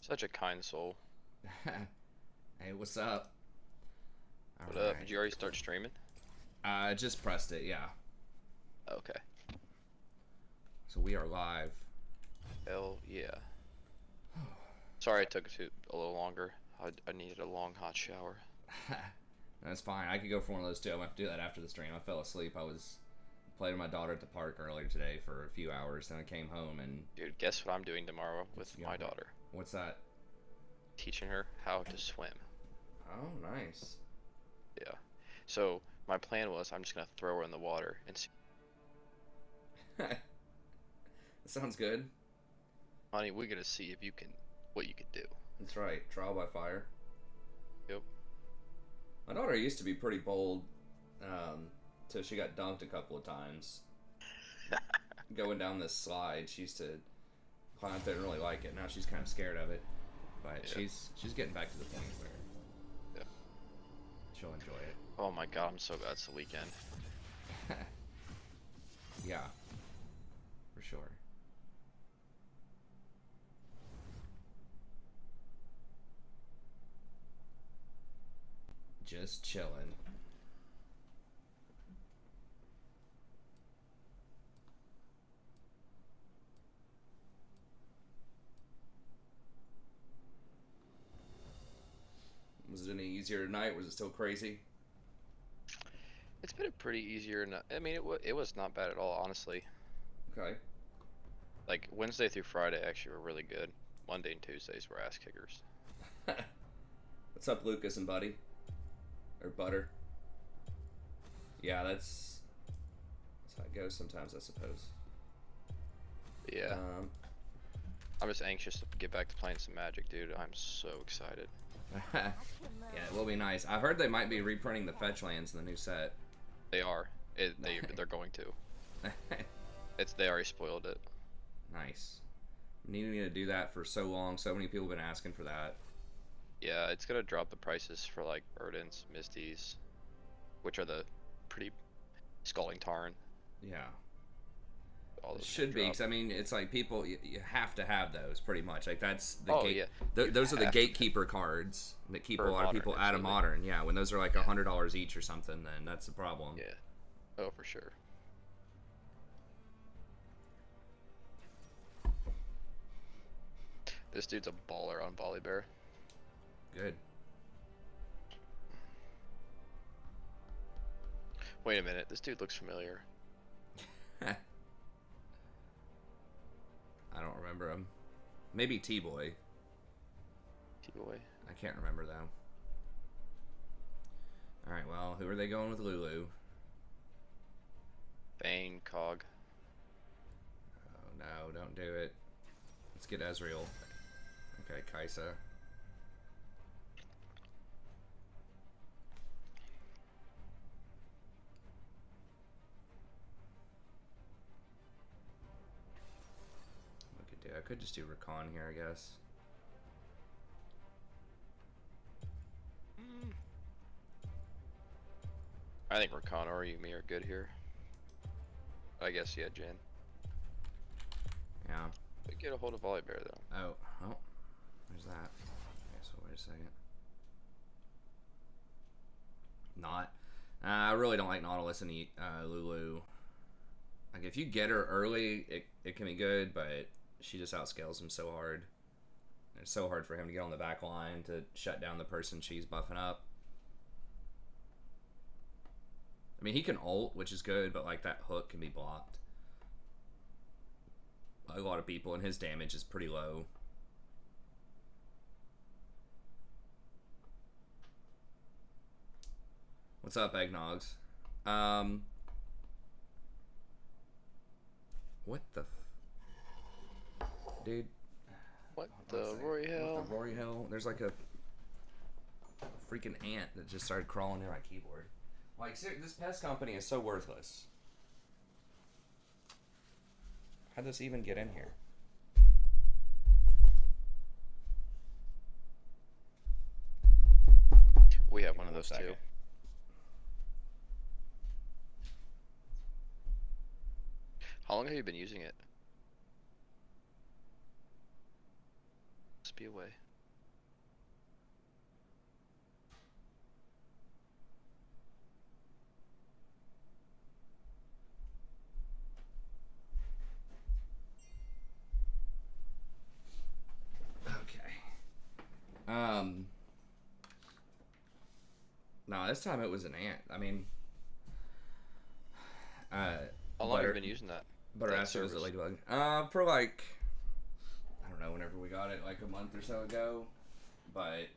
Such a kind soul. Hey, what's up? All What up? Did right. you already start streaming? I just pressed it, yeah. Okay. So we are live. Hell yeah. Sorry it took a little longer. I needed a long hot shower. That's fine. I could go for one of those too. I'm gonna have to do that after the stream. I fell asleep. I was playing with my daughter at the park earlier today for a few hours. Then I came home and Dude, guess what I'm doing tomorrow with it's my going. daughter? What's that? Teaching her how to swim. Oh, nice. Yeah. So my plan was I'm just gonna throw her in the water and see, That sounds good. honey, we're gonna see if you can what you can do. That's right. Trial by fire. Yep. My daughter used to be pretty bold, till she got dunked a couple of times. Going down this slide, she used to climb up there and really like it. Now she's kind of scared of it, but Yeah. she's getting back to the point where Yeah. she'll enjoy it. Oh my god, I'm so glad it's the weekend. Yeah, for sure. Just chilling. Was it any easier tonight? Was it still crazy? It's been a pretty easier. I mean, it was not bad at all, honestly. Okay. Like Wednesday through Friday actually were really good. Monday and Tuesdays were ass kickers. What's up, Lucas and Buddy? Or Butter? Yeah, that's how it goes sometimes, I suppose. But yeah, Um, I'm just anxious to get back to playing some Magic, dude. I'm so excited. yeah, it will be nice. I heard they might be reprinting the fetch lands in the new set. They are. They're going to. They already spoiled it. Nice. Needing to do that for so long. So many people have been asking for that. Yeah, it's gonna drop the prices for like Erdents, Misties, which are the pretty Scalding Tarn. Yeah. All It those are gonna should be, drop. because I mean, it's like people, you have to have those pretty much. Like, that's the Oh gate. yeah, you Those are the have to gatekeeper cards that keep a for lot of modern, people out of absolutely. modern. Yeah, when those are like Yeah, $100 each or something, then that's the problem. yeah. Oh, for sure. This dude's a baller on Volibear. Good. Wait a minute, this dude looks familiar. I don't remember him. Maybe T-Boy. T-boy. I can't remember, though. Alright, well, who are they going with Lulu? Bane, Cog. Oh, no, don't do it. Let's get Ezreal. Okay, Kaisa. I could just do Rakan here, I guess. I think Rakan or Yuumi are good here. I guess yeah, Jen. Yeah. But get a hold of Volibear though. Oh, oh, there's that. Okay, so wait a second. Not. I really don't like Nautilus and Lulu. Like, if you get her early, it can be good, but she just outscales him so hard. It's so hard for him to get on the back line to shut down the person she's buffing up. I mean, he can ult, which is good, but like that hook can be blocked by a lot of people, and his damage is pretty low. What's up, Eggnogs? What the dude? What Hold on a the second. Rory What hell? the Rory hell? There's like a freaking ant that just started crawling near my keyboard. Like, this pest company is so worthless. How'd this even get in here? We have Give one me of one those too. second. How long have you been using it? Just be away. Okay. No, this time it was an ant. I mean, How long have you been using that? Butter that acid was a service? ladybug. For like, I don't know, whenever we got it, like a month or so ago. But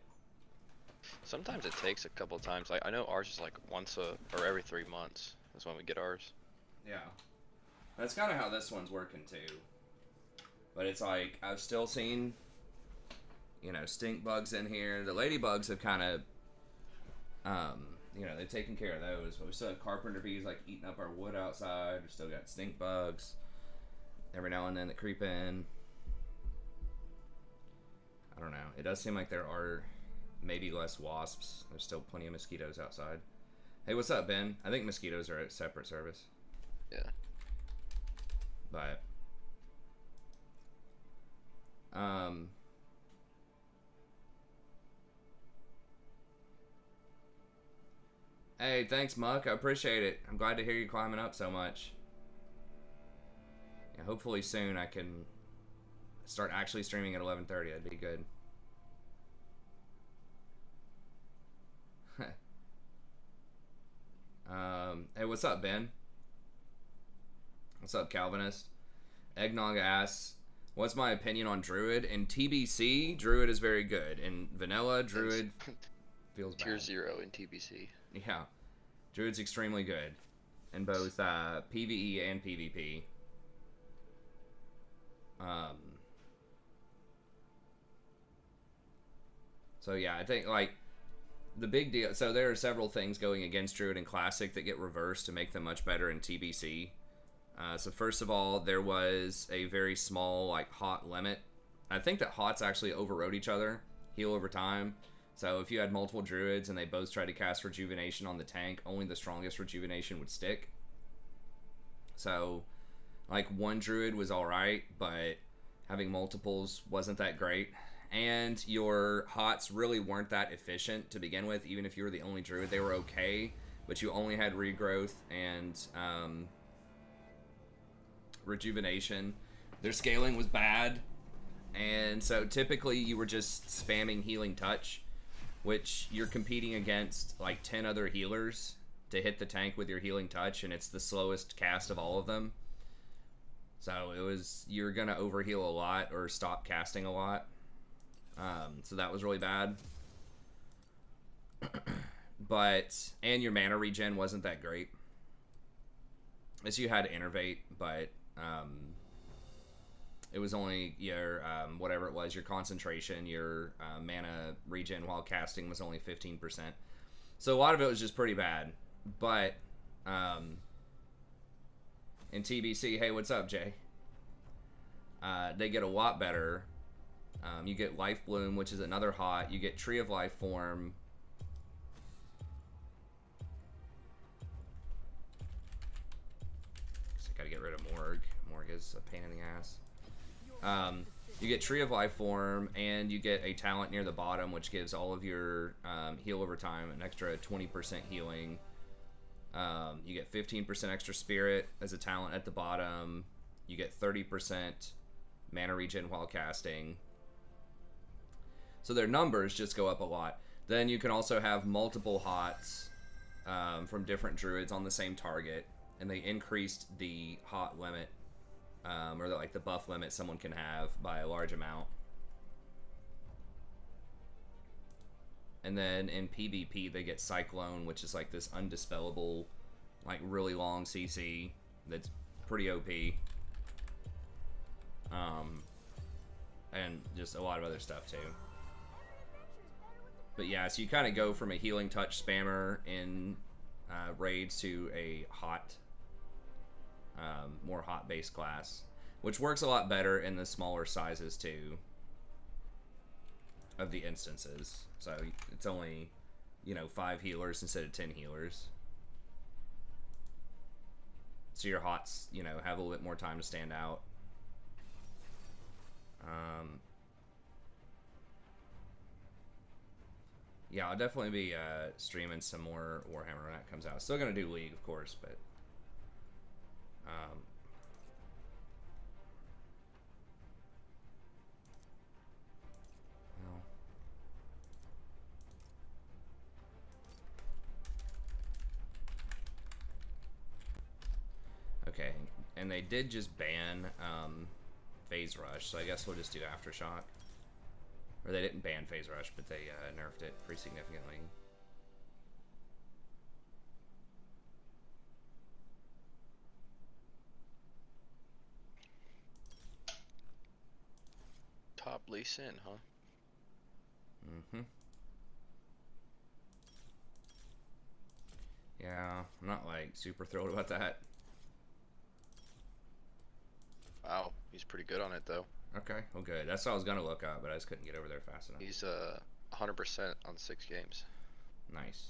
Sometimes it takes a couple of times. Like I know ours is like once or every 3 months. That's when we get ours. yeah, that's kind of how this one's working too. But it's like I've still seen, stink bugs in here. The ladybugs have kind of, they've taken care of those. But we still have carpenter bees like eating up our wood outside. We still got stink bugs every now and then that creep in. I don't know. It does seem like there are maybe less wasps. There's still plenty of mosquitoes outside. Hey, what's up, Ben? I think mosquitoes are a separate service. Yeah. But hey, thanks, Muck. I appreciate it. I'm glad to hear you climbing up so much. Yeah, hopefully soon I can start actually streaming at 11:30. That'd be good. Hey, what's up, Ben? What's up, Calvinist? Eggnog asks, what's my opinion on Druid? In TBC, Druid is very good. In Vanilla, Druid feels bad. Tier 0 in TBC. Yeah. Druid's extremely good in both PvE and PvP. So yeah, I think like the big deal. So there are several things going against Druid in Classic that get reversed to make them much better in TBC. So first of all, there was a very small like hot limit. I think that hots actually overrode each other, heal over time. So if you had multiple druids and they both tried to cast rejuvenation on the tank, only the strongest rejuvenation would stick. So like one druid was alright, but having multiples wasn't that great. And your hots really weren't that efficient to begin with. Even if you were the only druid, they were okay, but you only had regrowth and rejuvenation. Their scaling was bad, and so typically you were just spamming healing touch, which you're competing against like 10 other healers to hit the tank with your healing touch, and it's the slowest cast of all of them. So you're gonna overheal a lot or stop casting a lot. So that was really bad. And your mana regen wasn't that great. As you had to innervate, but it was only your whatever it was, your concentration, your mana regen while casting was only 15%. So a lot of it was just pretty bad. But in TBC, hey, what's up, Jay? They get a lot better. You get Life Bloom, which is another hot. You get Tree of Life Form. Gotta get rid of Morg. Morg is a pain in the ass. You get Tree of Life Form, and you get a talent near the bottom, which gives all of your heal over time an extra 20% healing. You get 15% extra Spirit as a talent at the bottom. You get 30% mana regen while casting. So their numbers just go up a lot. Then you can also have multiple hots from different druids on the same target. And they increased the hot limit, or the buff limit someone can have by a large amount. And then in PvP, they get Cyclone, which is like this undispellable, like really long CC that's pretty OP. And just a lot of other stuff too. But yeah, so you kind of go from a healing touch spammer in raids to a hot, more hot based class, which works a lot better in the smaller sizes too of the instances. So it's only 5 healers instead of 10 healers, so your hots have a little bit more time to stand out. Yeah, I'll definitely be streaming some more Warhammer when that comes out. Still gonna do League, of course, but well. Okay, and they did just ban Phase Rush, so I guess we'll just do Aftershock. Or they didn't ban Phase Rush, but they nerfed it pretty significantly. Top Lee Sin, huh? Mm-hmm. Yeah, I'm not like super thrilled about that. Wow, he's pretty good on it though. Okay, well good. That's what I was gonna look up, but I just couldn't get over there fast enough. He's 100% on 6 games. Nice.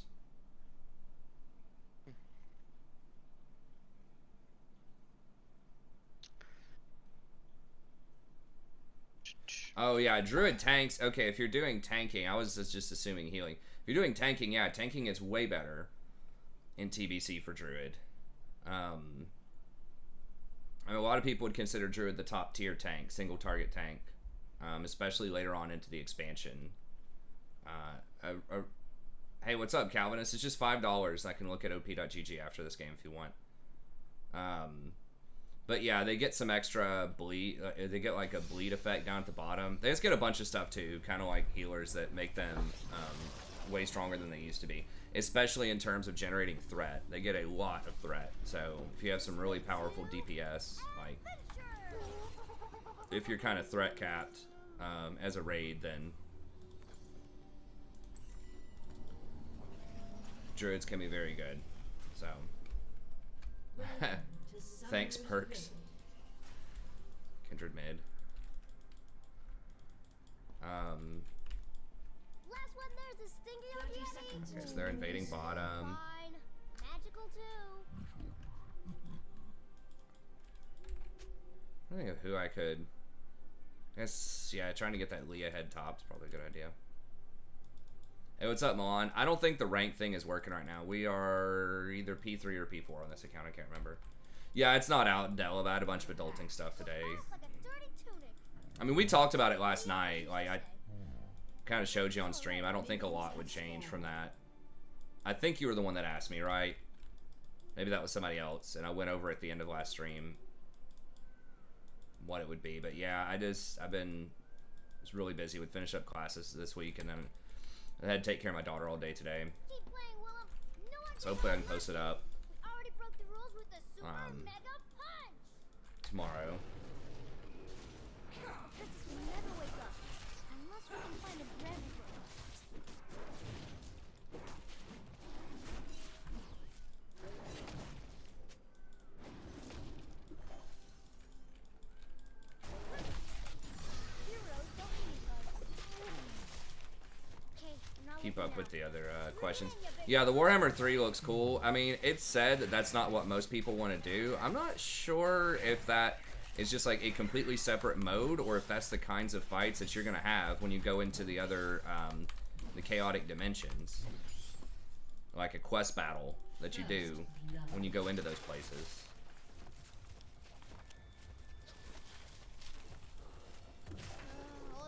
Oh yeah, Druid tanks. Okay, if you're doing tanking, I was just assuming healing. If you're doing tanking, yeah, tanking is way better in TBC for Druid. I mean, a lot of people would consider Druid the top tier tank, single target tank, especially later on into the expansion. Hey, what's up, Calvinist? It's just $5. I can look at op.gg after this game if you want. But yeah, they get some extra bleed. They get like a bleed effect down at the bottom. They just get a bunch of stuff too, kind of like healers that make them way stronger than they used to be. Especially in terms of generating threat. They get a lot of threat. So if you have some really powerful DPS, like if you're kind of threat capped as a raid, then Druids can be very good. So thanks, Perks. Kindred mid. Last one there's a stinky Okay, so they're invading bottom. Magical too. I don't think of who I could. I guess, yeah, trying to get that Leah head top is probably a good idea. Hey, what's up, Milan? I don't think the rank thing is working right now. We are either P3 or P4 on this account. I can't remember. Yeah, it's not out. Delab had a bunch of adulting stuff today. I mean, we talked about it last night. Like, I kind of showed you on stream. I don't think a lot would change from that. I think you were the one that asked me, right? Maybe that was somebody else, and I went over at the end of last stream what it would be. But yeah, I've been just really busy with finish up classes this week, and then I had to take care of my daughter all day today. So hopefully I can post it up tomorrow. Keep up with the other questions. Yeah, the Warhammer 3 looks cool. I mean, it's said that that's not what most people want to do. I'm not sure if that is just like a completely separate mode or if that's the kinds of fights that you're going to have when you go into the other, the chaotic dimensions. Like a quest battle that you do when you go into those places.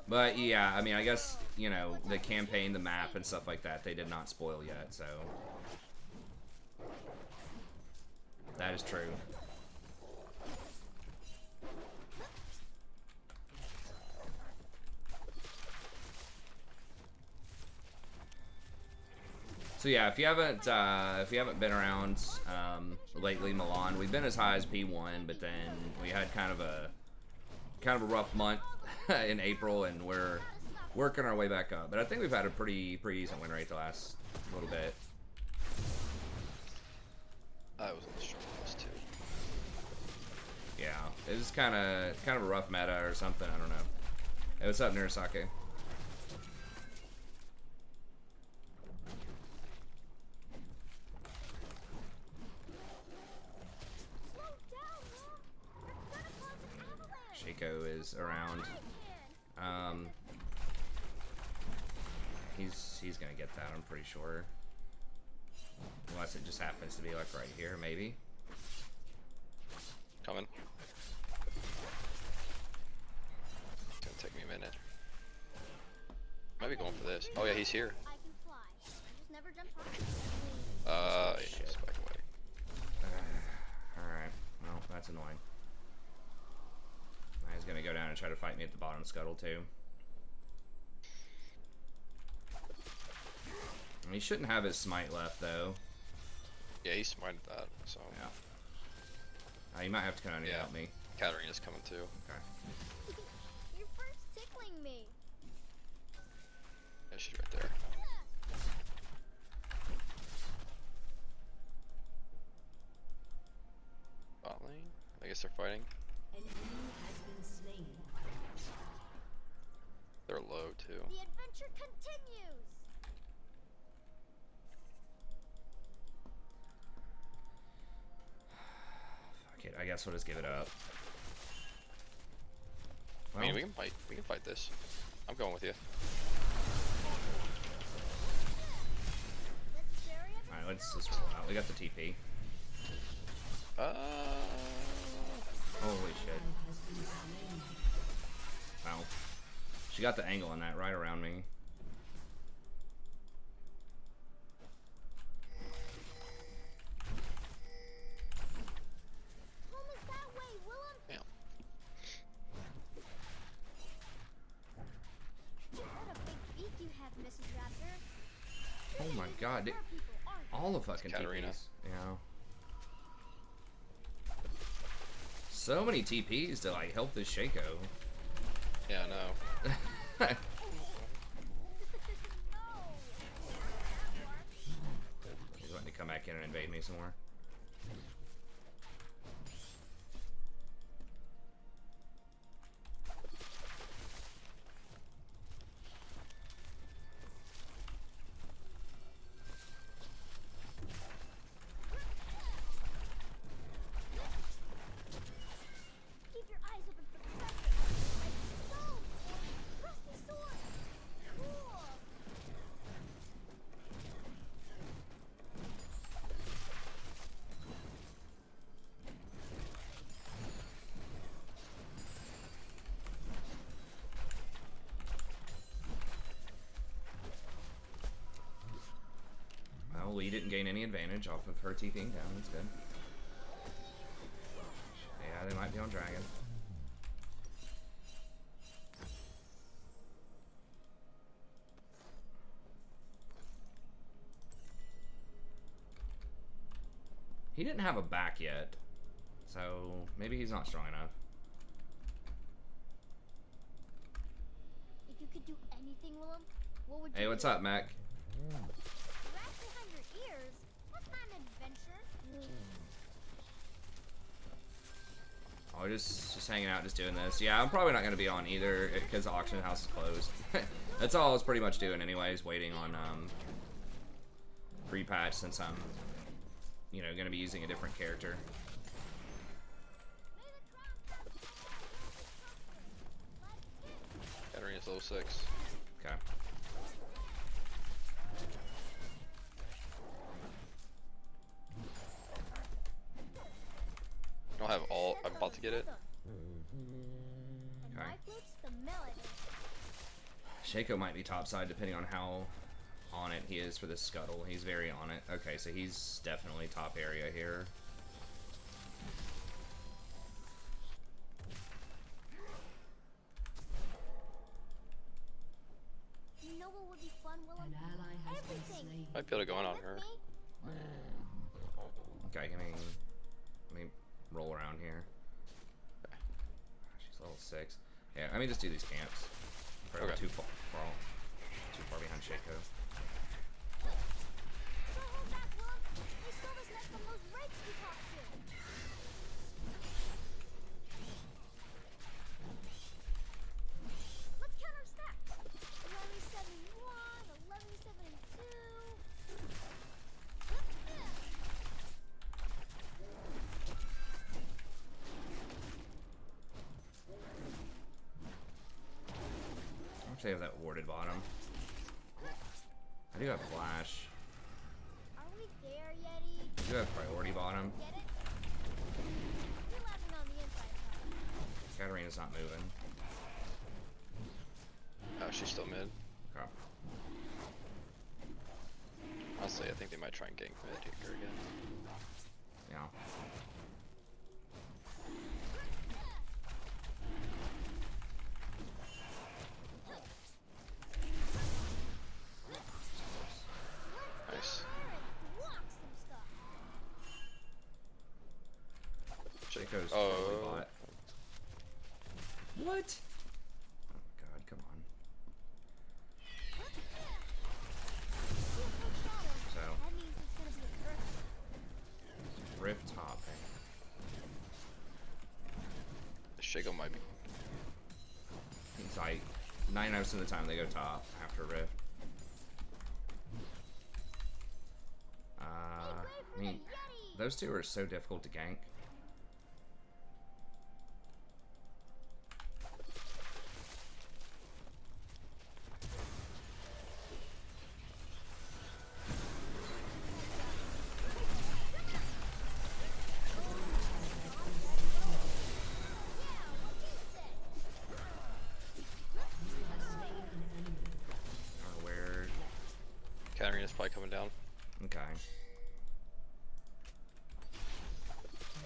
But yeah, I mean, I guess, you know, the campaign, the map, and stuff like that, they did not spoil yet, so. That is true. So yeah, if you haven't been around lately, Milan, we've been as high as P1, but then we had kind of a rough month in April, and we're working our way back up. But I think we've had a pretty decent win rate the last little bit. I was on the strong list too. Yeah, it was kind of a rough meta or something. I don't know. Hey, what's up, Nurasake? Shaco is around. he's gonna get that. I'm pretty sure. Unless it just happens to be like right here, maybe. Coming. It's gonna take me a minute. Might be going for this. Oh yeah, he's here. I can fly. I just never jumped high. Yeah, just back away. Alright. Well, that's annoying. He's gonna go down and try to fight me at the bottom scuttle too. He shouldn't have his smite left though. Yeah, he smited that, so. Yeah. You might have to come down and help me. Katarina's coming too. Okay. You're first tickling me. Yeah, she's right there. Bot lane? I guess they're fighting. An enemy has been slain. They're low too. The adventure continues. Fuck it. I guess we'll just give it up. I mean, we can fight. We can fight this. I'm going with you. Let's bury it. Alright, let's just roll out. We got the TP. Holy shit. Wow. She got the angle on that right around me. Home is that way, Willem. Damn. What a big beak you have, Mrs. Raptor. Oh my god. Smart people, aren't you? All the fucking Katarina. TPs. Yeah. So many TPs to like help this Shaco. Yeah, I know. No. He's letting me come back in and invade me some more. Keep your eyes open for the treasure. Stone. Rusty sword. Cool. Well, we didn't gain any advantage off of her TPing down. That's good. Yeah, they might be on Dragon. He didn't have a back yet, so maybe he's not strong enough. If you could do anything, Willem, what would you Hey, what's do? up, Mac? Grass behind your ears? That's not an adventure. Oh, we're just hanging out, just doing this. Yeah, I'm probably not gonna be on either because the auction house is closed. That's all I was pretty much doing, anyways, waiting on pre-patch since I'm, you know, gonna be using a different character. May the crown pass like Katarina's level 6. Okay. I don't have all. I'm about to get it. And Okay. my flute's the melody. Shaco might be topside depending on how on it he is for this scuttle. He's very on it. Okay, so he's definitely top area here. You know what would be fun, Willem? An ally has been Everything. slain. Might be able to go in on With her. me? Okay, let me roll around here. She's level 6. Yeah, let me just do these camps. Probably Okay. too far behind Shaco. So hold back, Willem. They stole this net from those rakes we talked to. Let's count our stacks. 1171, 1172. I'll say have that warded bottom. I do have flash. Are we there, Yeti? I do have priority bottom. Get it? You're laughing on the inside, huh? Katarina's not moving. Oh, she's still mid. Okay. Honestly, I think they might try and gank mid here again. Yeah. Nice. Block some stuff. Shaco's Oh. totally bot. What? Oh god, come on. So, That means it's gonna be an earth. rift top. Shaco might be. It's like 99% of the time they go top after rift. I mean, those two are so difficult to gank. Or where? Katarina's probably coming down. Okay. An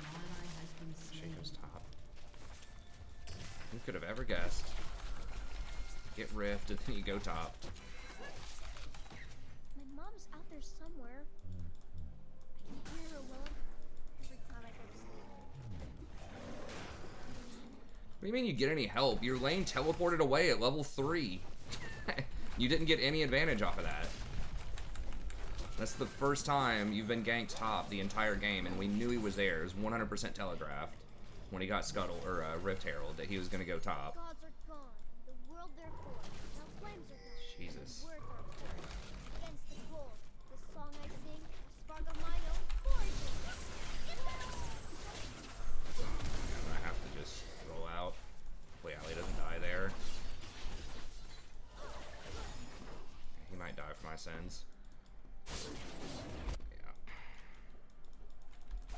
ally has been slain. Shaco's top. Who could have ever guessed? Get rift and then you go top. My mom's out there somewhere. I can hear her alone every time I go to sleep. What do you mean you get any help? Your lane teleported away at level 3. You didn't get any advantage off of that. That's the first time you've been ganked top the entire game, and we knew he was there. It was 100% telegraphed when he got Scuttle or Rift Herald that he was going to go top. Gods are gone. The world therefore. Now flames are gone. Jesus. And words are poured. Against the cold. The song I sing, a spark of my own forging. I have to just roll out. Hopefully Ali doesn't die there. He might die for my sins. Yeah.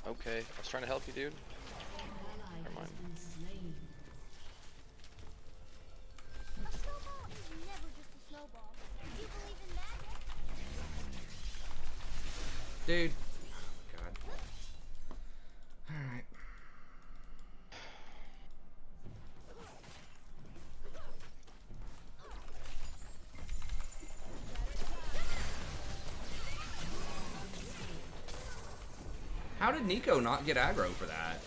Okay, I was trying to help you, dude. Ally Never has mind. been slain. A snowball is never just a snowball. Do you believe in magic? Dude. God. Alright. How did Nico not get aggro for that?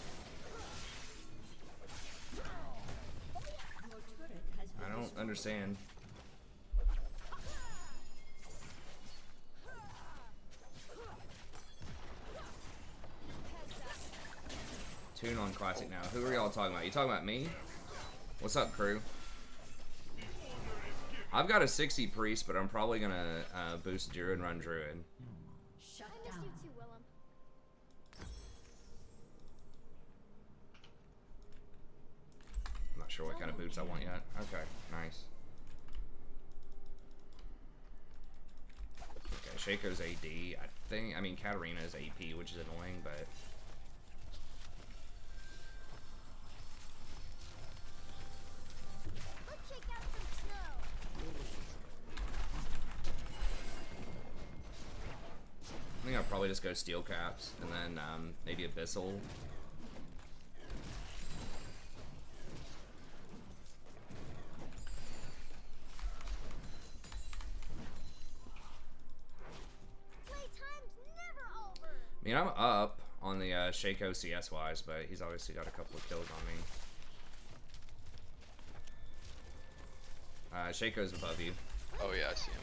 Your turret has been I don't understand. Tune on Classic now. Who are y'all talking about? You talking about me? What's up, crew? I've got a 60 priest, but I'm probably gonna boost Druid and run Druid. shut I missed down. you too, Willem. I'm not sure what kind of boots I want yet. Okay, nice. Okay, Shaco's AD. I mean, Katarina's AP, which is annoying, but... Let's shake out some snow. I think I'll probably just go Steel Caps, and then maybe Abyssal. Playtime's never over. I mean, I'm up on the Shaco CS-wise, but he's obviously got a couple of kills on me. Shaco's above you. Oh yeah, I see him.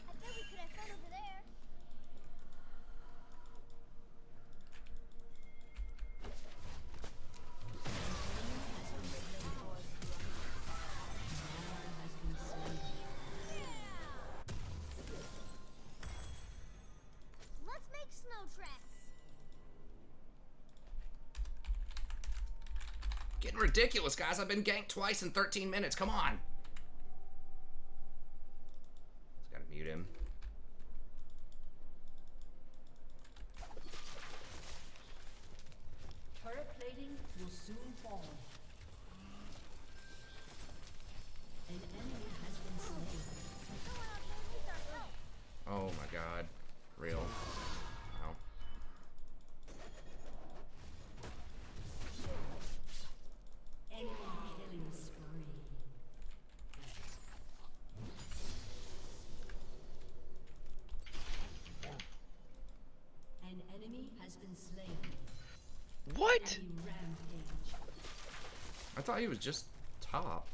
I bet we could have fun over there. Ally has been slain. Let's make snow tracks. Getting ridiculous, guys. I've been ganked twice in 13 minutes. Come on. shoot him. Turret plating will soon fall. An enemy has been slain. Someone out there needs our help. Oh my god. Real. Wow. Enemy killing spree. An enemy has been slain. What? Enemy rampage. I thought he was just top.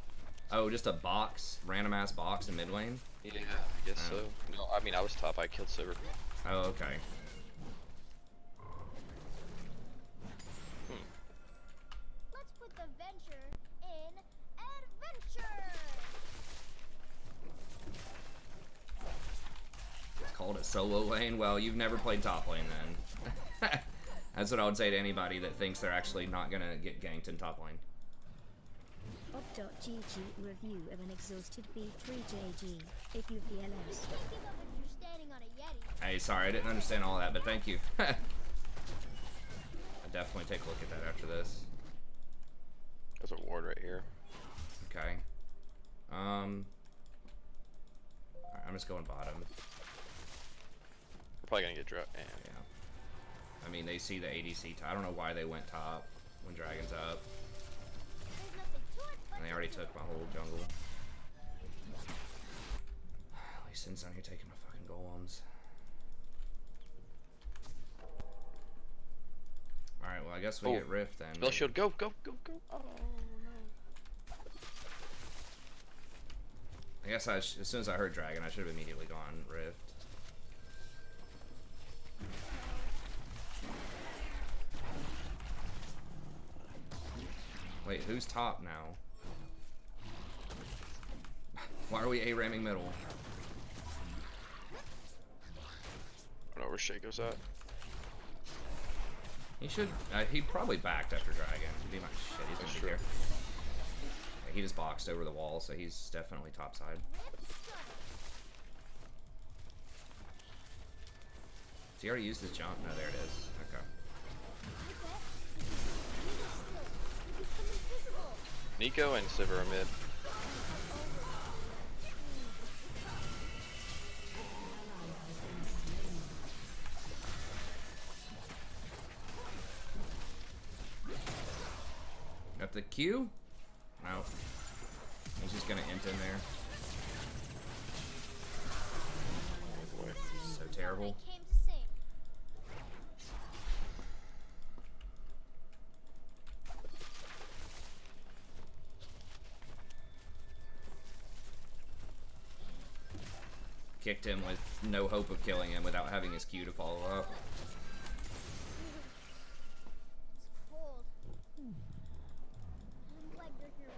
Oh, just a box, random ass box in mid lane? Yeah, I guess so. No, I mean I was top. I killed Silver. Oh, okay. Let's put the venture in adventure. Called it solo lane? Well, you've never played top lane then. That's what I would say to anybody that thinks they're actually not gonna get ganked in top lane. Op.gg review of an exhausted B3JG. If you VLS. You can't give up if you're standing on a yeti. Hey, sorry, I didn't understand all that, but thank you. I'll definitely take a look at that after this. There's a ward right here. Okay. Alright, I'm just going bottom. We're probably gonna get dropped. Yeah. I mean, they see the ADC. I don't know why they went top when Dragon's up. There's nothing to it but And they already took my whole jungle. Lee Sin's down here taking my fucking golems. Alright, well, I guess we Oh. get Rift then. Spell shield, go, go, go, go. Oh no. I guess as soon as I heard Dragon, I should have immediately gone Rift. Wait, who's top now? Why are we A-ramming middle? I don't know where Shaco's at. He should. He probably backed after Dragon. He'd be my shit. He's That's gonna be true. here. Yeah, he just boxed over the wall, so he's definitely top side. Has he already used his jump? No, there it is. Okay. Nico and Sivir are mid. Got the Q? No. He's just gonna int in there. Oh boy. So terrible. They came to sing. Kicked him with no hope of killing him without having his Q to follow up. It's cold. I'm glad you're here,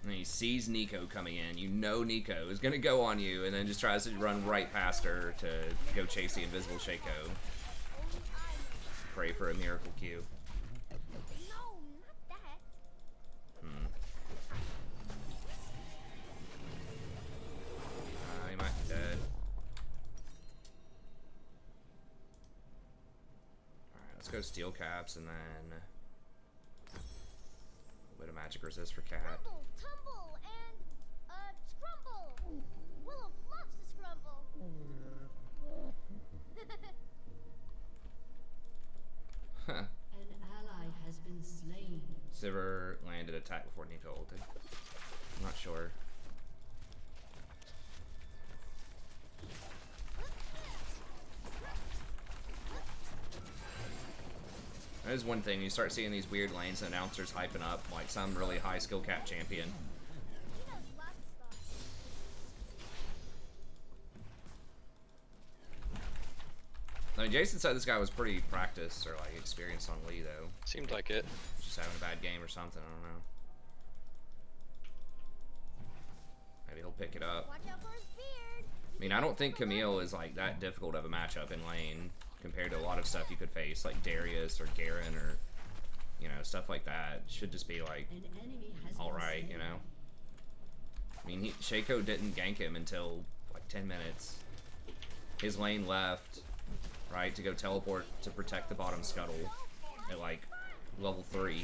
And he sees Nico coming in. You know Nico is gonna go on you, and then just tries to run right past her to go chase the invisible Shaco. Pray for a miracle Q. No, not that. He might be dead. Alright, let's go steel caps and then a bit of magic resist for cat. Rumble, tumble, and scrumble. Willow loves to scrumble. Huh. An ally has been slain. Sivir landed attack before Nico ulted. I'm not sure. That is one thing, you start seeing these weird lanes and announcers hyping up like some really high skill cap champion. He knows lots of stuff. I mean, Jason said this guy was pretty practiced or like experienced on Lee though. Seemed like it. Just having a bad game or something, I don't know. Maybe he'll pick it up. Watch out for his beard. I mean, I don't think Camille is like that difficult of a matchup in lane compared to a lot of stuff you could face, like Darius or Garen or, you know, stuff like that. Should just be like, An enemy has all been right, you slain. know. I mean, Shaco didn't gank him until like 10 minutes. His lane left, right, to go teleport to protect the bottom scuttle at like level 3.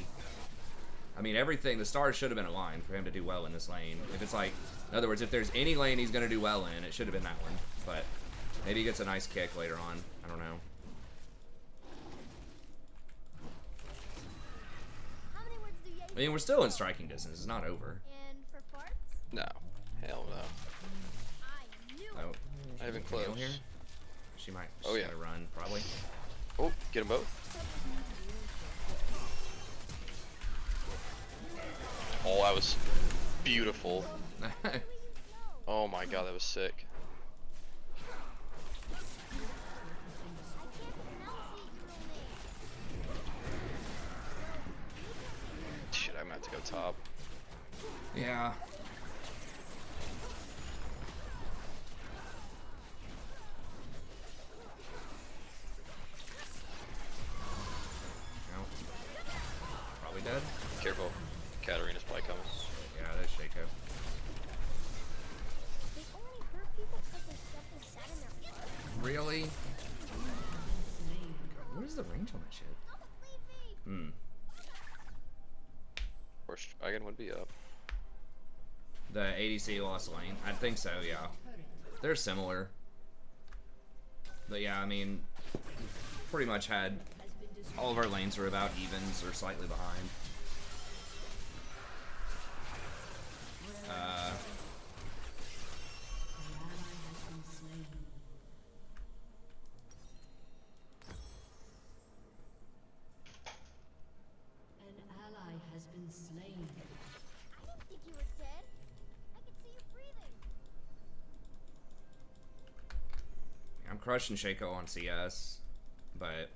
I mean, everything, the stars should have been aligned for him to do well in this lane. If it's like, in other words, if there's any lane he's going to do well in, it should have been that one. But maybe he gets a nice kick later on. I don't know. How many words do you I mean, we're still in striking distance. It's not over. And for farts? No. Hell no. I knew Oh, Not even Camille close. here? She might. Oh, She's yeah. gonna run, probably. Oh, get them both. Oh, that was beautiful. Oh my god, that was sick. Shit, I'm gonna have to go top. Yeah. No. Probably dead. Careful. Katarina's probably coming. Yeah, there's Shaco. They only hurt people because they stepped and sat in their farts. Really? God, what is the range on that shit? Don't leave me! Of course, Dragon would be up. The ADC lost lane? I think so, yeah. They're similar. But yeah, I mean, pretty much had all of our lanes were about evens or slightly behind. An ally has been slain. I didn't think you were dead. I could see you breathing. I'm crushing Shaco on CS, but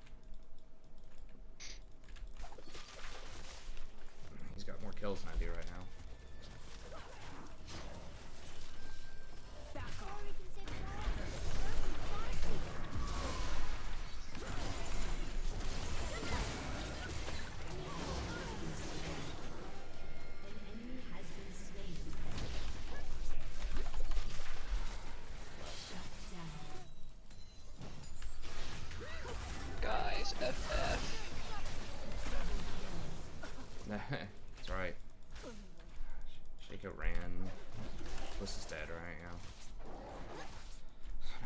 he's got more kills than I do right now. Or we can save it all. An enemy has been slain. Shut down. Guys, FF. That's right. Shaco ran. This is dead right now.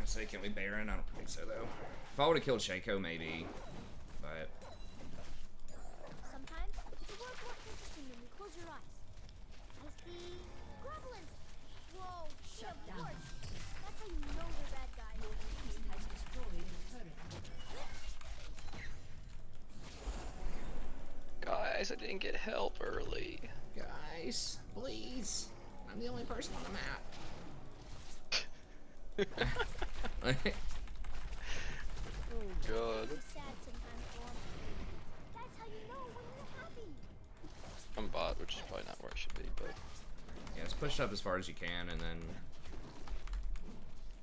I'd say, can we Baron? I don't think so though. If I would have killed Shaco, maybe. But Sometimes the world's more interesting when you close your eyes. I see goblins. Whoa, Shut of down. course. That's how you know they're bad guys. Your team has destroyed a turret. Guys, I didn't get help early. guys, please. I'm the only person on the map. Oh god. I'm sad sometimes, Mom. That's how you know when you're happy. I'm bot, which is probably not where I should be, but Yeah, just push up as far as you can, and then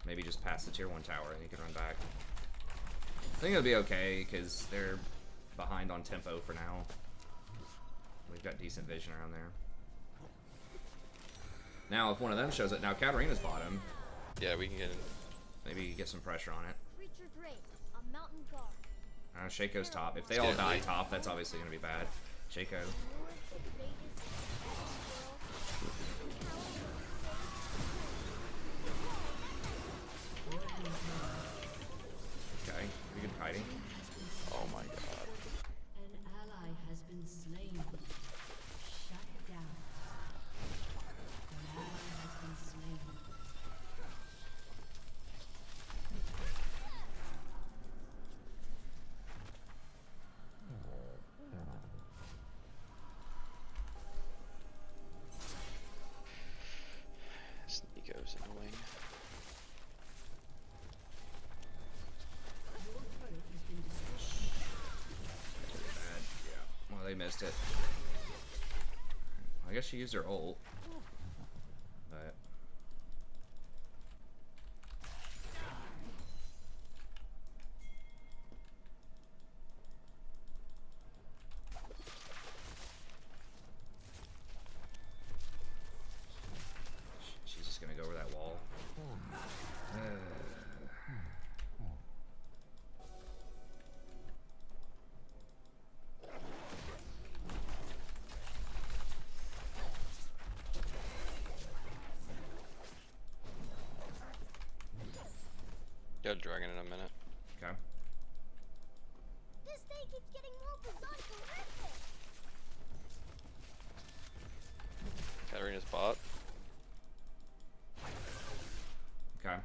maybe just pass the tier 1 tower, and you can run back. I think it'll be okay, because they're behind on tempo for now. We've got decent vision around there. Now, if one of them shows it, now Katarina's bottom. yeah, we can get in. Maybe get some pressure on it. Creature Drake, a mountain guard. Shaco's top. If they all die top, that's obviously going to be bad. Shaco. Okay, pretty good kiting. Oh my god. An ally has been slain. Shut down. An ally has been slain. This Nico's annoying. Your turret has been destroyed. Bad. Yeah. Well, they missed it. I guess she used her ult. But bot. Okay.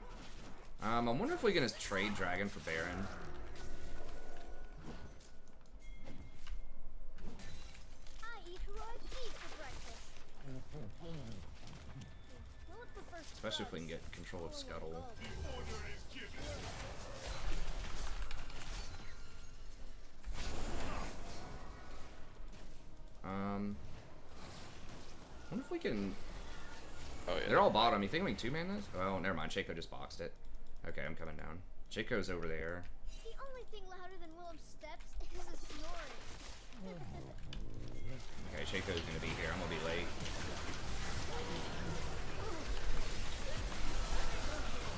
I wonder if we can just trade Dragon for Baron. I eat heroic feast for breakfast. We'll look for first Especially if we can drugs. get control of Scuttle. I wonder if we can... Oh yeah. They're all bottom. You think we can two-man this? Oh, never mind. Shaco just boxed it. Okay, I'm coming down. Shaco's over there. The only thing louder than Willem's steps is his snoring. Okay, Shaco's gonna be here. I'm gonna be late.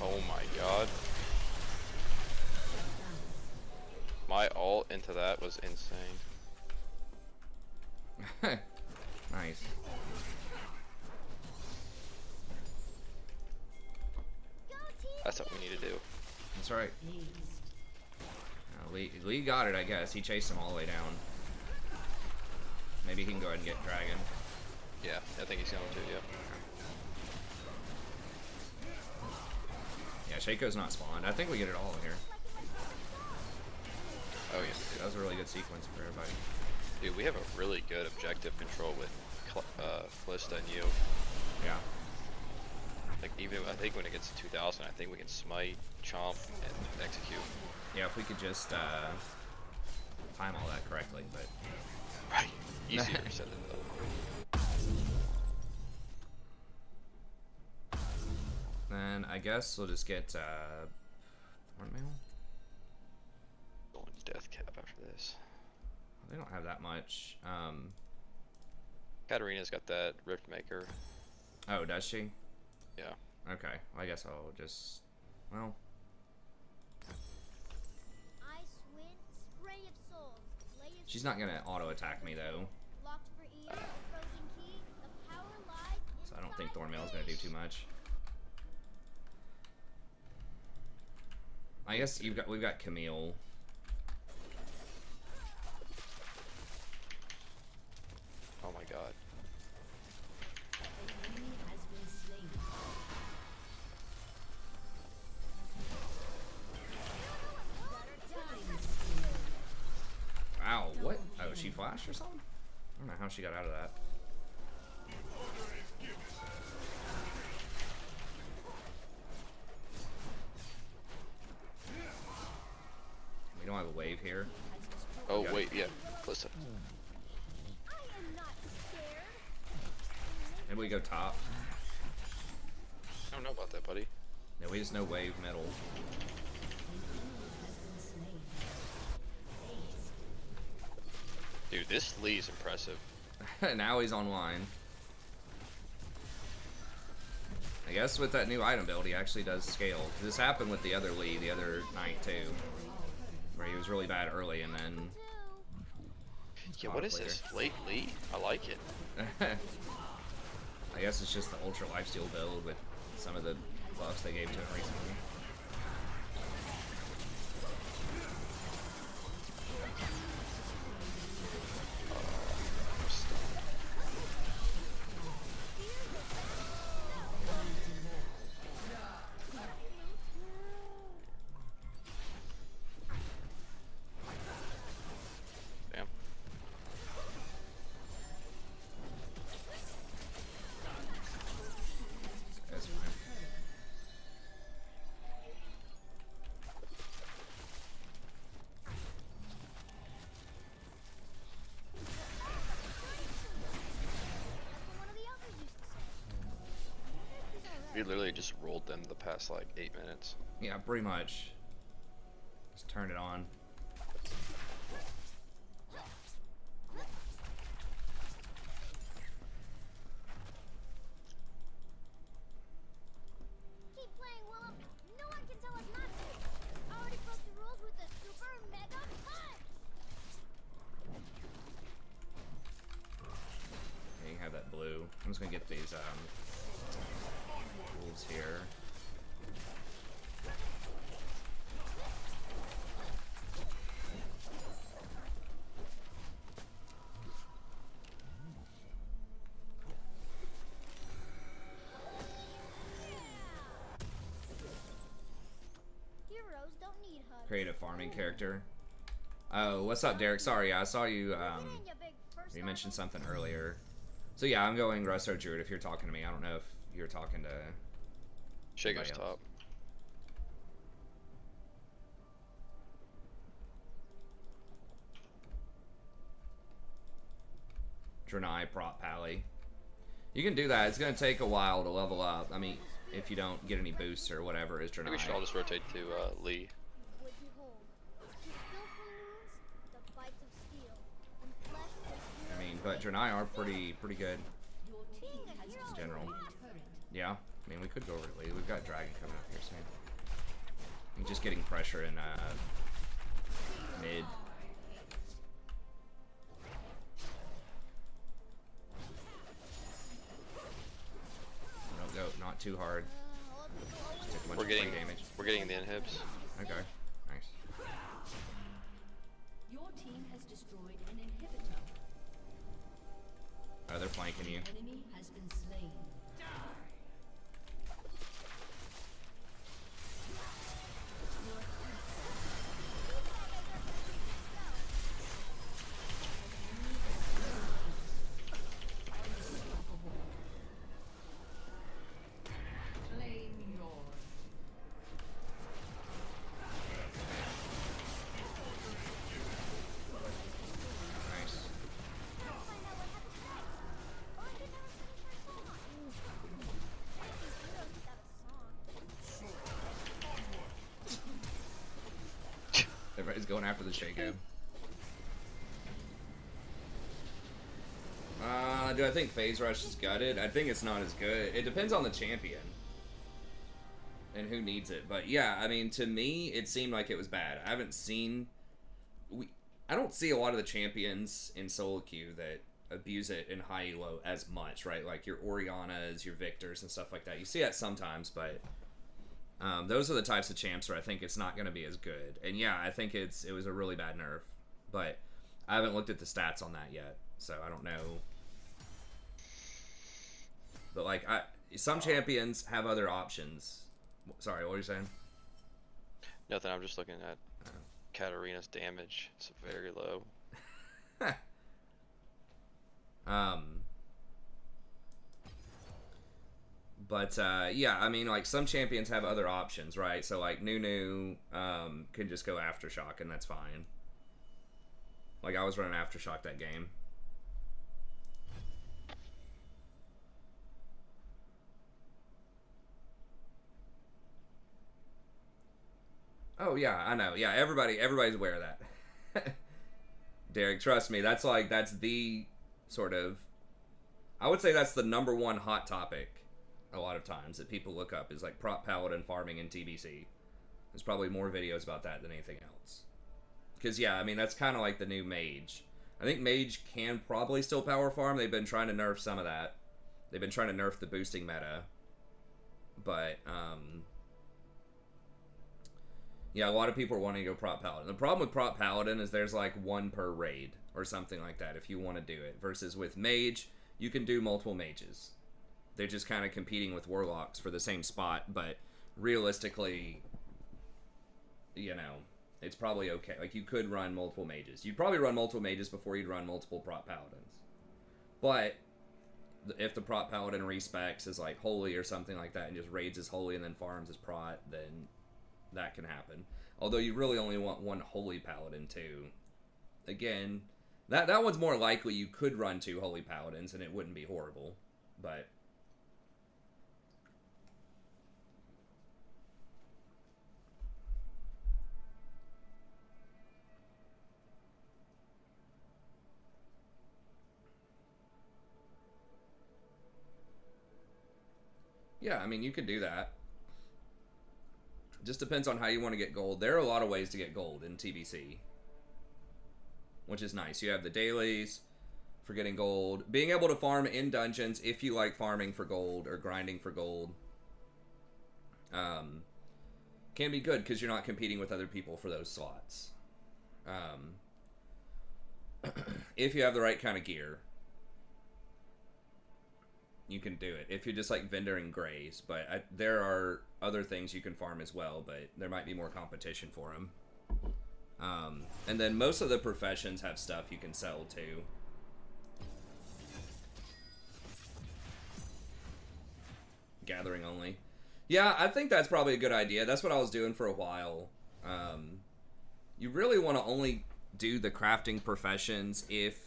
Oh my god. My ult into that was insane. Nice. Go team! That's what we need to do. That's right. Lee got it, I guess. He chased him all the way down. Maybe he can go ahead and get Dragon. Yeah, I think he's going to, yeah. Yeah, Shaco's not spawned. I think we get it all in here. Oh yeah. That was a really good sequence for everybody. Dude, we have a really good objective control with Calista and you. Yeah. Like, even, I think when it gets to 2000, I think we can smite, chomp, and execute. Yeah, if we could just time all that correctly, but... Right. Easier said than done. Then I guess we'll just get Thornmail. Going death cap after this. They don't have that much. Katarina's got that Rift Maker. Oh, does she? Yeah. Okay, I guess I'll just... Well, Ice wind, spray of souls. Lay of she's not gonna auto-attack me, though. locked for ear, frozen key. The power lies So I don't think inside Thornmail's the gonna do fish. too much. I guess we've got Camille. Oh my god. Wow, what? Oh, she flashed or something? I don't know how she got out of that. We don't have a wave here. Oh got wait, yeah. Calista. I am not scared. Maybe we go top. I don't know about that, buddy. No, we just know wave middle. Dude, this Lee's impressive. Now he's online. I guess with that new item build, he actually does scale. This happened with the other Lee, the other knight too, where he was really bad early and then. Yeah, what is this? Late Lee? I like it. I guess it's just the ultra lifesteal build with some of the buffs they gave to him recently. Damn. That's fine. One of the others used to say. We literally just rolled them the past like 8 minutes. Yeah, pretty much. Just turn it on. Keep playing, Willem. No one can tell us not to. Already broke the rules with the super mega punch. Yeah, you can have that blue. I'm just gonna get these wolves here. Create a farming character. Oh, what's up, Derek? Sorry, I saw you. You mentioned something earlier. So yeah, I'm going Resto Druid if you're talking to me. I don't know if you're talking to. Shaker's anybody else. top. Draenei prop pally. You can do that. It's gonna take a while to level up. I mean, if you don't get any boosts or whatever, is I think Draenei. we should all just rotate to Lee. Would you hold? To skillful wounds, the bites of steel, and flesh that I mean, but Draenei are pretty good Your team has in general. destroyed a turret. Yeah. I mean, we could go over to Lee. We've got Dragon coming up here soon. And just getting pressure in mid. Don't go, not too hard. Just take a bunch We're of getting free damage. We're getting the inhibs. Okay, nice. Your team has destroyed an inhibitor. Oh, they're flanking you. Enemy has been slain. Nice. Everybody's going after the Shaco. Do I think Phase Rush is gutted? I think it's not as good. It depends on the champion and who needs it. But yeah, I mean, to me, it seemed like it was bad. I haven't seen... I don't see a lot of the champions in solo queue that abuse it in high elo as much, right? Like your Orianas, your Victors, and stuff like that. You see that sometimes, but those are the types of champs where I think it's not going to be as good. And yeah, I think it was a really bad nerf, but I haven't looked at the stats on that yet, so I don't know. But like, some champions have other options. Sorry, what were you saying? Nothing. I'm just looking at Katarina's damage. It's very low. But yeah, I mean, like some champions have other options, right? So like Nunu can just go Aftershock and that's fine. Like I was running Aftershock that game. Oh yeah, I know. Yeah, everybody's aware of that. Derek, trust me, that's the sort of, I would say that's the #1 hot topic a lot of times that people look up is like prop paladin farming in TBC. There's probably more videos about that than anything else. Because yeah, I mean that's kind of like the new mage. I think mage can probably still power farm. They've been trying to nerf some of that. They've been trying to nerf the boosting meta. But yeah, a lot of people are wanting to go prop paladin. The problem with prop paladin is there's like one per raid or something like that if you want to do it. Versus with mage, you can do multiple mages. They're just kind of competing with warlocks for the same spot, but realistically, you know, it's probably okay. Like you could run multiple mages. You'd probably run multiple mages before you'd run multiple prop paladins. But if the prop paladin respecs as like holy or something like that and just raids as holy and then farms as prot, then that can happen. Although you really only want one holy paladin too. Again, that one's more likely. You could run 2 holy paladins and it wouldn't be horrible. But yeah, I mean, you can do that. Just depends on how you want to get gold. There are a lot of ways to get gold in TBC, which is nice. You have the dailies for getting gold. Being able to farm in dungeons if you like farming for gold or grinding for gold can be good because you're not competing with other people for those slots. If you have the right kind of gear, you can do it. If you're just like vendor and grays, but there are other things you can farm as well, but there might be more competition for them. And then most of the professions have stuff you can sell too. Gathering only. Yeah, I think that's probably a good idea. That's what I was doing for a while. You really want to only do the crafting professions if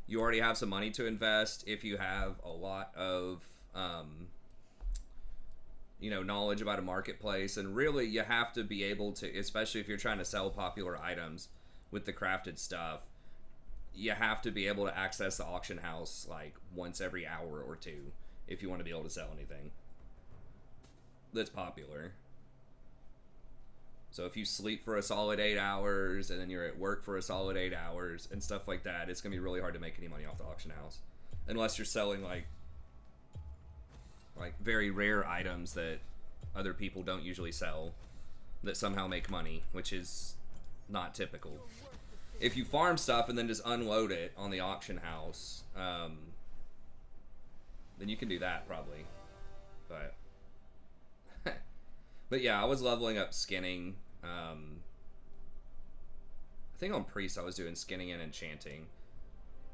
you already have some money to invest, if you have a lot of you know, knowledge about a marketplace, and really you have to be able to, especially if you're trying to sell popular items with the crafted stuff, you have to be able to access the auction house like once every hour or two if you want to be able to sell anything that's popular. So if you sleep for a solid 8 hours and then you're at work for a solid 8 hours and stuff like that, it's gonna be really hard to make any money off the auction house unless you're selling like very rare items that other people don't usually sell that somehow make money, which is not typical. If you farm stuff and then just unload it on the auction house, then you can do that probably. But but yeah, I was leveling up skinning. I think on priest I was doing skinning and enchanting.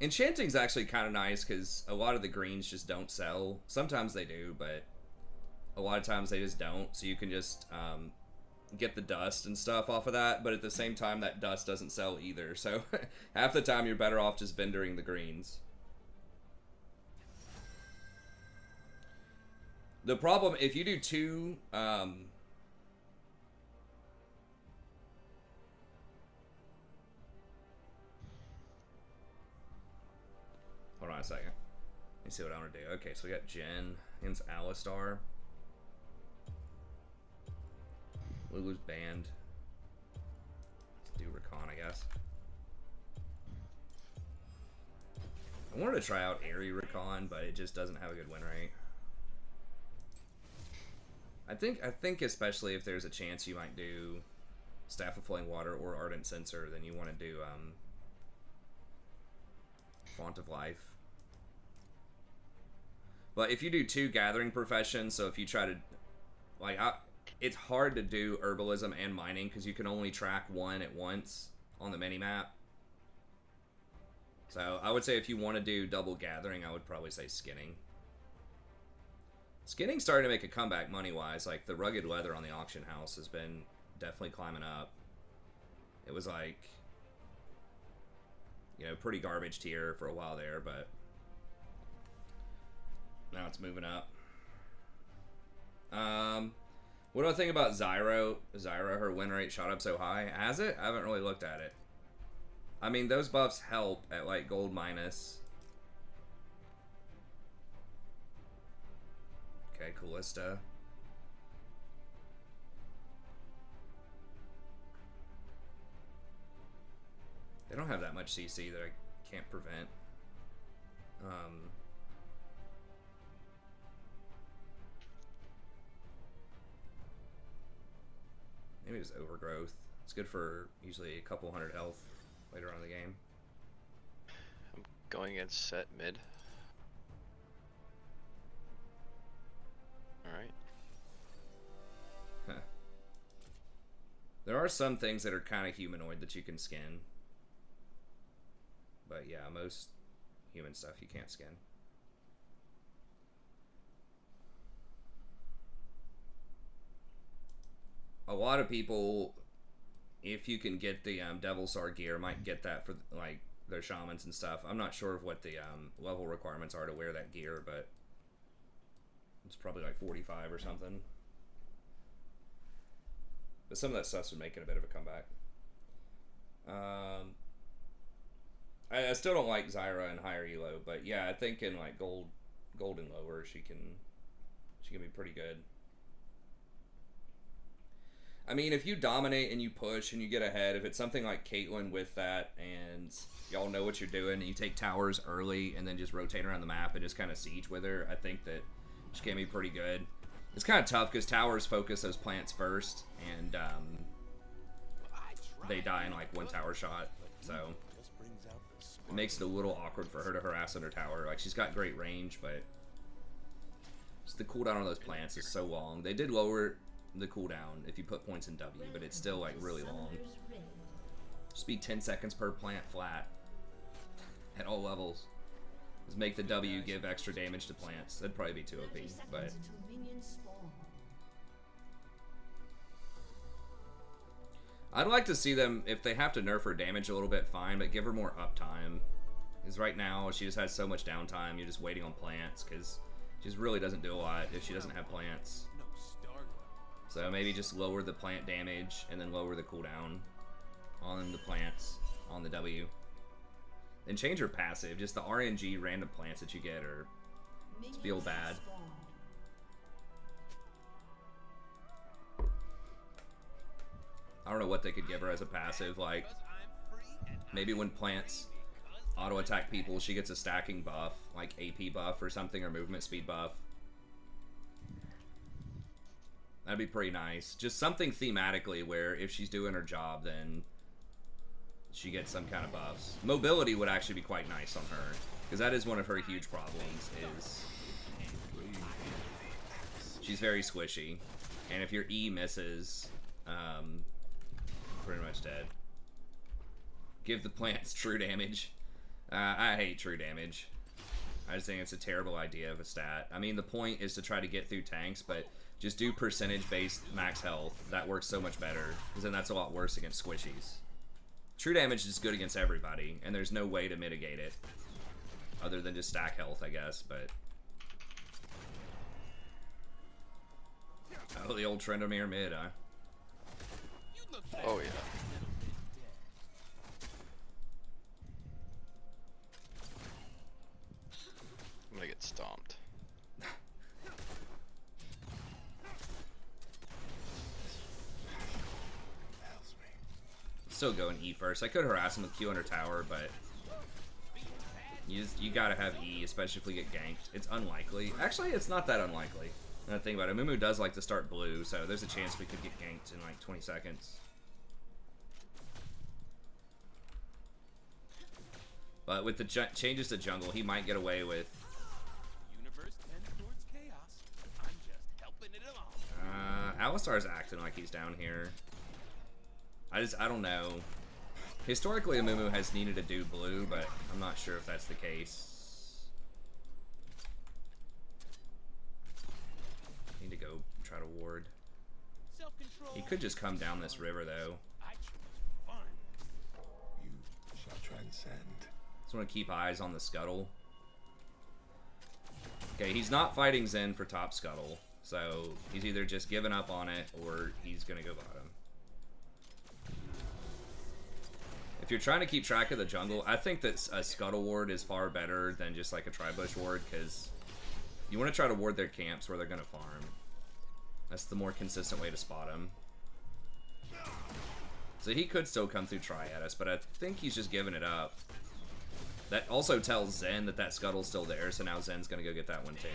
Enchanting's actually kind of nice because a lot of the greens just don't sell. Sometimes they do, but a lot of times they just don't. So you can just get the dust and stuff off of that, but at the same time that dust doesn't sell either. So half the time you're better off just vendoring the greens. The problem, if you do two hold on a second. Let me see what I want to do. Okay, so we got Jen against Alistar. Lulu's banned. Let's do Rakan, I guess. I wanted to try out Airy Rakan, but it just doesn't have a good win rate. I think especially if there's a chance you might do Staff of Flowing Water or Ardent Censer, then you want to do Font of Life. But if you do two gathering professions, so if you try to, like, it's hard to do herbalism and mining because you can only track one at once on the mini-map. So I would say if you want to do double gathering, I would probably say skinning. Skinning's starting to make a comeback money-wise. Like, the rugged leather on the auction house has been definitely climbing up. It was like, you know, pretty garbage tier for a while there, but now it's moving up. What do I think about Zyro? Zyra, her win rate shot up so high. Has it? I haven't really looked at it. I mean, those buffs help at, like, gold minus. Okay, Callista. They don't have that much CC that I can't prevent. Maybe it's Overgrowth. It's good for usually a couple hundred health later on in the game. I'm going against set mid. Alright. Huh. There are some things that are kind of humanoid that you can skin. But yeah, most human stuff you can't skin. A lot of people, if you can get the Devil Star gear, might get that for like their shamans and stuff. I'm not sure of what the level requirements are to wear that gear, but it's probably like 45 or something. But some of that stuff's been making a bit of a comeback. I still don't like Zyra and higher elo, but yeah, I think in like gold and lower, she can be pretty good. I mean, if you dominate and you push and you get ahead, if it's something like Caitlyn with that and y'all know what you're doing and you take towers early and then just rotate around the map and just kind of siege with her, I think that she can be pretty good. It's kind of tough because towers focus those plants first and they die in like one tower shot, so it makes it a little awkward for her to harass under tower. Like, she's got great range, but just the cooldown on those plants is so long. They did lower the cooldown if you put points in W, but it's still like really long. Just be 10 seconds per plant flat at all levels. Just make the W give extra damage to plants. That'd probably be too OP, but I'd like to see them, if they have to nerf her damage a little bit, fine, but give her more uptime. Because right now, she just has so much downtime, you're just waiting on plants, because she just really doesn't do a lot if she doesn't have plants. So maybe just lower the plant damage, and then lower the cooldown on the plants, on the W. Then change her passive, just the RNG random plants that you get are feel bad. I don't know what they could give her as a passive, like maybe when plants auto attack people she gets a stacking buff, like AP buff or something, or movement speed buff. That'd be pretty nice. Just something thematically where if she's doing her job then she gets some kind of buffs. Mobility would actually be quite nice on her, because that is one of her huge problems, is she's very squishy, and if your E misses, pretty much dead. Give the plants true damage. I hate true damage. I just think it's a terrible idea of a stat. I mean, the point is to try to get through tanks, but just do percentage-based max health. That works so much better, because then that's a lot worse against squishies. True damage is good against everybody, and there's no way to mitigate it other than just stack health, I guess, but... Oh, the old Trendomir mid, huh? Oh yeah. I'm gonna get stomped. Still going E first. I could harass him with Q under tower, but you gotta have E, especially if we get ganked. It's unlikely. Actually, it's not that unlikely. Now think about it, Mumu does like to start blue, so there's a chance we could get ganked in like 20 seconds. But with the changes to jungle, he might get away with. Universe tends towards chaos. I'm just helping it along. Alistar's acting like he's down here. I don't know. Historically, Amumu has needed to do blue, but I'm not sure if that's the case. Need to go try to ward. He could just come down this river, though. I choose fun. You shall transcend. Just want to keep eyes on the scuttle. Okay, he's not fighting Zen for top scuttle, so he's either just giving up on it or he's gonna go bottom. If you're trying to keep track of the jungle, I think that a scuttle ward is far better than just like a tri-bush ward, because you want to try to ward their camps where they're gonna farm. That's the more consistent way to spot him. So he could still come through tri at us, but I think he's just giving it up. That also tells Zen that that scuttle's still there, so now Zen's gonna go get that one too.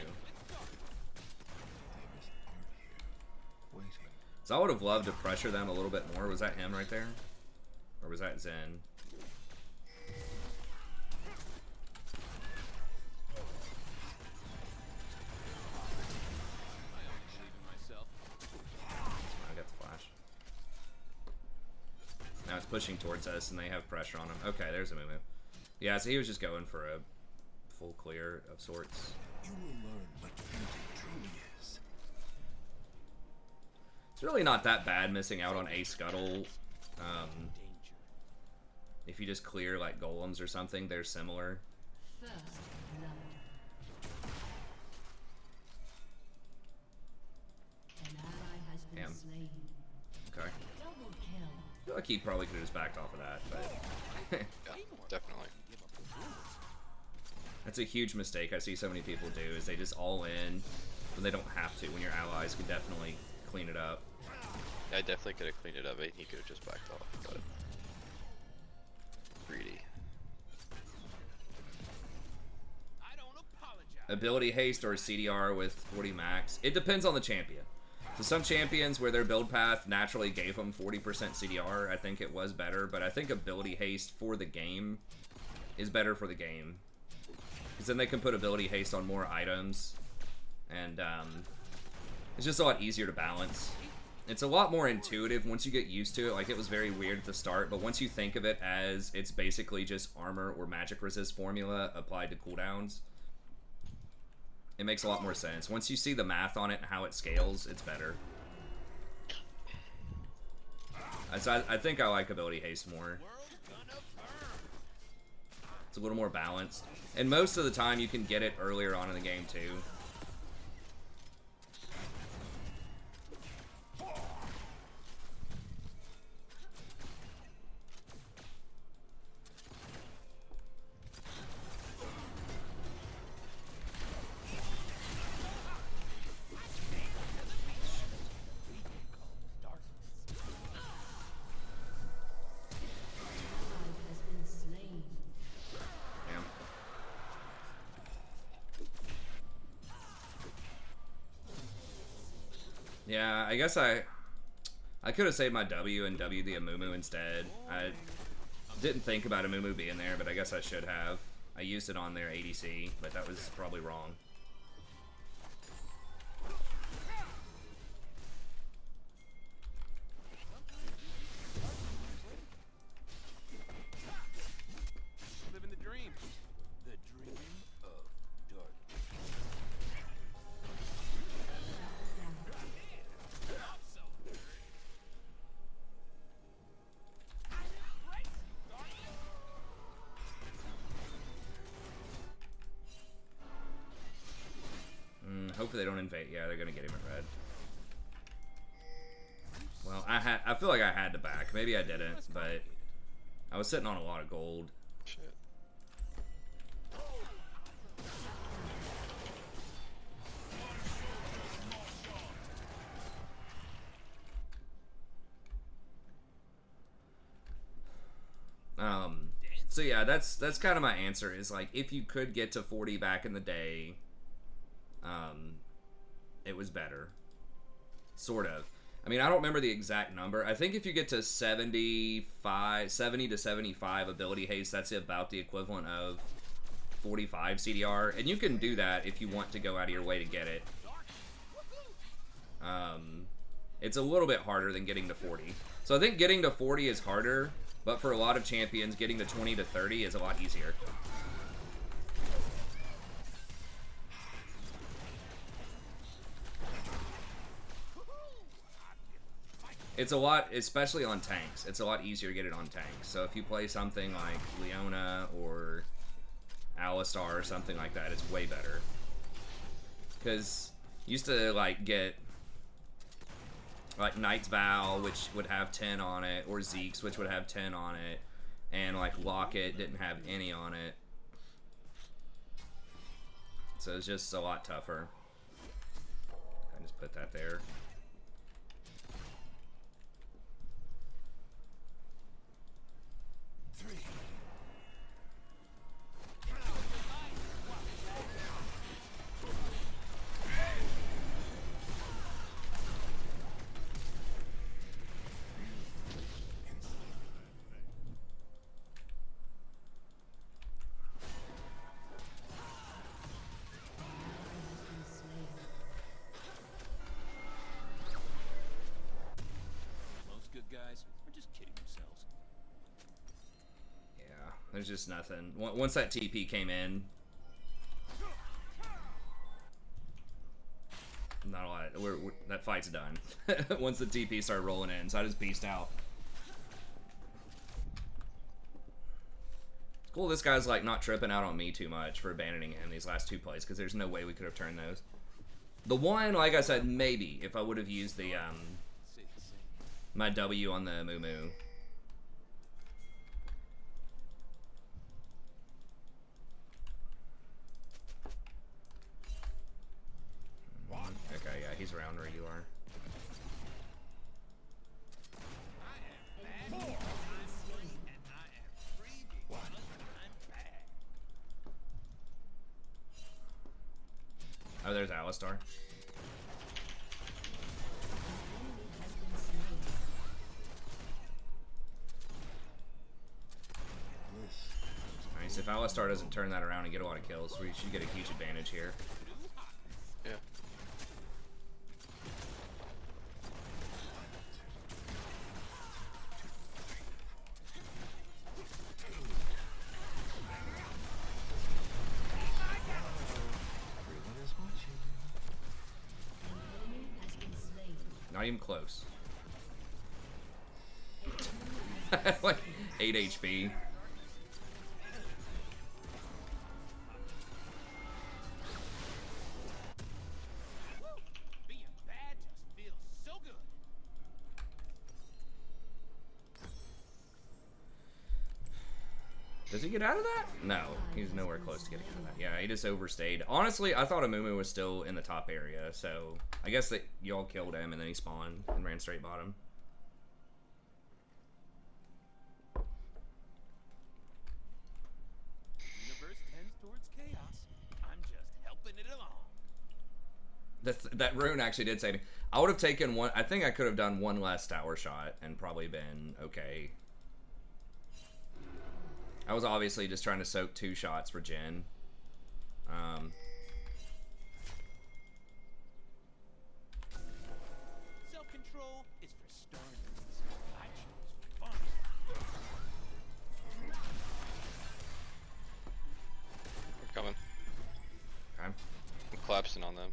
So I would have loved to pressure them a little bit more. Was that him right there? Or was that Zen? I got the flash. Now it's pushing towards us and they have pressure on him. Okay, there's a Mumu. Yeah, so he was just going for a full clear of sorts. You will learn what beauty truly is. It's really not that bad missing out on a scuttle. If you just clear like golems or something, they're similar. First blood. An ally has been Damn. slain. Okay. Double kill. I feel like he probably could have just backed off of that, but Yeah, definitely. that's a huge mistake I see so many people do, is they just all in when they don't have to, when your allies can definitely clean it up. Yeah, I definitely could have cleaned it up, and he could have just backed off, but greedy. I don't apologize. Ability haste or CDR with 40 max. It depends on the champion. So some champions where their build path naturally gave them 40% CDR, I think it was better, but I think ability haste for the game is better for the game. Because then they can put ability haste on more items, and it's just a lot easier to balance. It's a lot more intuitive once you get used to it. Like, it was very weird at the start, but once you think of it as it's basically just armor or magic resist formula applied to cooldowns, it makes a lot more sense. Once you see the math on it and how it scales, it's better. So I think I like ability haste more. It's a little more balanced. And most of the time you can get it earlier on in the game too. Yeah, I guess I could have saved my W and W the Amumu instead. I didn't think about Amumu being there, but I guess I should have. I used it on their ADC, but that was probably wrong. Living the dream. The dream of dark. Hopefully they don't invade. Yeah, they're gonna get him in red. Well, I feel like I had to back. Maybe I didn't, but I was sitting on a lot of gold. Shit. So yeah, that's kind of my answer. Is like, if you could get to 40 back in the day, it was better. Sort of. I mean, I don't remember the exact number. I think if you get to 70 to 75 ability haste, that's about the equivalent of 45 CDR. And you can do that if you want to go out of your way to get it. It's a little bit harder than getting to 40. So I think getting to 40 is harder, but for a lot of champions, getting to 20 to 30 is a lot easier. It's a lot, especially on tanks, it's a lot easier to get it on tanks. So if you play something like Leona or Alistar or something like that, it's way better. Because used to like get like Knight's Vow, which would have 10 on it, or Zeke's, which would have 10 on it, and like Locket didn't have any on it. So it's just a lot tougher. I just put that there. There's just nothing. Once that TP came in, not a lot. That fight's done. Once the TP started rolling in, so I just beast out. It's cool this guy's like not tripping out on me too much for abandoning him these last two plays, because there's no way we could have turned those. The one, like I said, maybe if I would have used the my W on the Moo. Okay, yeah, he's around where you are. Oh, there's Alistar. Nice. If Alistar doesn't turn that around and get a lot of kills, we should get a huge advantage here. Yeah. Not even close. Like 8 HP. Being bad just feels so good. Does he get out of that? No, he's nowhere close to getting out of that. Yeah, he just overstayed. Honestly, I thought Amumu was still in the top area, so I guess that y'all killed him and then he spawned and ran straight bottom. Universe tends towards chaos. I'm just helping it along. That rune actually did save me. I would have taken one. I think I could have done one less tower shot and probably been okay. I was obviously just trying to soak 2 shots for Jhin. Self-control is for starters. I chose fun. I'm coming. Okay. I'm collapsing on them.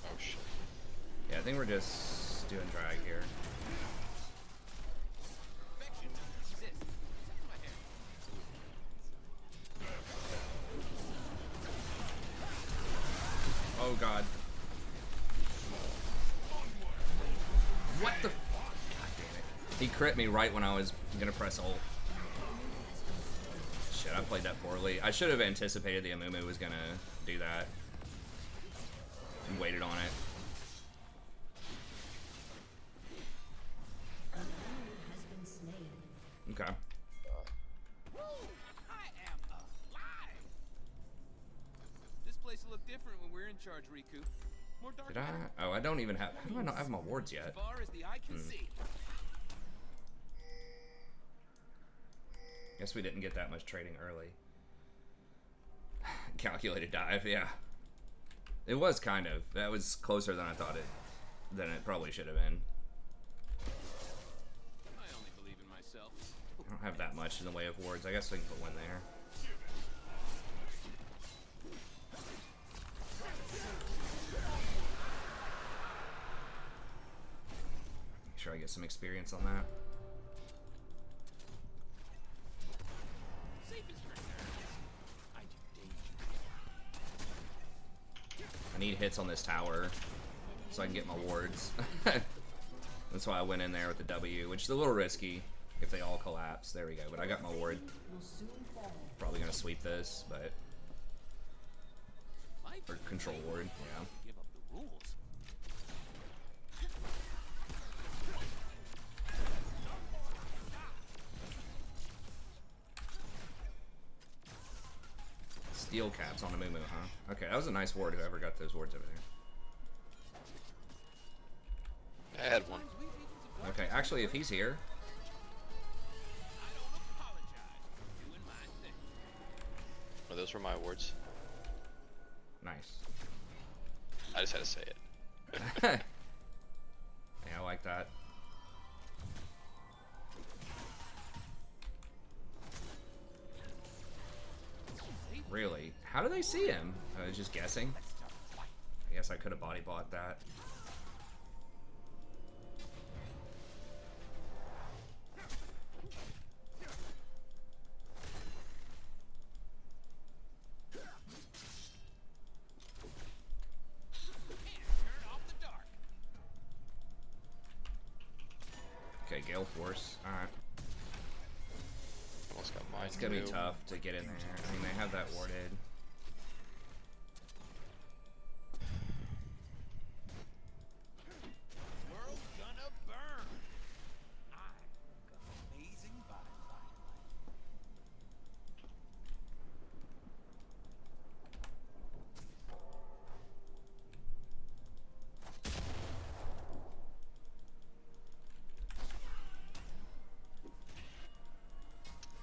Oh shit. Yeah, I think we're just doing drag here. Perfection doesn't exist. Except in my head. Oh god. What the? God damn it. He crit me right when I was gonna press ult. Shit, I played that poorly. I should have anticipated the Amumu was gonna do that. And waited on it. An enemy has been slain. Okay. Woo! I am alive. This place will look different when we're in charge, Riku. More dark. Did I? Oh, I don't even have. How do I not have my wards As yet? far as the eye can see. Guess we didn't get that much trading early. Calculated dive, yeah. It was kind of. That was closer than I thought than it probably should have been. I only believe in myself. I don't have that much in the way of wards. I guess we can put one there. Make sure I get some experience on that. Safest returns. I do danger. I need hits on this tower so I can get my wards. That's why I went in there with the W, which is a little risky if they all collapse. There we go. But I got my ward. Will soon fall. Probably gonna sweep this, but Life or is control a ward. game. Yeah. Give up the rules. Steel caps on Amumu, huh? Okay, that was a nice ward. Whoever got those wards over there. I had one. Sometimes we people support Okay, actually, if he's here, I don't apologize for doing my thing. Oh, those were my words. nice. I just had to say it. Yeah, I like that. Really? How do they see him? I was just guessing. I guess I could have body blocked that. Turn off the dark. Okay, Gale Force. Alright. Almost got mine. It's gonna be too. tough to get in there. I mean, they have that warded. World gonna burn. I'm amazing by firelight.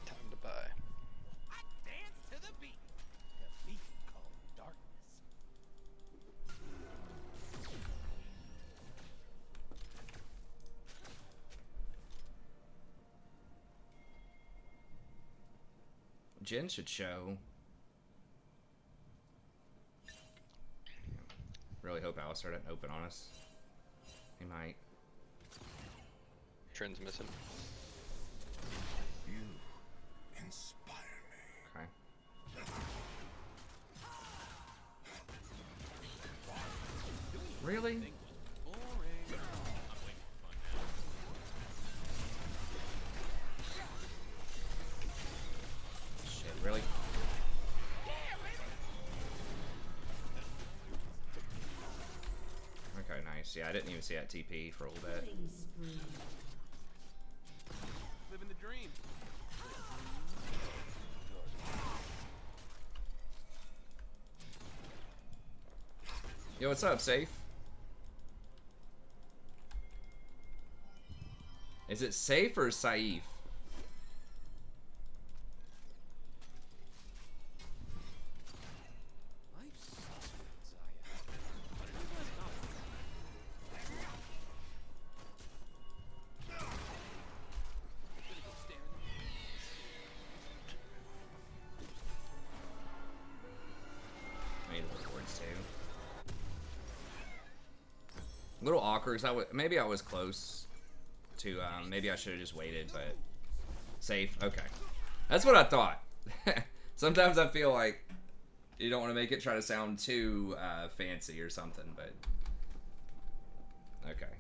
Time to buy. I dance to the beat. The beat called darkness. Jhin should show. Really hope Alistar doesn't open on us. He might. Trend's missing. You inspire me. Okay. Really? Shit, really? Okay, nice. Yeah, I didn't even see that TP for a little bit. Killing spree. Living the dream. Yo, what's up, Safe? Is it Safe or Saif? Life sucks without Zaya. What did you guys know? Gonna go stare in the mirror. I need the rewards too. A little awkward. 'Cause maybe I was close to. Maybe I should have just waited, but Safe. Okay, that's what I thought. Sometimes I feel like you don't want to make it try to sound too fancy or something, but okay.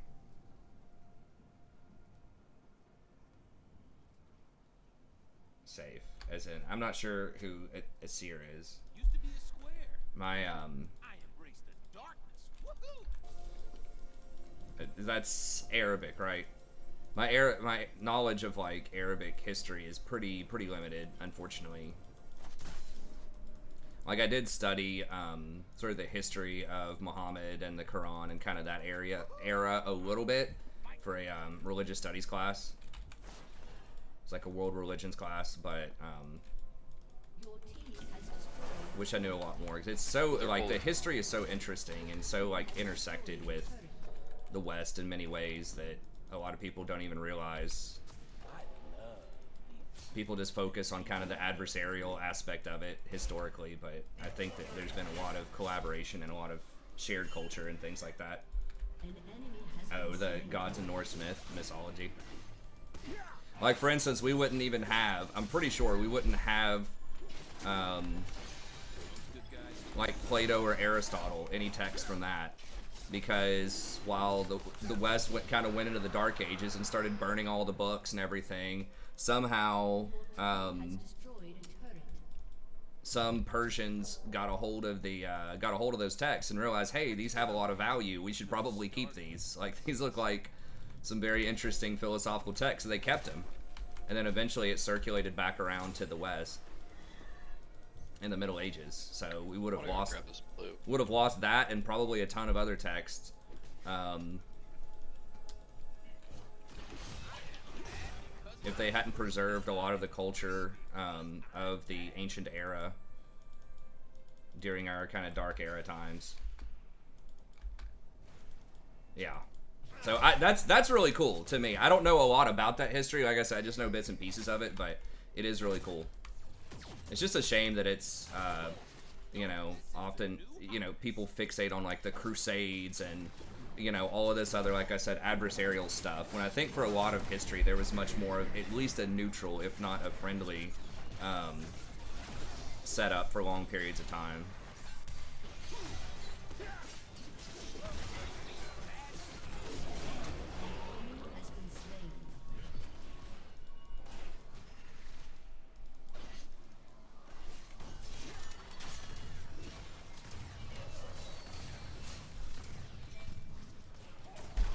Safe, as in I'm not sure who Asir is. Used to be a square. My I embrace the darkness. Woohoo! that's Arabic, right? My knowledge of like Arabic history is pretty limited, unfortunately. Like I did study sort of the history of Muhammad and the Quran and kind of that era a little bit for a religious studies class. It's like a world religions class, but Your team has destroyed wish I knew a lot more. 'Cause it's so like the history is so interesting and so like intersected with the West in many ways that a lot of people don't even realize. People just focus on kind of the adversarial aspect of it historically, but I think that there's been a lot of collaboration and a lot of shared culture and things like that. an enemy has Oh, been the slain. gods of Norse mythology. Like for instance, we wouldn't even have. I'm pretty sure we wouldn't have, Good guys. like Plato or Aristotle, any text from that, because while the West kind of went into the Dark Ages and started burning all the books and everything, somehow Has destroyed a turret. some Persians got a hold of those texts and realized, hey, these have a lot of value. We should probably keep these. Like these look like some very interesting philosophical texts, so they kept them. And then eventually it circulated back around to the West in the Middle Ages. So we would have Wanna go lost grab this blue. that and probably a ton of other texts. If they hadn't preserved a lot of the culture of the ancient era during our kind of dark era times. Yeah. So that's really cool to me. I don't know a lot about that history. Like I said, I just know bits and pieces of it, but it is really cool. It's just a shame that it's, you know, often, you know, people fixate on like the Crusades and, you know, all of this other, like I said, adversarial stuff. When I think for a lot of history, there was much more of at least a neutral, if not a friendly, setup for long periods of time. Has been slain.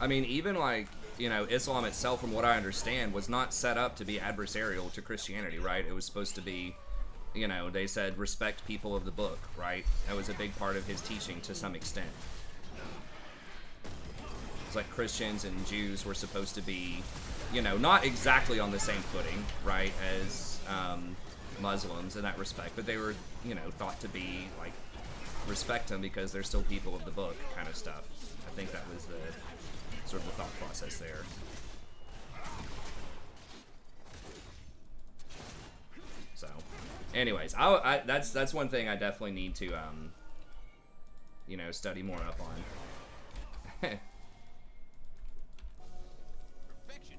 I mean, even like, you know, Islam itself, from what I understand, was not set up to be adversarial to Christianity, right? It was supposed to be, you know, they said respect people of the book, right? That was a big part of his teaching to some extent. It's like Christians and Jews were supposed to be, you know, not exactly on the same footing, right, as Muslims in that respect, but they were, you know, thought to be, like, respect them because they're still people of the book kind of stuff. I think that was the sort of the thought process there. So, anyways, that's one thing I definitely need to, you know, study more up on. Perfection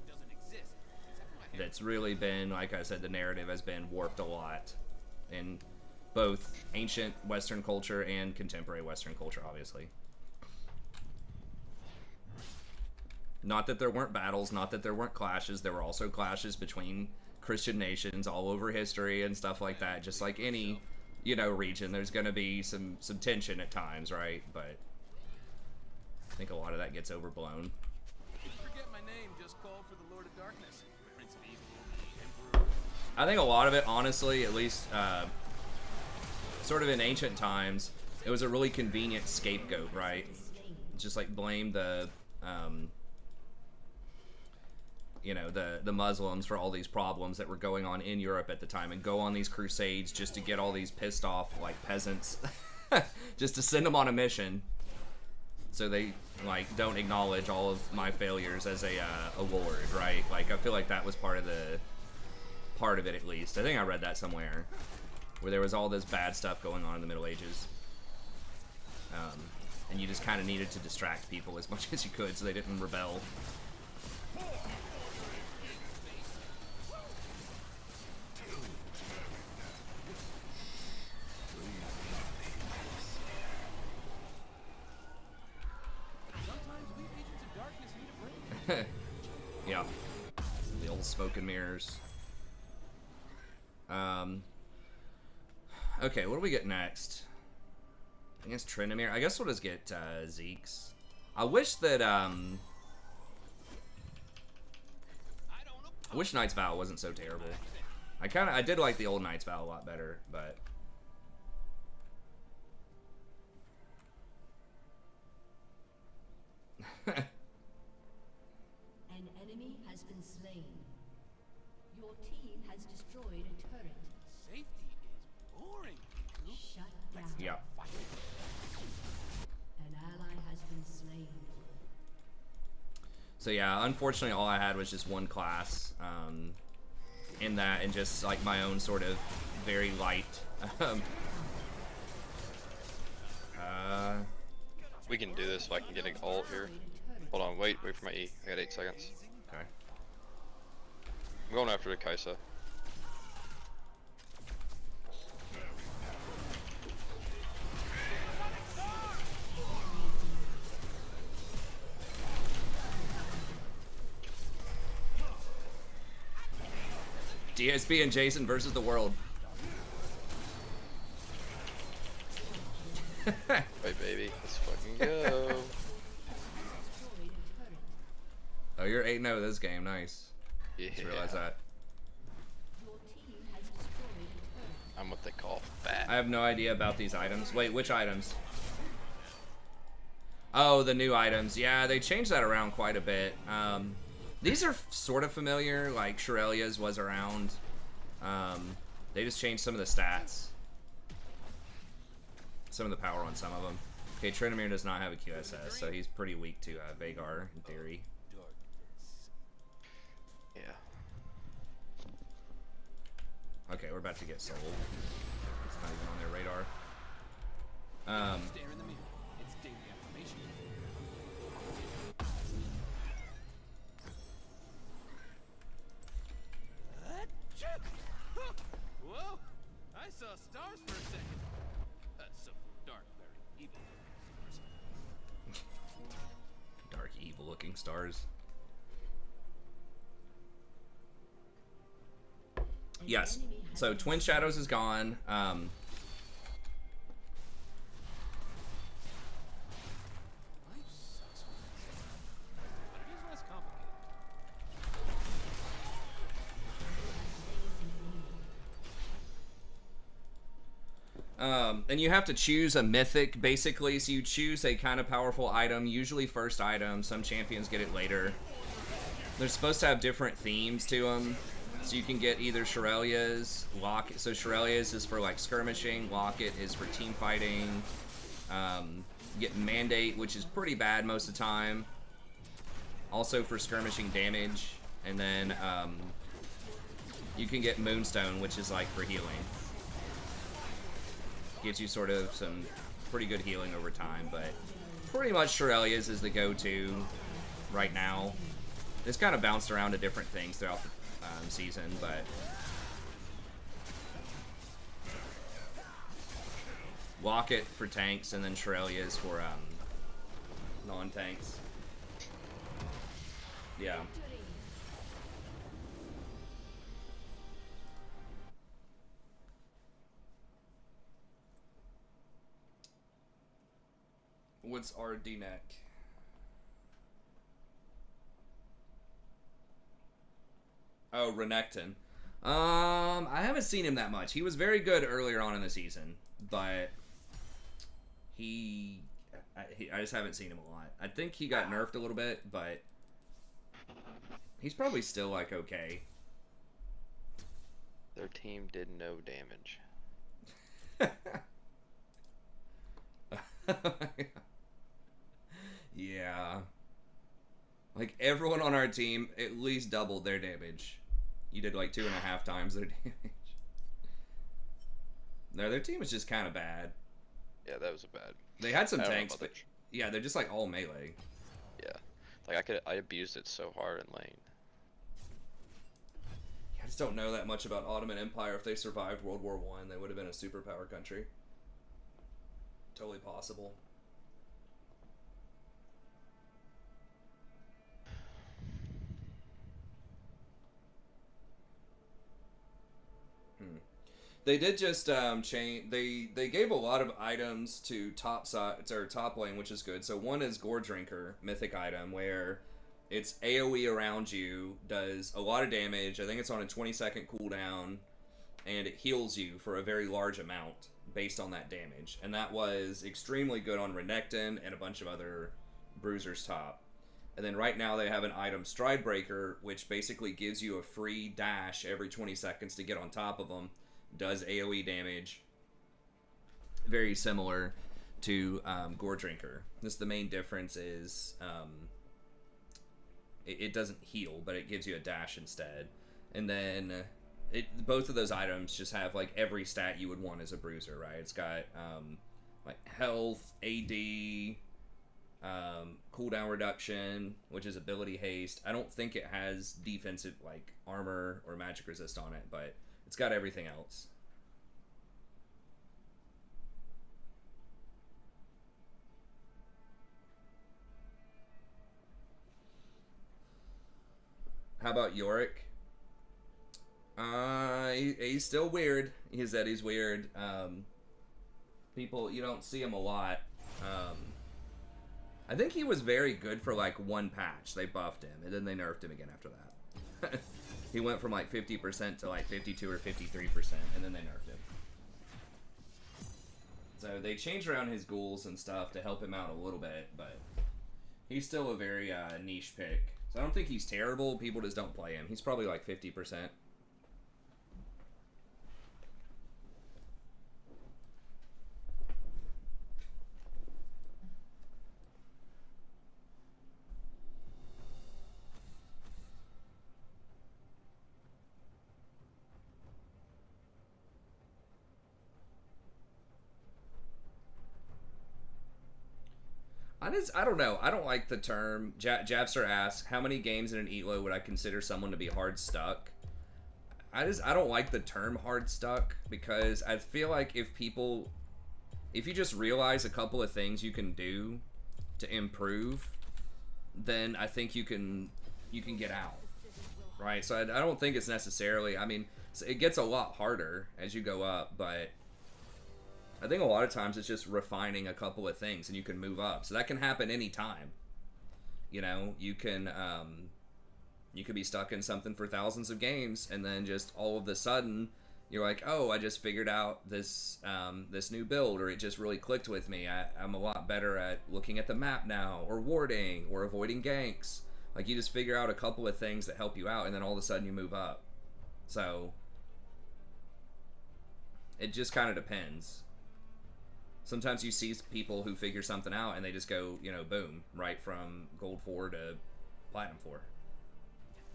doesn't exist. Except for my hair. That's really been, like I said, the narrative has been warped a lot in both ancient Western culture and contemporary Western culture, obviously. Not that there weren't battles, not that there weren't clashes. There were also clashes between Christian nations all over history and stuff like that. Just like any, you know, region, there's going to be some tension at times, right? But I think a lot of that gets overblown. If you forget my name, just call for the Lord of Darkness, Prince of Evil, the Emperor. I think a lot of it, honestly, at least sort of in ancient times, it was a really convenient scapegoat, right? Just like blame the you know, the Muslims for all these problems that were going on in Europe at the time, and go on these crusades just to get all these pissed off like peasants just to send them on a mission so they like don't acknowledge all of my failures as a lord, right? Like I feel like that was part of it, at least. I think I read that somewhere where there was all this bad stuff going on in the Middle Ages, and you just kind of needed to distract people as much as you could so they didn't rebel. Yeah, the old smoke and mirrors. Okay, what do we get next? I guess Tryndamere. I guess we'll just get Zeke's. I wish that I wish Knight's Vow wasn't so terrible. I did like the old Knight's Vow a lot better, but An enemy has been slain. Your team has destroyed a turret. Safety is boring. Shut down. yeah. An ally has been slain. So yeah, unfortunately all I had was just one class in that, and just like my own sort of very light We can do this so I can get an ult here. Hold on, wait for my E. I got 8 seconds. okay. I'm going after the Kaisa. DSP and Jason versus the world. Wait, baby, let's fucking go. Oh, you're 8-0 this game. Nice. Yeah, Just realized that. Your team has destroyed a turret. I'm what they call fat. I have no idea about these items. Wait, which items? Oh, the new items. Yeah, they changed that around quite a bit. These are sort of familiar, like Shirelia's was around. They just changed some of the stats. Some of the power on some of them. Okay, Tryndamere does not have a QSS, so he's pretty weak to Vagar, in theory. Yeah. Okay, we're about to get sold. It's not even on their radar. Stare in the mirror. It's daily affirmation. Whoa! I saw stars for a second. So dark, very evil stars. Dark, evil-looking stars. Yes. So Twin Shadows is gone. Life sucks when it's but it is less complicated. And you have to choose a mythic, basically. So you choose a kind of powerful item, usually first item. Some champions get it later. They're supposed to have different themes to them. So you can get either Shirelia's, Locket. So Shirelia's is for like skirmishing. Locket is for team fighting. Get Mandate, which is pretty bad most of the time. Also for skirmishing damage. And then you can get Moonstone, which is like for healing. Gives you sort of some pretty good healing over time, but pretty much Shirelia's is the go-to right now. It's kind of bounced around to different things throughout the season, but Locket for tanks, and then Shirelia's for non-tanks. Yeah. What's RD neck? Oh, Renekton. I haven't seen him that much. He was very good earlier on in the season, but I just haven't seen him a lot. I think he got nerfed a little bit, but he's probably still like okay. Their team did no damage. Yeah. Like, everyone on our team at least doubled their damage. You did like 2.5 times their damage. No, their team was just kind of bad. Yeah, that was a bad. They had some tanks, but yeah, they're just like all melee. Yeah, like I abused it so hard in lane. I just don't know that much about Ottoman Empire. If they survived World War I, they would have been a superpower country. Totally possible. They did just change. They gave a lot of items to top side or top lane, which is good. So one is Gore Drinker, mythic item, where it's AoE around you, does a lot of damage. I think it's on a 20-second cooldown, and it heals you for a very large amount based on that damage. And that was extremely good on Renekton and a bunch of other bruisers top. And then right now they have an item, Stride Breaker, which basically gives you a free dash every 20 seconds to get on top of them. Does AoE damage. Very similar to Gore Drinker. This the main difference is it doesn't heal, but it gives you a dash instead. And then both of those items just have like every stat you would want as a bruiser, right? It's got like health, AD, cooldown reduction, which is ability haste. I don't think it has defensive like armor or magic resist on it, but it's got everything else. How about Yorick? He's still weird. He said he's weird. People, you don't see him a lot. I think he was very good for like one patch. They buffed him, and then they nerfed him again after that. He went from like 50% to like 52 or 53%, and then they nerfed him. So they changed around his ghouls and stuff to help him out a little bit, but he's still a very niche pick. So I don't think he's terrible. People just don't play him. He's probably like 50%. I don't know. I don't like the term. Javster asks, how many games in an ELO would I consider someone to be hard stuck? I don't like the term hard stuck, because I feel like if you just realize a couple of things you can do to improve, then I think you can get out, right? So I don't think it's necessarily, I mean, it gets a lot harder as you go up, but I think a lot of times it's just refining a couple of things and you can move up. So that can happen anytime. You know, you could be stuck in something for thousands of games, and then just all of a sudden you're like, oh, I just figured out this this new build, or it just really clicked with me. I'm a lot better at looking at the map now, or warding, or avoiding ganks. Like, you just figure out a couple of things that help you out, and then all of a sudden you move up. So it just kind of depends. Sometimes you see people who figure something out and they just go, you know, boom, right from Gold 4 to Platinum 4.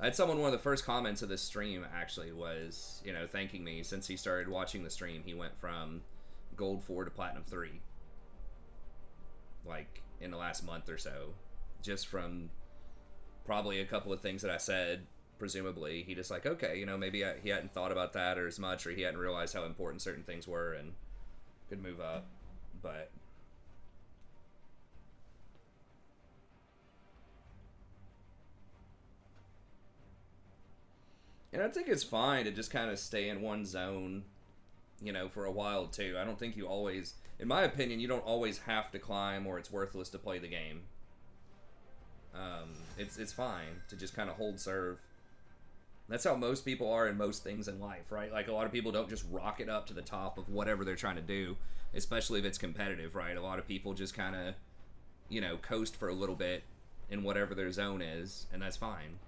I had someone, one of the first comments of this stream actually was, you know, thanking me. Since he started watching the stream, he went from Gold 4 to Platinum 3. like in the last month or so, just from probably a couple of things that I said. Presumably, he just like, okay, you know, maybe he hadn't thought about that or as much, or he hadn't realized how important certain things were and could move up. But and I think it's fine to just kind of stay in one zone, you know, for a while too. I don't think you always, in my opinion, you don't always have to climb or it's worthless to play the game. It's fine to just kind of hold serve. That's how most people are in most things in life, right? Like, a lot of people don't just rocket up to the top of whatever they're trying to do, especially if it's competitive, right? A lot of people just kind of, you know, coast for a little bit in whatever their zone is, and that's fine.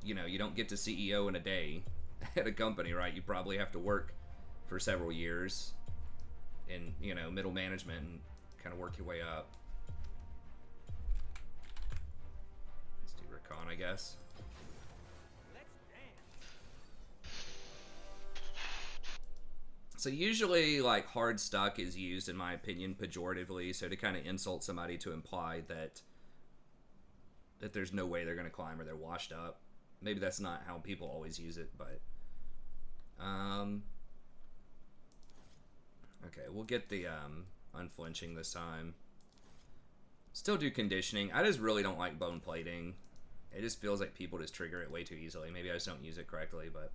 You know, you don't get to CEO in a day at a company, right? You probably have to work for several years in, you know, middle management and kind of work your way up. Let's do Rakan, I guess. So usually, like, hard stuck is used, in my opinion, pejoratively, so to kind of insult somebody to imply that there's no way they're going to climb or they're washed up. Maybe that's not how people always use it, but... Okay, we'll get the unflinching this time. Still do conditioning. I just really don't like bone plating. It just feels like people just trigger it way too easily. Maybe I just don't use it correctly, but...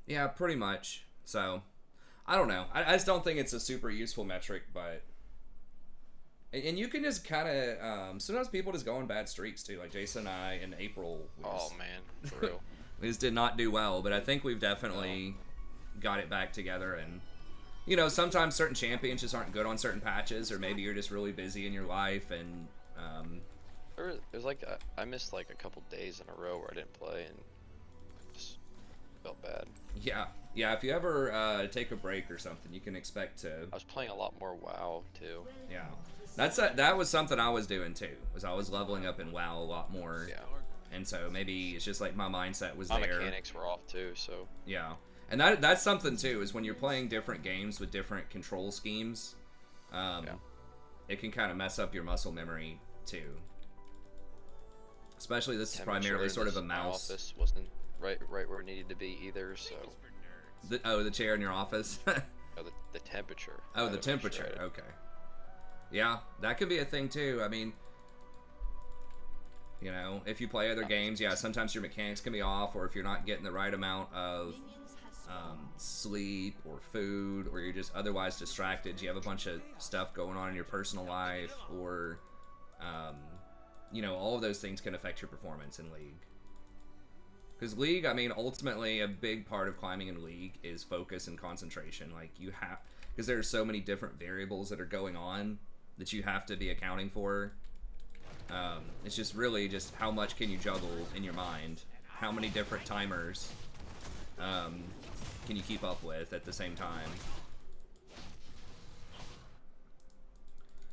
Yeah, pretty much. So, I don't know. I just don't think it's a super useful metric, but... And you can just kind of... sometimes people just go on bad streaks, too. Like Jason and I in April... Oh, man. For real. We just did not do well, but I think we've definitely got it back together. And, you know, sometimes certain champions just aren't good on certain patches, or maybe you're just really busy in your life, and... It was like I missed like a couple days in a row where I didn't play and just felt bad. Yeah, if you ever take a break or something, you can expect to... I was playing a lot more WoW too. Yeah, that was something I was doing too, was I was leveling up in WoW a lot more. Yeah. And so maybe it's just like my mindset was My there. mechanics were off too, so... Yeah. And that's something too, is when you're playing different games with different control schemes, it can kind of mess up your muscle memory too. Especially this is primarily sort of a mouse. My office wasn't right where it needed to be either, so... The chair in your office? No, the temperature. Oh, the temperature, okay. Yeah, that could be a thing too. I mean, you know, if you play other games, yeah, sometimes your mechanics can be off, or if you're not getting the right amount of sleep or food, or you're just otherwise distracted, you have a bunch of stuff going on in your personal life, or... you know, all of those things can affect your performance in League. Because League, I mean, ultimately, a big part of climbing in League is focus and concentration. Like, you have... Because there are so many different variables that are going on that you have to be accounting for. It's just really just how much can you juggle in your mind? How many different timers can you keep up with at the same time?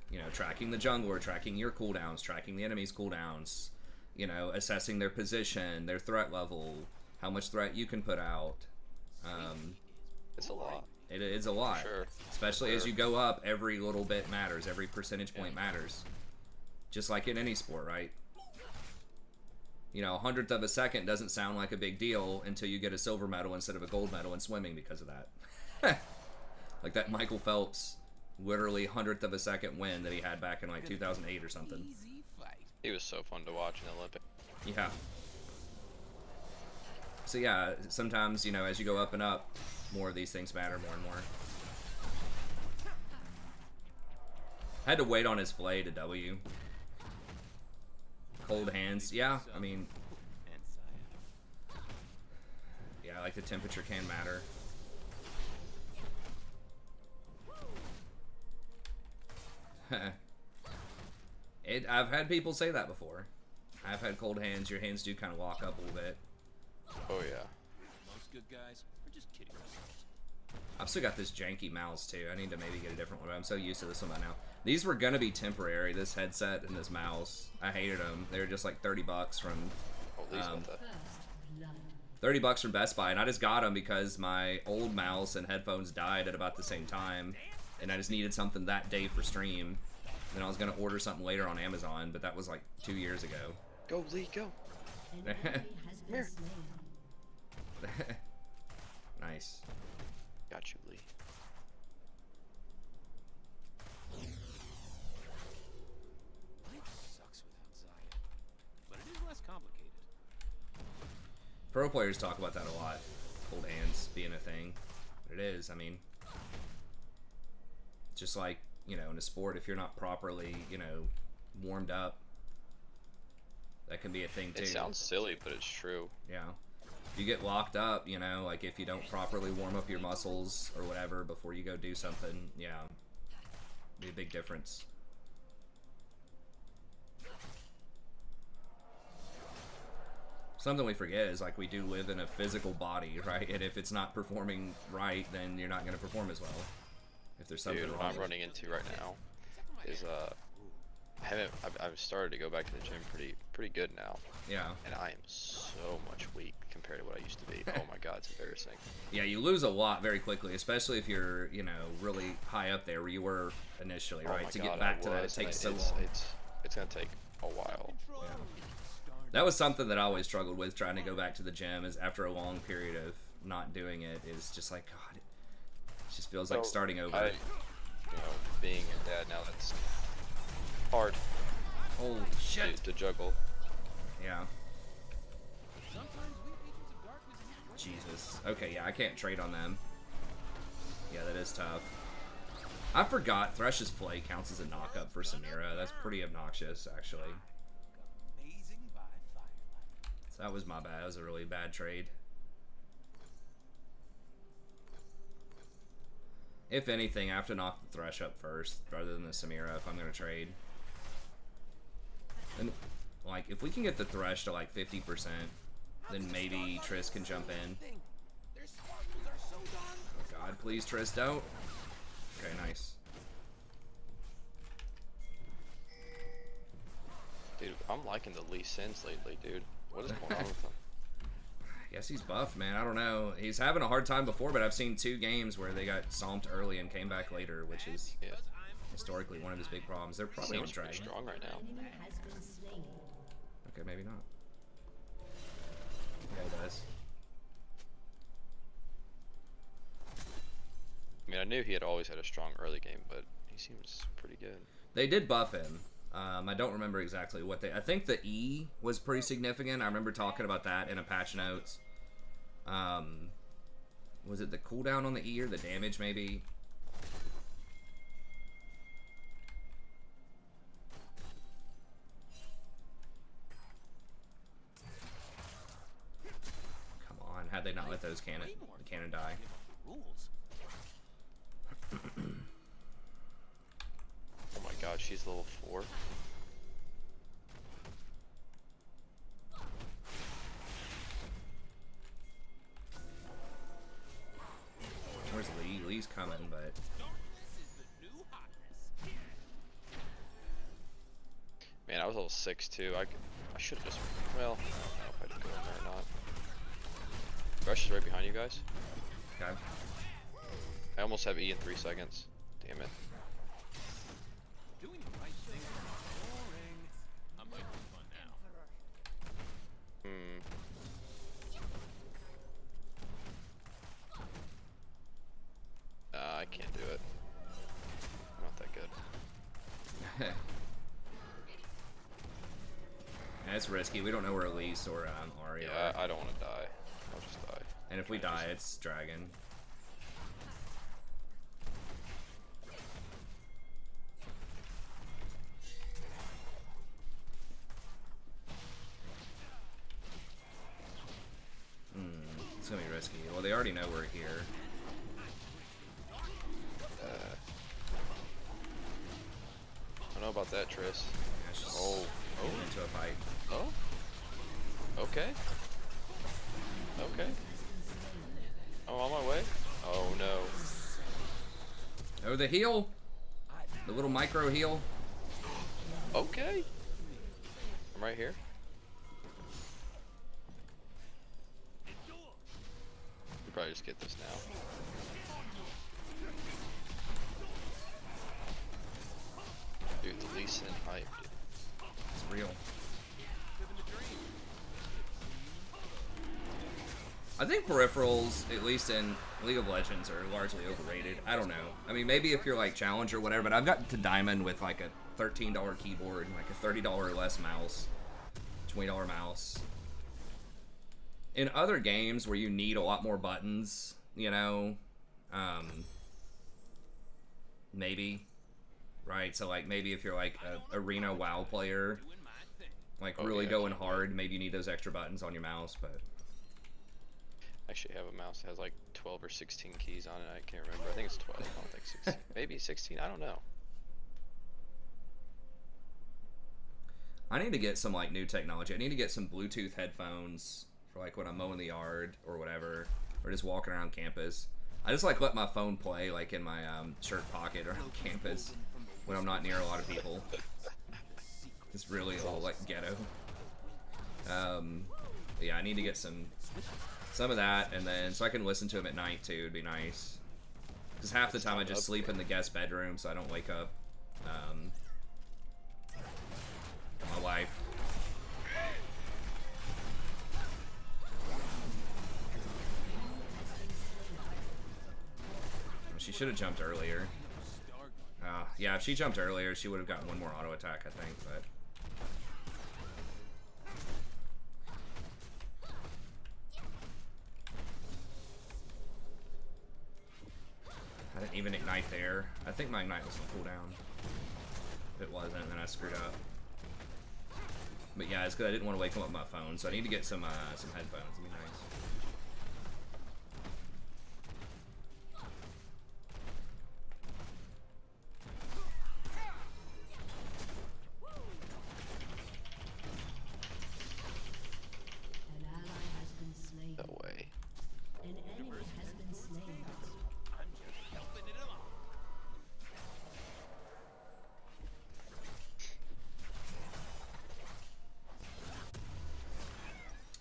You know, tracking the jungler, tracking your cooldowns, tracking the enemy's cooldowns, you know, assessing their position, their threat level, how much threat you can put out. It's a lot. It is a lot. Sure. Especially as you go up, every little bit matters, every percentage point matters. Just like in any sport, right? You know, 100th of a second doesn't sound like a big deal until you get a silver medal instead of a gold medal in swimming because of that. Like that Michael Phelps... literally 100th of a second win that he had back in like 2008 or something. He was so fun to watch in the Olympics. Yeah. So yeah, sometimes, you know, as you go up and up, more of these things matter more and more. I had to wait on his fillet to W. Cold hands. Yeah, I mean... Yeah, like the temperature can matter. I've had people say that before. I've had cold hands. Your hands do kind of lock up a little bit. Oh yeah. Most good guys are just kidding themselves. I've still got this janky mouse too. I need to maybe get a different one. I'm so used to this one by now. These were gonna be temporary. This headset and this mouse. I hated them. They were just like $30 from Oh, Lee's got that. First blood. 30 bucks from Best Buy, and I just got them because my old mouse and headphones died at about the same time, and I just needed something that day for stream. Then I was gonna order something later on Amazon, but that was like 2 years ago. Go, Lee, go. An enemy has been Here. slain. Nice. Got you, Lee. Life sucks without Zaya, but it is less complicated. Pro players talk about that a lot. Cold hands being a thing. But it is, I mean. Just like, you know, in a sport, if you're not properly, you know, warmed up, that can be a thing too. It sounds silly, but it's true. Yeah. You get locked up, you know, like if you don't properly warm up your muscles or whatever before you go do something, yeah. Be a big difference. Something we forget is like we do live in a physical body, right? And if it's not performing right, then you're not going to perform as well. If there's something Dude, wrong. what I'm running into right now is I've started to go back to the gym pretty good now, Yeah. and I am so much weak compared to what I used to be. Oh my god, it's embarrassing. Yeah, you lose a lot very quickly, especially if you're, you know, really high up there where you were initially, Oh right? my To god, get back I to that, it was, and takes so it's, long. It's gonna take a while. Yeah. That was something that I always struggled with trying to go back to the gym, is after a long period of not doing it, is just like, God, it just feels like So, starting over. You know, being a dad now, that's hard Holy shit. to juggle. Yeah. Sometimes we agents of darkness need work. Jesus. Okay, yeah, I can't trade on them. Yeah, that is tough. I forgot Thresh's Flay counts as a knock-up for Samira. That's pretty obnoxious, actually. Amazing by firelight. So that was my bad. That was a really bad trade. If anything, I have to knock the Thresh up first, rather than the Samira if I'm going to trade. And, like, if we can get the Thresh to, like, 50%, then maybe Triss can jump in. Their sparkles are so darn. Oh God, please, Triss, don't. Okay, nice. Dude, I'm liking the Lee Sins lately, dude. What is going on with him? I guess he's buffed, man. I don't know. He's having a hard time before, but I've seen 2 games where they got stomped early and came back later, which is Yeah, historically one of his big problems. They're probably on seems pretty Dragon. strong right now. Enemy has been slain. Okay, maybe not. Yeah, he does. I mean, I knew he had always had a strong early game, but he seems pretty good. They did buff him. I don't remember exactly what they... I think the E was pretty significant. I remember talking about that in a patch notes. Was it the cooldown on the E or the damage, maybe? Come on, how'd they not let those the cannon die? Rules. Oh my god, she's level 4. Where's Lee? Lee's coming, but... Darkness is the new hotness. Man, I was level 6 too. I should have just. Well, I don't know if I should go in there or not. Rush is right behind you guys. Okay. I almost have E in 3 seconds. Damn it. Doing the right thing is boring. I might be fun now. Hmm. I can't do it. I'm not that good. That's risky. We don't know where Elise or Ari Yeah, are. I don't want to die. I'll just die. And if we die, it's Dragon. It's gonna be risky. Well, they already know we're here. I don't know about that, Triss. Yeah, it's just Oh. getting into a fight. Oh. Okay. Okay. Oh, on my way. Oh no. Oh, the heal! The little micro heal. Okay. I'm right here. probably just get this now. Dude, the Lee Sin hype, dude. It's real. I think peripherals, at least in League of Legends, are largely overrated. I don't know. I mean, maybe if you're like Challenge or whatever, but I've gotten to Diamond with like a $13 keyboard, and like a $30 or less mouse, $20 mouse. In other games where you need a lot more buttons, you know, maybe, right? So like maybe if you're like a arena WoW player, like really going hard, maybe you need those extra buttons on your mouse, but. I actually have a mouse that has like 12 or 16 keys on it. I can't remember. I think it's 12. I don't think 16. Maybe 16. I don't know. I need to get some like new technology. I need to get some Bluetooth headphones for like when I'm mowing the yard or whatever, or just walking around campus. I just like let my phone play like in my shirt pocket around campus when I'm not near a lot of people. It's really all like ghetto. Yeah, I need to get some of that, and then so I can listen to them at night too. Would be nice. Because half the time I just sleep in the guest bedroom, so I don't wake up. My wife. She should have jumped earlier. Yeah, if she jumped earlier, she would have gotten one more auto attack, I think. But I didn't even ignite there. I think my ignite was on cooldown. If it wasn't, then I screwed up. But yeah, it's because I didn't want to wake him up with my phone, so I need to get some headphones. It'd be nice. An ally has been slain. No way. An enemy has been slain. I'm just helping it along.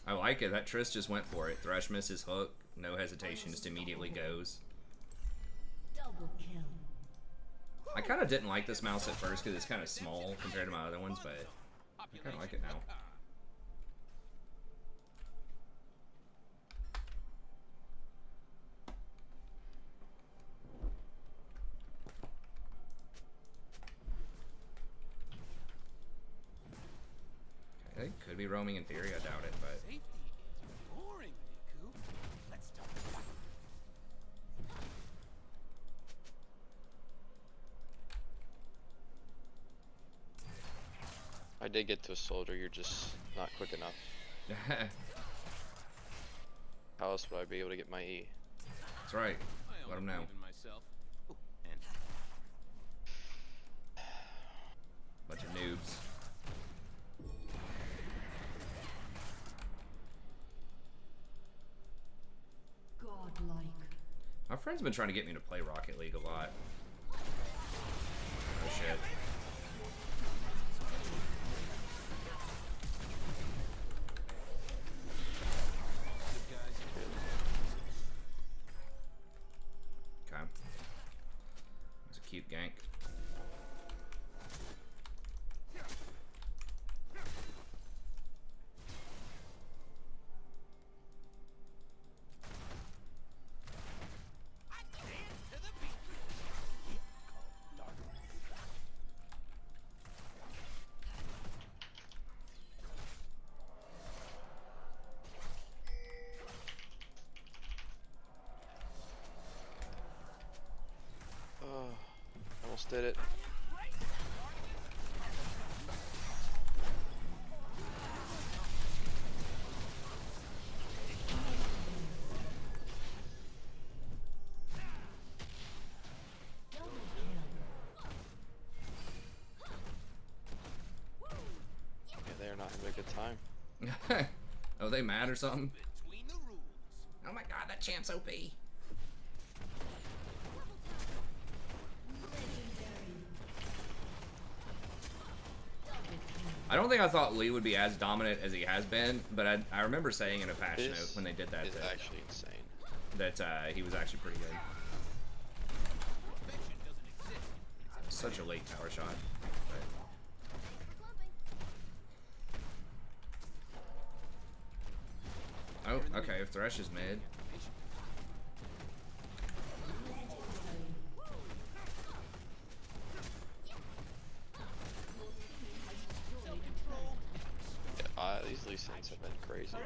I like it. That Triss just went for it. Thresh misses hook. No hesitation, just immediately goes. Double kill. I kind of didn't like this mouse at first because it's kind of small compared to my other ones, but I kind of like it now. Okay, could be roaming in theory. I doubt it, but Safety is boring, Riku. Let's start the fight. I did get to a soldier. You're just not quick enough. How else would I be able to get my E? that's right. I Let only him know. believe in myself. Ooh, and Bunch of noobs. Godlike. My friend's been trying to get me to play Rocket League a lot. Oh shit. good guys. Okay. That's a cute gank. I dance to the beat. Oh, almost did it. Double Yeah, they're not having a good time. Oh, they mad or something? Between the rules. Oh my god, that champ's OP. I don't think I thought Lee would be as dominant as he has been, but I remember saying in a patch note when they did that. Is actually insane. that he was actually pretty good. Perfection doesn't exist. It was such a late tower shot. But... Oh, okay. If Thresh is mid, these Lee Sins have been crazy.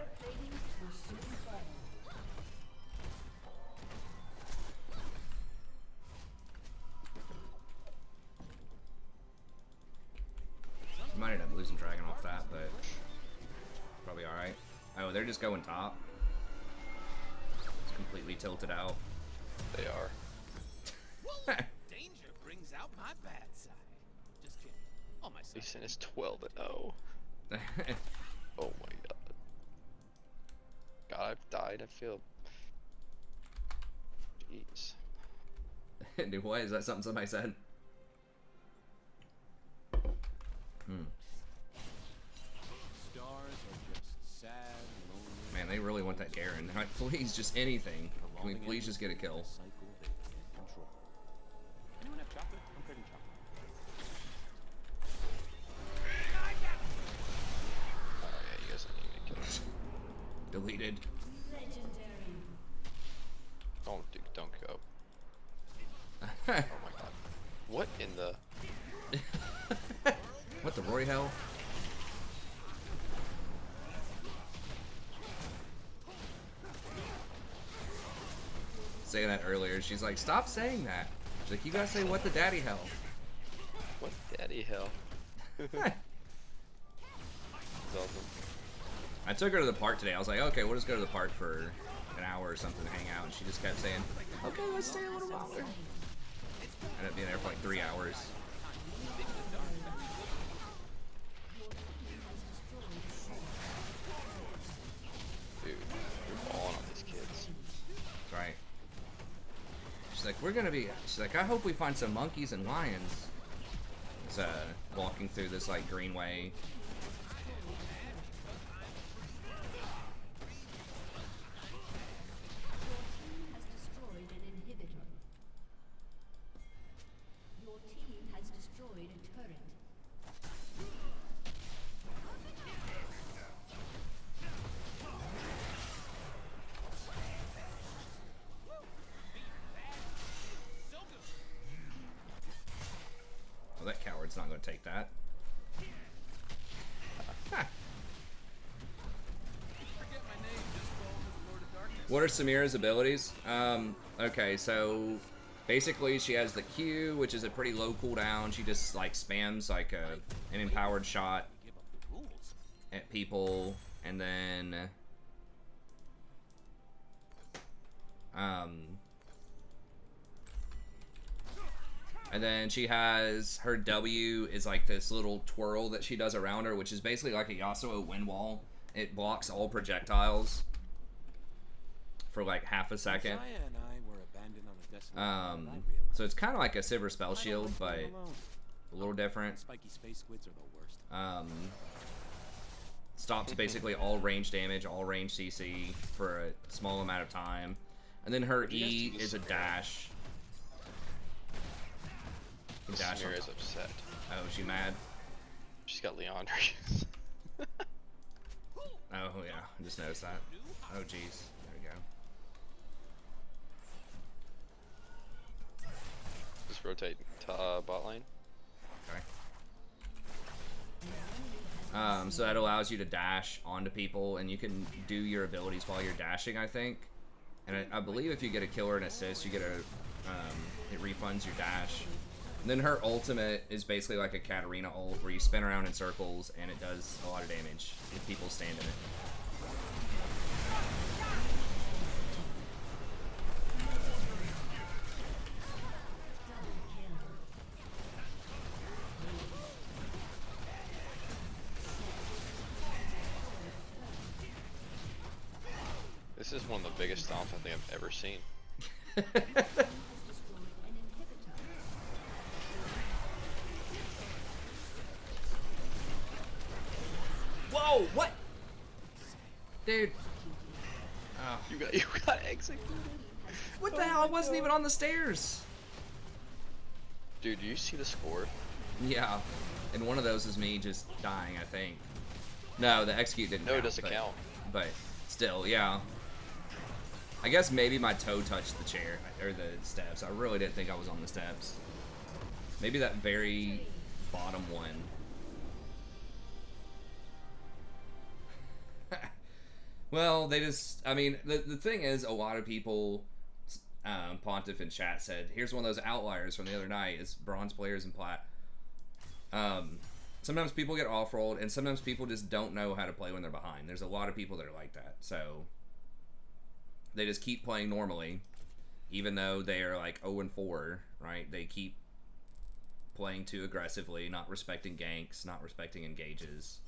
might end up losing Dragon off that, but probably all right. Oh, they're just going top. It's completely tilted out. They are. Danger brings out my bad side. Just kidding. All my Lee side. Sin is 12-0. Oh my god. God, I've died. I feel. Jeez. Dude, what? Is that something somebody said? Stars are just sad, lonely. Man, they really want that Garen. Like, please, just anything. Can we please just get a kill? Cycle they can't control. Anyone have chocolate? I'm craving chocolate. Oh yeah, you guys don't need me to kill us. Deleted. Legendary. Oh, dude, don't go. Oh my god. What in the? What the Roy hell? Saying that earlier, she's like, stop saying that. She's like, you gotta say what the daddy hell. What daddy hell? It's awesome. I took her to the park today. I was like, okay, we'll just go to the park for an hour or something to hang out. And she just kept saying, okay, let's stay a little longer. I ended up being there for like 3 hours. Dude, you're balling on these kids. That's right. She's like, she's like, I hope we find some monkeys and lions. It's walking through this like greenway. Has destroyed an inhibitor. Your team has destroyed a turret. Oh, that coward's not going to take that. Ha. Forget my name, just fall to the Lord of Darkness. What are Samira's abilities? Okay, so basically she has the Q, which is a pretty low cooldown. She just like spams like an empowered shot Give up the rules. at people, and then she has her W is like this little twirl that she does around her, which is basically like a Yasuo wind wall. It blocks all projectiles for like half a second. Josiah and I were abandoned on a desolate island, I realized. So it's kind of like a Silver Spell I don't Shield, like but being alone. a little different. Spiky space squids are the worst. Stops basically all range damage, all range CC for a small amount of time. And then her you guys E do is a this? dash. You can dash on Samira's top. upset. Oh, is she mad? She's got Leandre. Oh, yeah. I just noticed that. Oh, jeez. There we go. Just rotate to bot lane. Okay. So that allows you to dash onto people, and you can do your abilities while you're dashing, I think. And I believe if you get a kill or an assist, you get a, it refunds your dash. And then her ultimate is basically like a Katarina ult, where you spin around in circles, and it does a lot of damage if people stand in it. This is one of the biggest stomps I think I've ever seen. Whoa, what? Dude. Oh. You got executed. What the hell? I wasn't even on the stairs. Dude, do you see the score? Yeah, and one of those is me just dying, I think. No, the execute didn't No, count. it doesn't count. But still, yeah. I guess maybe my toe touched the chair, or the steps. I really didn't think I was on the steps. Maybe that very bottom one. Well, they just, I mean, the thing is, a lot of people, Pontiff in chat said, here's one of those outliers from the other night, is bronze players and plat. Sometimes people get off-rolled, and sometimes people just don't know how to play when they're behind. There's a lot of people that are like that, so they just keep playing normally, even though they are like 0-4, right? They keep playing too aggressively, not respecting ganks, not respecting engages.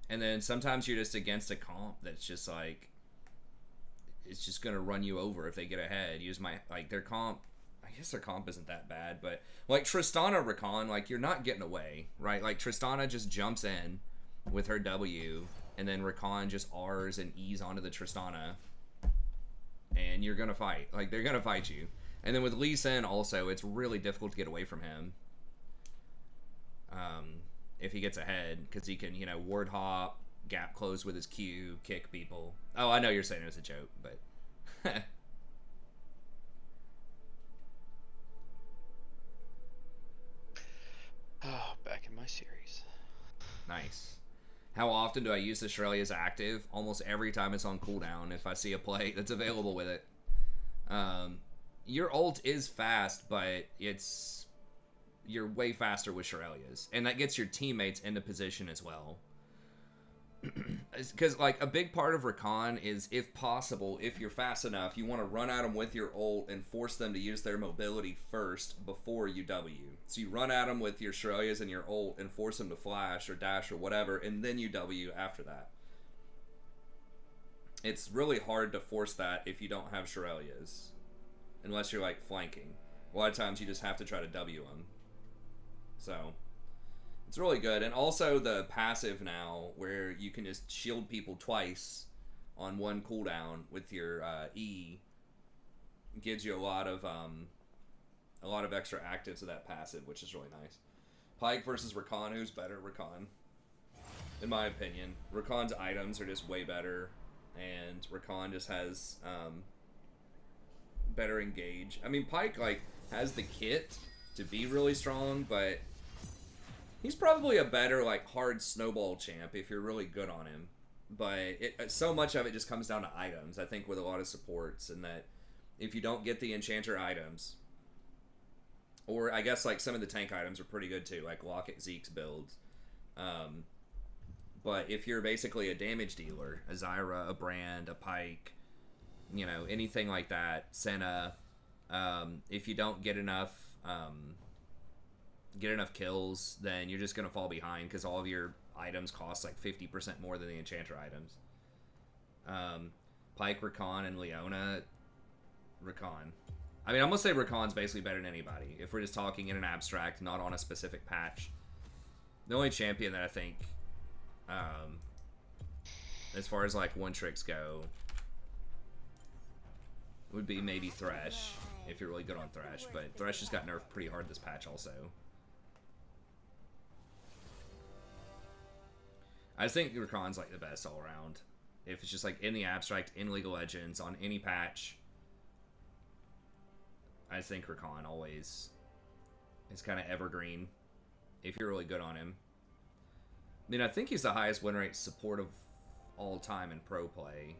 And then sometimes you're just against a comp that's just like, it's just gonna run you over if they get ahead. Use my, like, their comp, I guess their comp isn't that bad, but like Tristana Rakan, like, you're not getting away, right? Like Tristana just jumps in with her W, and then Rakan just R's and E's onto the Tristana, and you're gonna fight. Like, they're gonna fight you. And then with Lee Sin also, it's really difficult to get away from him. If he gets ahead, because he can, you know, ward hop, gap close with his Q, kick people. Oh, I know you're saying it was a joke, but Oh, back in my series. nice. How often do I use the Shirley as active? Almost every time it's on cooldown if I see a play that's available with it. Your ult is fast, but you're way faster with Shirelia's, and that gets your teammates into position as well. Because, like, a big part of Rakan is, if possible, if you're fast enough, you want to run at them with your ult and force them to use their mobility first before you W. So you run at them with your Shirelia's and your ult and force them to flash or dash or whatever, and then you W after that. It's really hard to force that if you don't have Shirelia's, unless you're, like, flanking. A lot of times you just have to try to W them. So it's really good. And also the passive now, where you can just shield people twice on one cooldown with your E, gives you a lot of extra actives of that passive, which is really nice. Pyke versus Rakan, who's better? Rakan, in my opinion. Rakan's items are just way better, and Rakan just has better engage. I mean, Pyke, like, has the kit to be really strong, but he's probably a better, like, hard snowball champ if you're really good on him. But so much of it just comes down to items, I think, with a lot of supports, and that if you don't get the enchanter items, or I guess, like, some of the tank items are pretty good too, like Locket Zeke's builds. But if you're basically a damage dealer, a Zyra, a Brand, a Pyke, you know, anything like that, Senna, if you don't get enough kills, then you're just going to fall behind, because all of your items cost like 50% more than the enchanter items. Pyke, Rakan, and Leona. Rakan. I mean, I'm going to say Rakan's basically better than anybody, if we're just talking in an abstract, not on a specific patch. The only champion that I think, as far as like one tricks go, would be maybe Thresh, if you're really good on Thresh, but Thresh just got nerfed pretty hard this patch also. I just think Rakan's like the best all around. If it's just like in the abstract, in League of Legends, on any patch, I just think Rakan always is kind of evergreen if you're really good on him. I mean, I think he's the highest win rate support of all time in pro play.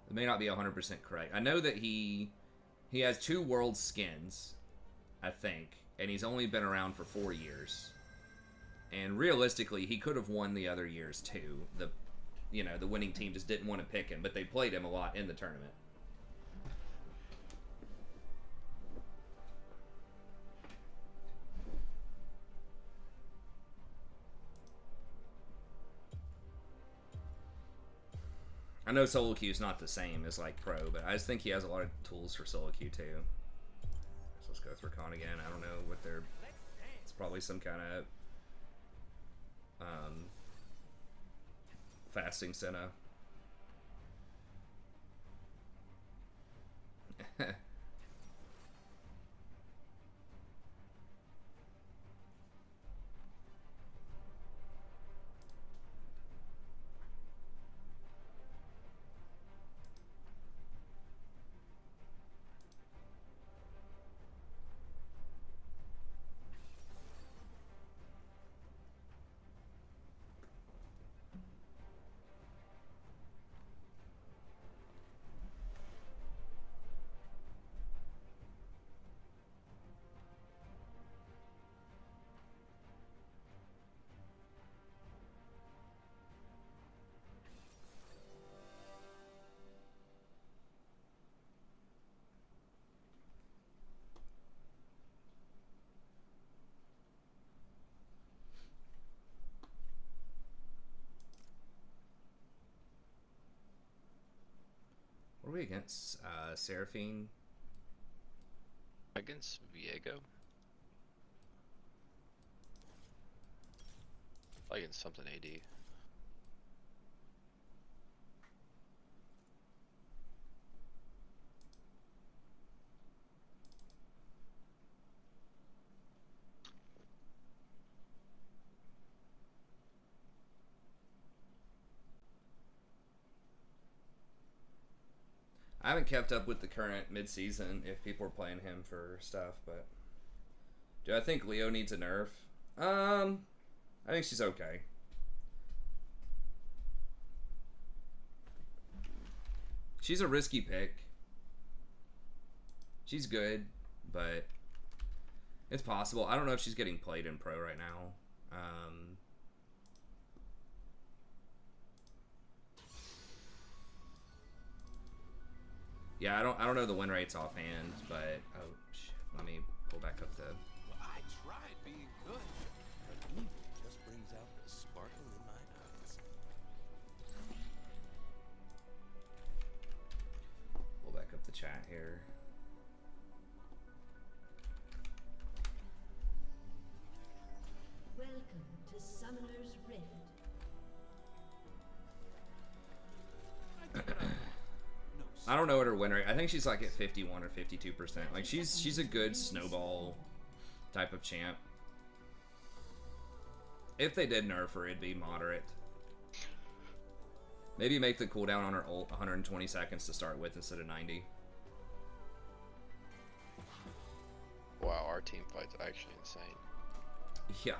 It may not be 100% correct. I know that he has 2 world skins, I think, and he's only been around for 4 years. And realistically, he could have won the other years too. The winning team just didn't want to pick him, but they played him a lot in the tournament. I know solo queue is not the same as like pro, but I just think he has a lot of tools for solo queue too. So let's go with Rakan again. I don't know what they're. It's probably some kind of fasting Senna. What are we against? Seraphine? Against Viego? Against something AD. I haven't kept up with the current mid-season if people are playing him for stuff, but do I think Leo needs a nerf? I think she's okay. She's a risky pick. She's good, but it's possible. I don't know if she's getting played in pro right now. Yeah, I don't know the win rates offhand, but oh shit, let me pull back up the. Well, I tried being good, but evil just brings out the sparkle in my eyes. Pull back up the chat here. Welcome to Summoner's Rift. I don't know what her win rate. I think she's like at 51 or 52%. Like she's a good snowball type of champ. If they did nerf her, it'd be moderate. Maybe make the cooldown on her ult 120 seconds to start with instead of 90. Wow, our team fight's actually insane. Yeah.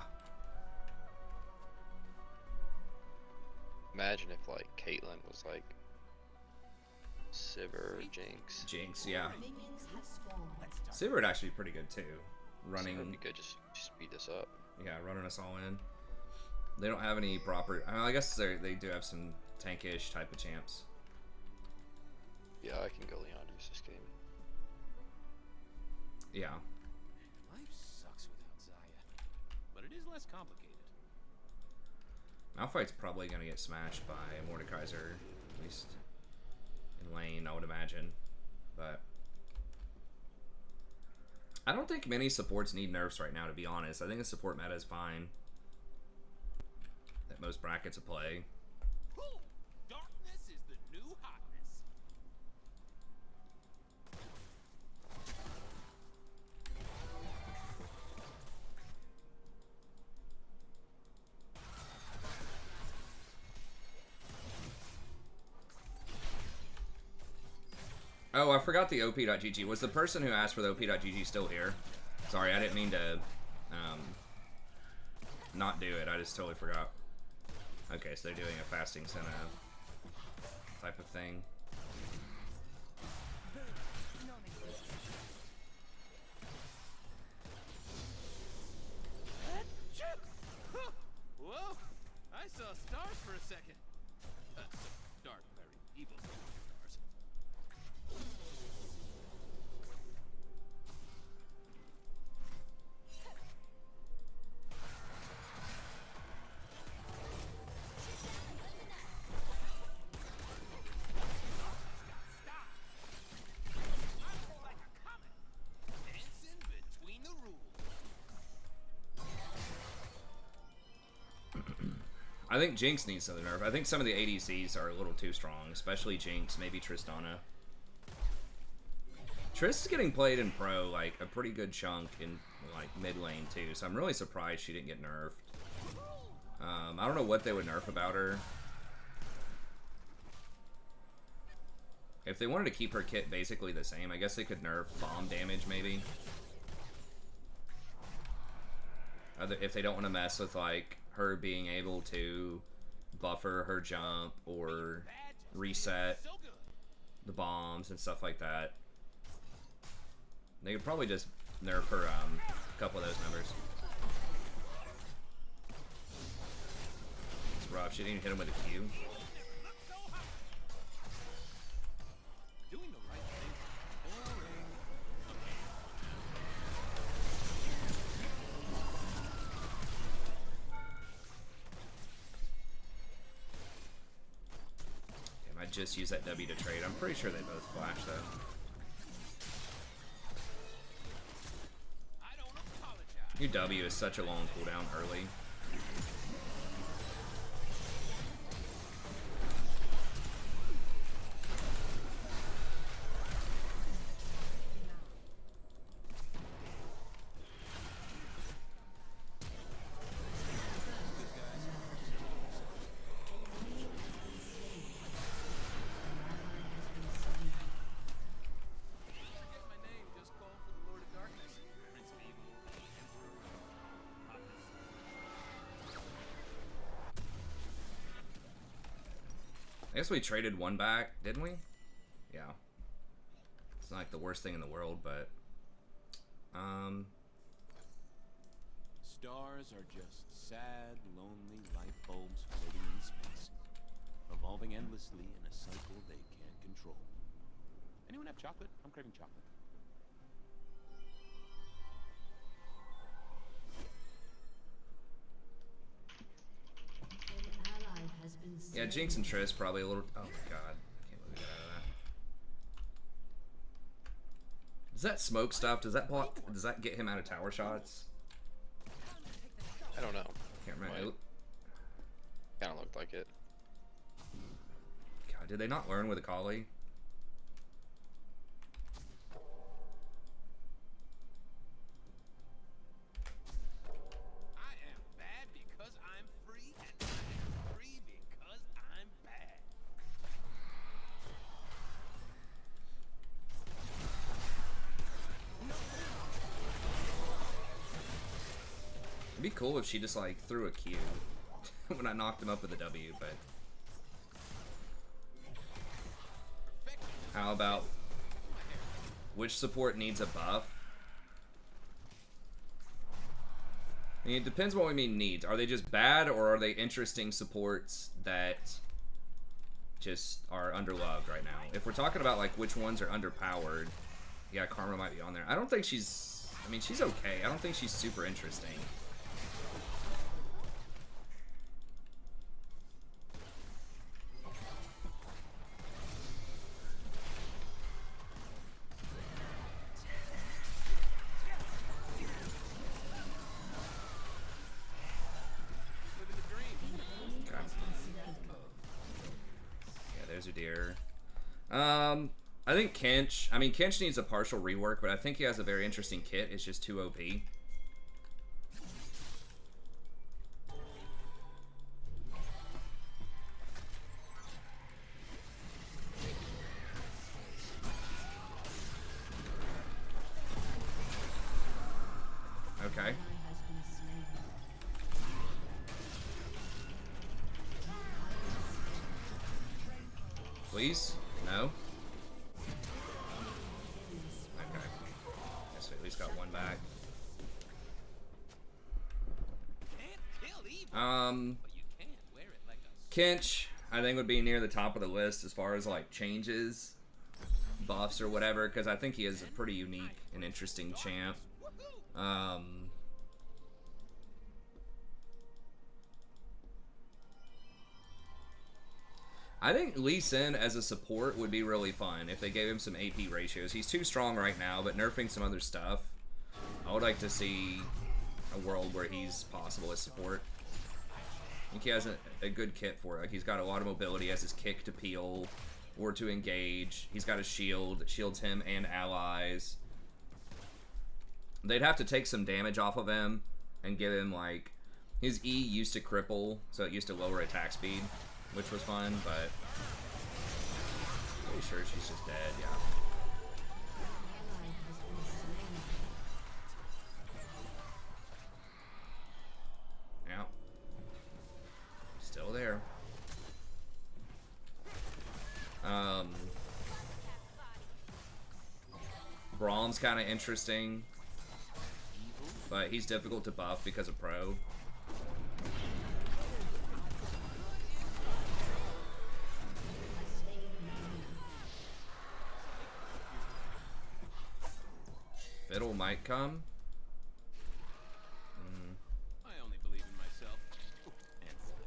Imagine if like Caitlyn was like Sivir or Jinx. Jinx, yeah. Minions have spawned. Sivir would actually be pretty good too. Running, Would be good, just speed us up. yeah, running us all in. They don't have any proper. I guess they do have some tankish type of champs. Yeah, I can go Leandros this game. Yeah. Life sucks without Zaya, but it is less complicated. Malphite's probably gonna get smashed by Mordekaiser, at least in lane, I would imagine. But I don't think many supports need nerfs right now, to be honest. I think the support meta is fine at most brackets of play. Whew! Darkness is the new hotness. Oh, I forgot the op.gg. Was the person who asked for the op.gg still here? Sorry, I didn't mean to not do it. I just totally forgot. Okay, so they're doing a fasting Senna type of thing. Whoa! I saw stars for a second. Dark, very evil stars. Dancing between the rules. I think Jinx needs another nerf. I think some of the ADCs are a little too strong, especially Jinx, maybe Tristana. Triss is getting played in pro like a pretty good chunk in like mid lane too, so I'm really surprised she didn't get nerfed. I don't know what they would nerf about her. If they wanted to keep her kit basically the same, I guess they could nerf bomb damage maybe. If they don't want to mess with like her being able to buffer her jump or reset the bombs and stuff like that. They could probably just nerf her a couple of those numbers. It's rough. She didn't even hit him with a Q. I might just use that W to trade. I'm pretty sure they both flash though. Your W is such a long cooldown early. I guess we traded one back, didn't we? Yeah. It's not like the worst thing in the world, but Stars are just sad, lonely light bulbs floating in space, revolving endlessly in a cycle they can't control. Anyone have chocolate? I'm craving chocolate. yeah, Jinx and Triss probably a little. Oh my god, I can't believe we got out of that. Does that smoke stuff? Does that block? Does that get him out of tower shots? I don't know. Can't remember. Kind of looked like it. God, did they not learn with Akali? I am bad because I'm free, and I am free because I'm bad. It'd be cool if she just like threw a Q when I knocked him up with a W, but how about which support needs a buff? I mean, it depends what we mean needs. Are they just bad or are they interesting supports that just are underloved right now? If we're talking about like which ones are underpowered, yeah, Karma might be on there. I don't think she's, I mean, she's okay. I don't think she's super interesting. Deer. I think Kench, I mean, Kench needs a partial rework, but I think he has a very interesting kit. It's just too OP. Okay. Please? No? Okay. Guess we at least got one back. Kench, I think would be near the top of the list as far as like changes, buffs or whatever, because I think he is a pretty unique and interesting champ. I think Lee Sin as a support would be really fun if they gave him some AP ratios. He's too strong right now, but nerfing some other stuff. I would like to see a world where he's possible as support. I think he has a good kit for it. Like, he's got a lot of mobility, has his kick to peel, or to engage. He's got a shield that shields him and allies. They'd have to take some damage off of him and give him, like, his E used to cripple, so it used to lower attack speed, which was fun, but pretty sure she's just dead, yeah. Yeah. Still there. Braum's kind of interesting, but he's difficult to buff because of Pro. Fiddle might come. I only believe in myself. And Saya.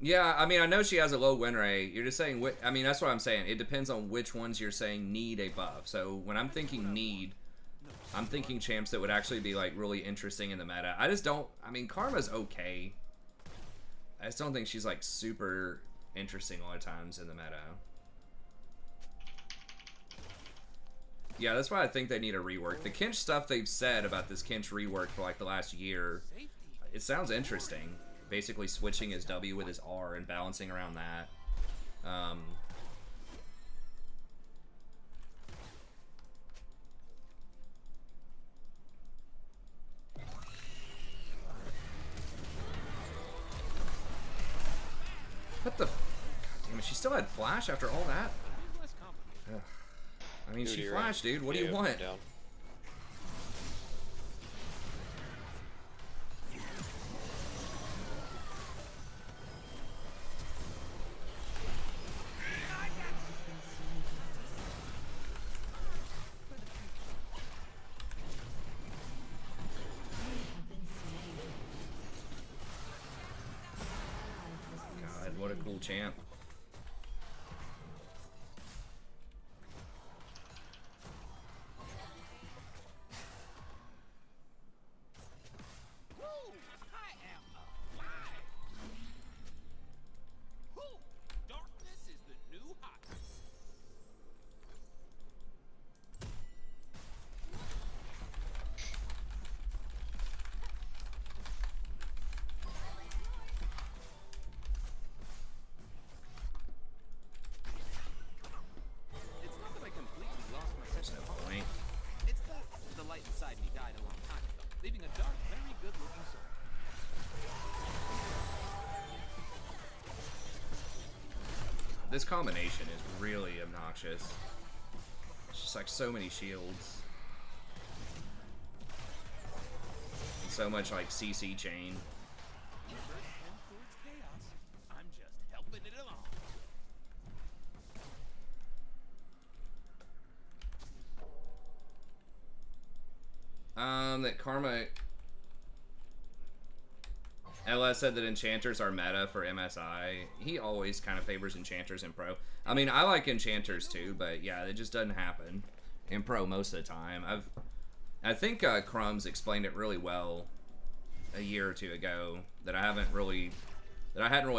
Yeah, I mean, I know she has a low win rate. You're just saying, I mean, that's what I'm saying. It depends on which ones you're saying need a buff. So when I'm thinking need, I'm thinking champs that would actually be, like, really interesting in the meta. I just don't, I mean, Karma's okay. I just don't think she's, like, super interesting a lot of times in the meta. Yeah, that's why I think they need a rework. The Kinch stuff they've said about this Kinch rework for, like, the last year, it sounds interesting. Basically switching his W with his R and balancing around that. What the? God damn it! She still had flash after all that. Ugh. I mean, she flashed, dude. What do you want? Down. God, what a cool champ. This combination is really obnoxious. It's just like so many shields. And so much like CC chain. I'm just helping it along. That Karma... LS said that enchanters are meta for MSI. He always kind of favors enchanters in Pro. I mean, I like enchanters too, but yeah, it just doesn't happen in Pro most of the time. I think Crumbs explained it really well a year or two ago that I hadn't really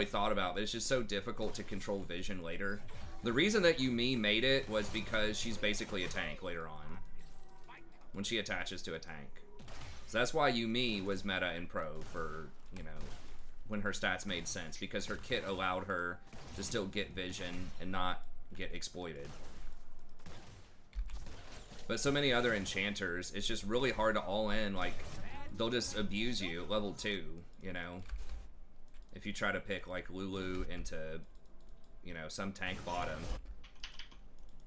thought about, but it's just so difficult to control vision later. The reason that Yuumi made it was because she's basically a tank later on when she attaches to a tank. So that's why Yuumi was meta in Pro for, you know, when her stats made sense, because her kit allowed her to still get vision and not get exploited. But so many other enchanters, it's just really hard to all in, like, they'll just abuse you at level 2, you know? If you try to pick, like, Lulu into, you know, some tank bottom,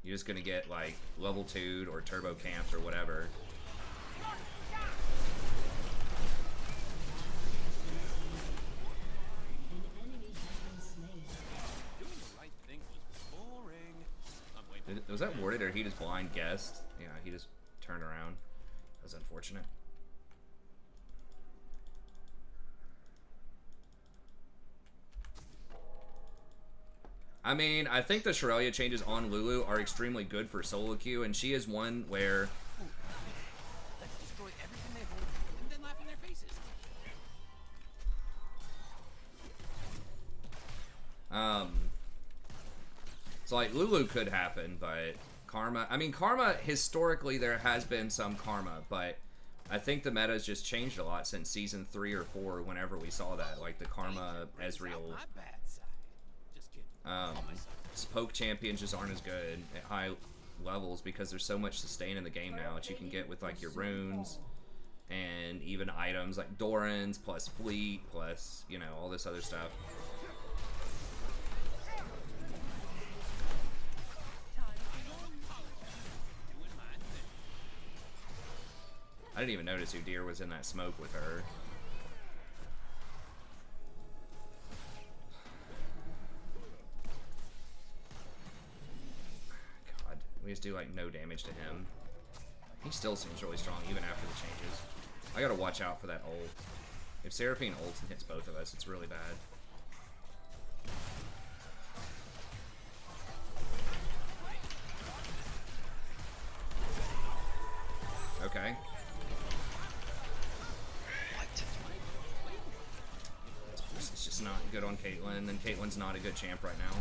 you're just gonna get, like, level 2'd or turbo camped or whatever. Was that worded, or he just blind guessed? Yeah, he just turned around. That was unfortunate. I mean, I think the Shrelia changes on Lulu are extremely good for solo queue, and she is one where So like Lulu could happen, but Karma. I mean, Karma historically there has been some Karma, but I think the meta's just changed a lot since season 3 or 4. Whenever we saw that, like the Karma Ezreal, poke champions just aren't as good at high levels because there's so much sustain in the game now that you can get with like your runes and even items like Doran's plus Fleet plus, you know, all this other stuff. I didn't even notice Udyr was in that smoke with her. God, we just do like no damage to him. He still seems really strong even after the changes. I gotta watch out for that ult. If Seraphine ults and hits both of us, it's really bad. Okay. It's just not good on Caitlyn, and Caitlyn's not a good champ right now.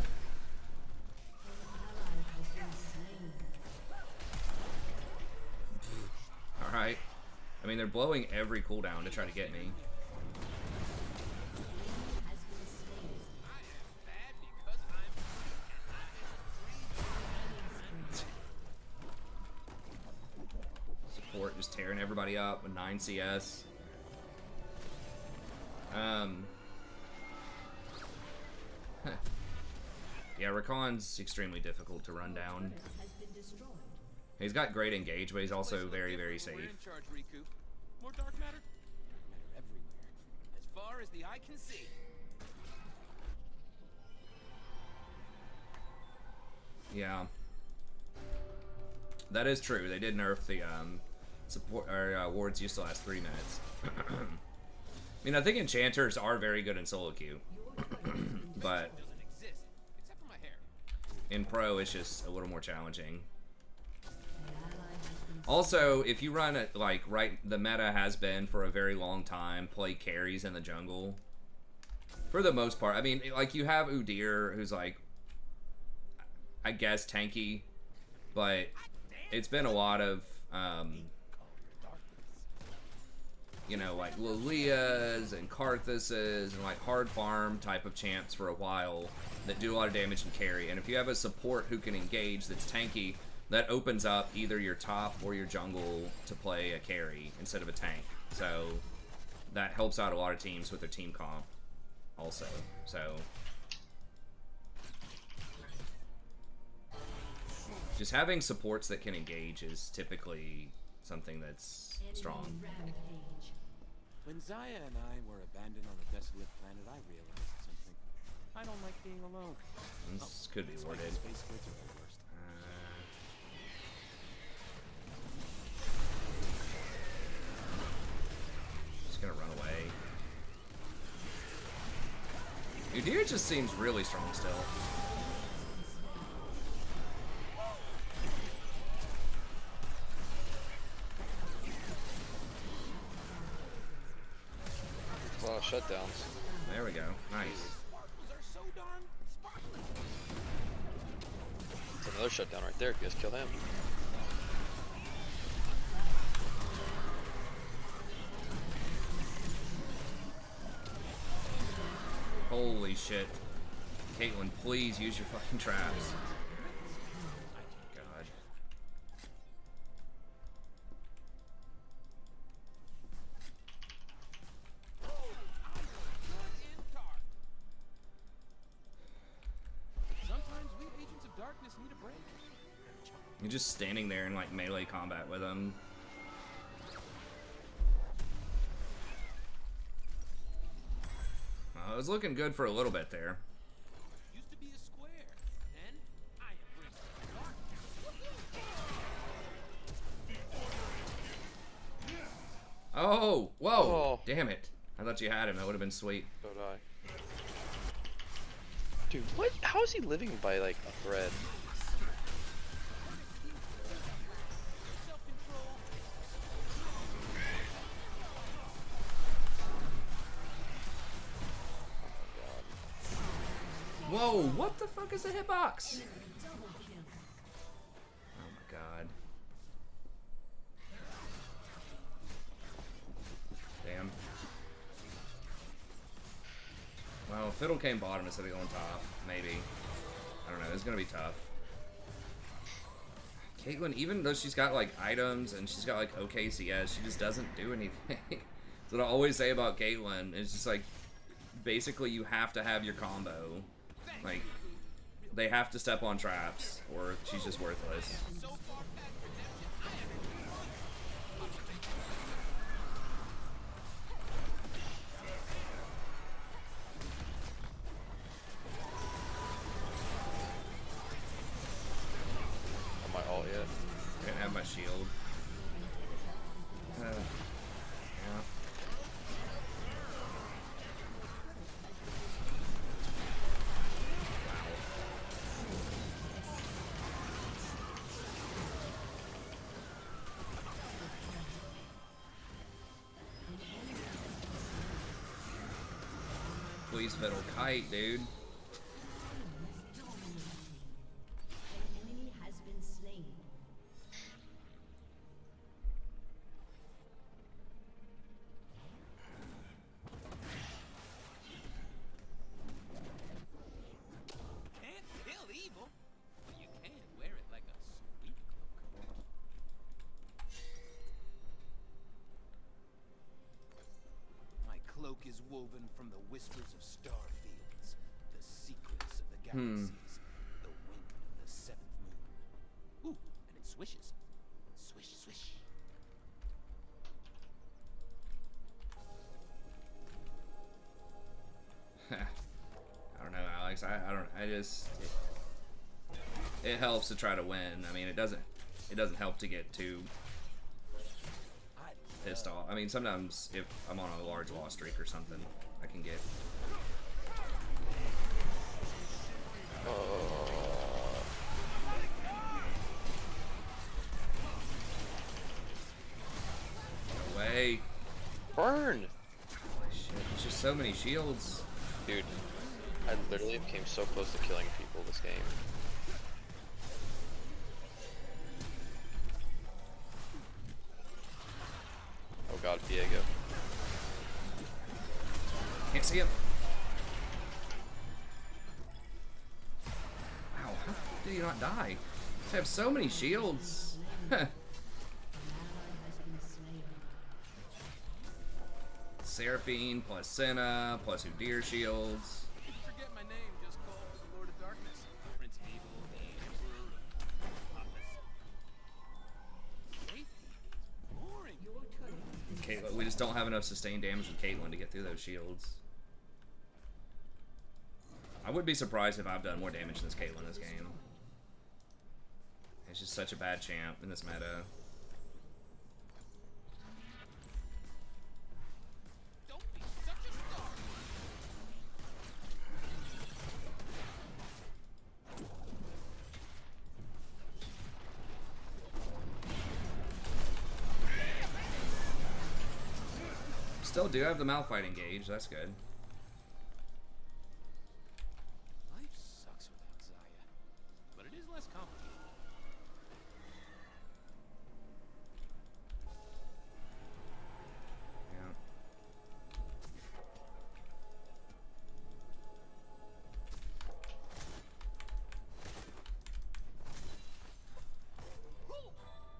Alright. I mean, they're blowing every cooldown to try to get me. Support just tearing everybody up with 9 CS. Yeah, Rakan's extremely difficult to run down. He's got great engage, but he's also very, very safe. More dark matter? Dark matter everywhere, as far as the eye can see. Yeah, that is true. They did nerf the support or wards used to last 3 minutes. I mean, I think enchanters are very good in solo queue, but in pro it's just a little more challenging. Also, if you run it like the meta has been for a very long time, play carries in the jungle. For the most part, I mean, like you have Udyr, who's like, I guess tanky, but it's been a lot of, you know, like Lilias and Karthuses and like hard farm type of champs for a while that do a lot of damage and carry. And if you have a support who can engage that's tanky, that opens up either your top or your jungle to play a carry instead of a tank. So that helps out a lot of teams with their team comp also. So just having supports that can engage is typically something that's strong. When Zaya and I were abandoned on a desolate planet, I realized something. I don't like being alone. This could be worded. Space kids are the worst. Just gonna run away. Udyr just seems really strong still. A lot of shutdowns. There we go. Nice. It's another shutdown right there. If you guys kill him. Holy shit. Caitlyn, please use your fucking traps. God. Sometimes we agents of darkness need a break. You're just standing there in like melee combat with him. It was looking good for a little bit there. Used to be a square. Then I embraced the dark. Oh, whoa, Oh. damn it. I thought you had him, that would have been sweet. So did I. Dude, what? How is he living by like a thread? Whoa, what the fuck is the hitbox? Oh my god. Damn. Well, Fiddle came bottom instead of going top. Maybe. I don't know. It's gonna be tough. Caitlyn, even though she's got like items and she's got like OKCS, she just doesn't do anything. That's what I always say about Caitlyn. It's just like, basically you have to have your combo. Like, they have to step on traps or she's just worthless. On my ult yet? I didn't have my shield. Yeah. Please, Fiddle, kite, dude. An enemy has been slain. Can't kill evil, but you can wear it like a sweet cloak. My cloak is woven from the whispers of star fields, the secrets of the galaxies, the wind of the seventh moon. Ooh, and it swishes. Swish, swish. I don't know, Alex. I just it helps to try to win. I mean, it doesn't help to get too pissed off. I mean, sometimes if I'm on a large loss streak or something, I can get no way. Burn! Holy shit, there's just so many shields. Dude, I literally came so close to killing people this game. Oh god, Diego. Can't see him. Wow, how did he not die? I have so many shields. An ally has been slain. Seraphine plus Senna plus Udyr shields. Forget my name, just call for the Lord of Darkness. Prince Abel, the Emperor of Puppets. Safety is boring. Your turret has been Caitlyn, we just don't have enough sustained damage with Caitlyn to get through those shields. I would be surprised if I've done more damage than this Caitlyn this game. It's just such a bad champ in this meta. Don't be such a star. Still do have the Malphite engaged, that's good. Life sucks without Zaya, but it is less complicated. Yeah.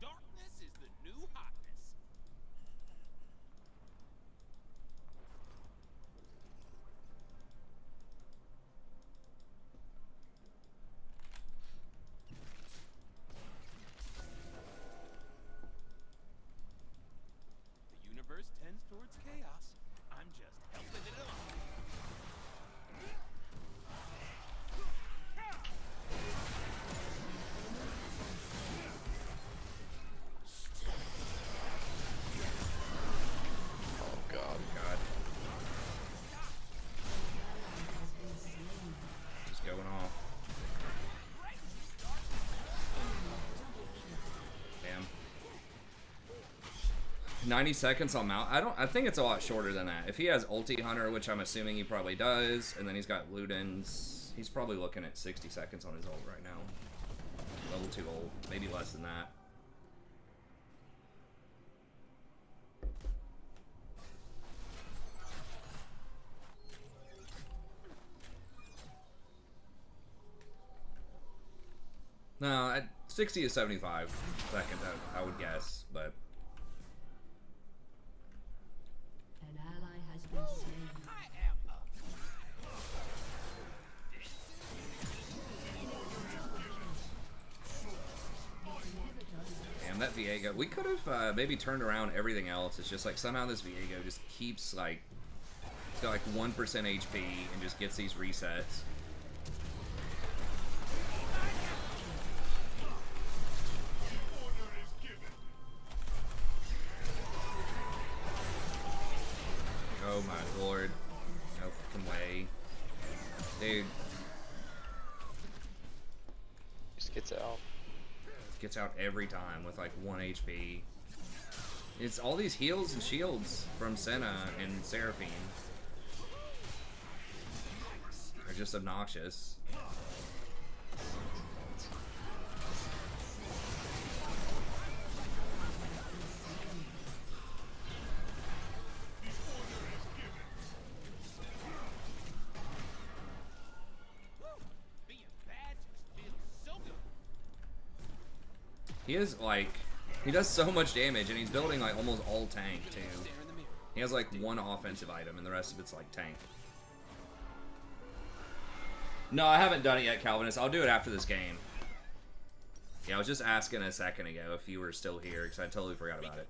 Darkness is the new hotness. The universe tends towards chaos. I'm just helping it along. Oh god. God. Just going off. Damn. 90 seconds on Mount. I think it's a lot shorter than that. If he has Ulti Hunter, which I'm assuming he probably does, and then he's got Ludens. He's probably looking at 60 seconds on his ult right now. Level 2 ult, maybe less than that. No, at 60 to 75 seconds, I would guess, but... An ally has been slain. Damn, that Viego. We could have maybe turned around everything else. It's just like somehow this Viego just keeps like... It's got like 1% HP and just gets these resets. Oh my lord. No fucking way. Dude. Just gets out. Gets out every time with like 1 HP. It's all these heals and shields from Senna and Seraphine. They're just obnoxious. He is like, he does so much damage, and he's building like almost all tank too. He has like 1 offensive item, and the rest of it's like tank. No, I haven't done it yet, Calvinist. I'll do it after this game. Yeah, I was just asking a second ago if you were still here, because I totally forgot about it.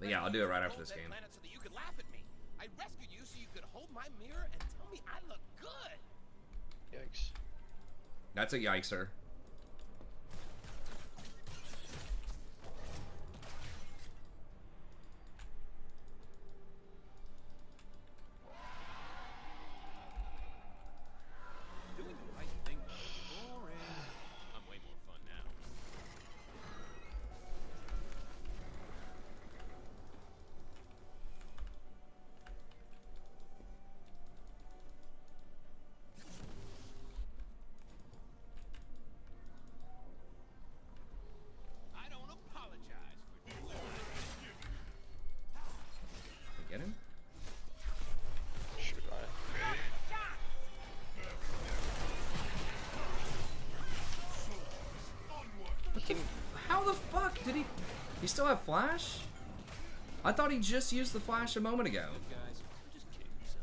But yeah, I'll do it right after this game. So that you could laugh at me. I rescued you so you could hold my mirror and tell me I look good. Yikes. That's a yikeser. Doing the right thing was boring. I'm way more fun now. I don't apologize for doing Get him? Should I? How the fuck did he... He still have flash? I thought he just used the flash a moment ago. guys. Just kidding yourselves.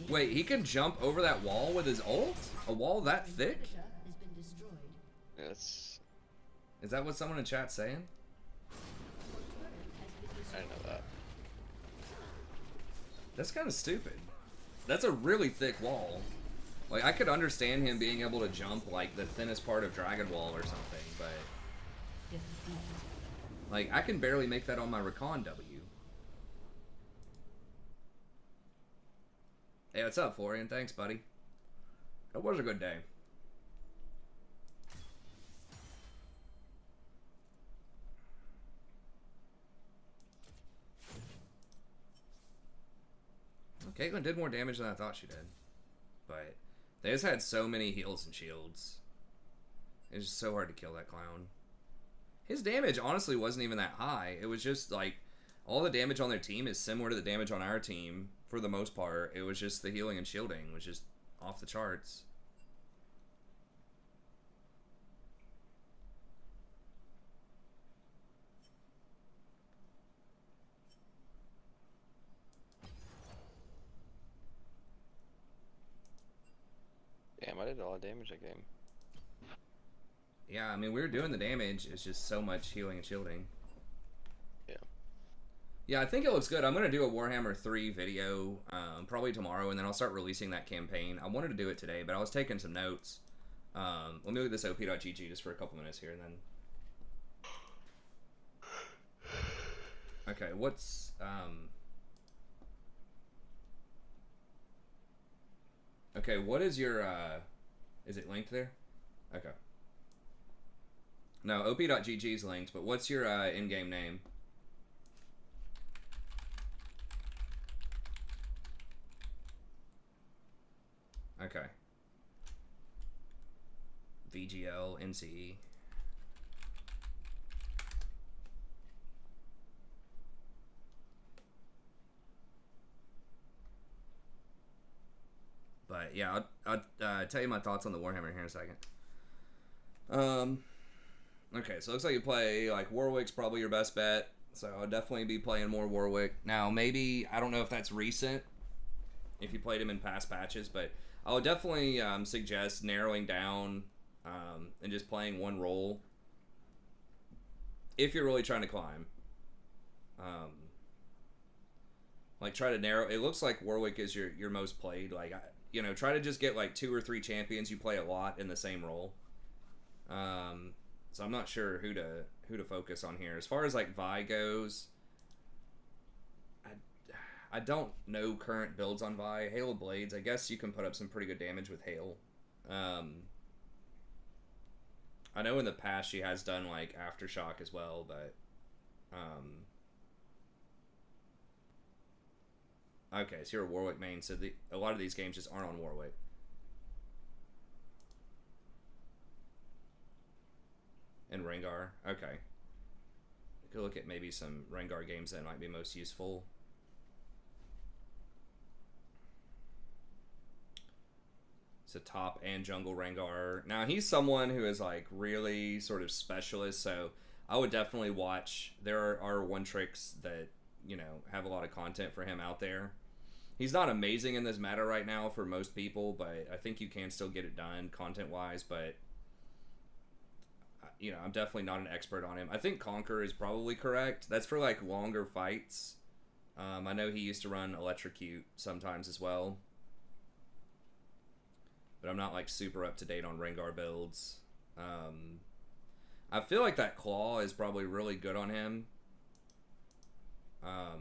Wait, he can jump over that wall with his ult? A wall that thick? Has been destroyed. That's... Is that what someone in chat's saying? I didn't know that. That's kind of stupid. That's a really thick wall. Like, I could understand him being able to jump, like, the thinnest part of Dragon Wall or something, but... Like, I can barely make that on my Rakan W. Hey, what's up, Florian? Thanks, buddy. That was a good day. Caitlyn did more damage than I thought she did. But they just had so many heals and shields. It's just so hard to kill that clown. His damage honestly wasn't even that high. It was just like all the damage on their team is similar to the damage on our team for the most part. It was just the healing and shielding was just off the charts. Damn, I did a lot of damage that game. Yeah, I mean, we were doing the damage. It's just so much healing and shielding. Yeah. Yeah, I think it looks good. I'm going to do a Warhammer 3 video probably tomorrow, and then I'll start releasing that campaign. I wanted to do it today, but I was taking some notes. Let me look at this op.gg just for a couple minutes here, and then... Okay, what's... Okay, what is your... Is it linked there? Okay. No, op.gg is linked, but what's your in-game name? Okay. VGL, NCE. But yeah, I'll tell you my thoughts on the Warhammer here in a second. Okay, so it looks like you play, like, Warwick's probably your best bet. So I'll definitely be playing more Warwick. Now, maybe, I don't know if that's recent, if you played him in past patches, but I would definitely suggest narrowing down and just playing one role if you're really trying to climb. Like, try to narrow. It looks like Warwick is your most played. Like, you know, try to just get like 2 or 3 champions you play a lot in the same role. So I'm not sure who to focus on here. As far as like Vi goes, I don't know current builds on Vi. Hail of Blades, I guess you can put up some pretty good damage with Hail. I know in the past she has done like Aftershock as well, but okay, so you're a Warwick main, so a lot of these games just aren't on Warwick. And Rengar, okay. Could look at maybe some Rengar games that might be most useful. It's a top and jungle Rengar. Now he's someone who is like really sort of specialist, so I would definitely watch. There are one tricks that, you know, have a lot of content for him out there. He's not amazing in this meta right now for most people, but I think you can still get it done content-wise, but you know, I'm definitely not an expert on him. I think Conquer is probably correct. That's for like longer fights. I know he used to run Electrocute sometimes as well, but I'm not like super up to date on Rengar builds. I feel like that Claw is probably really good on him. Let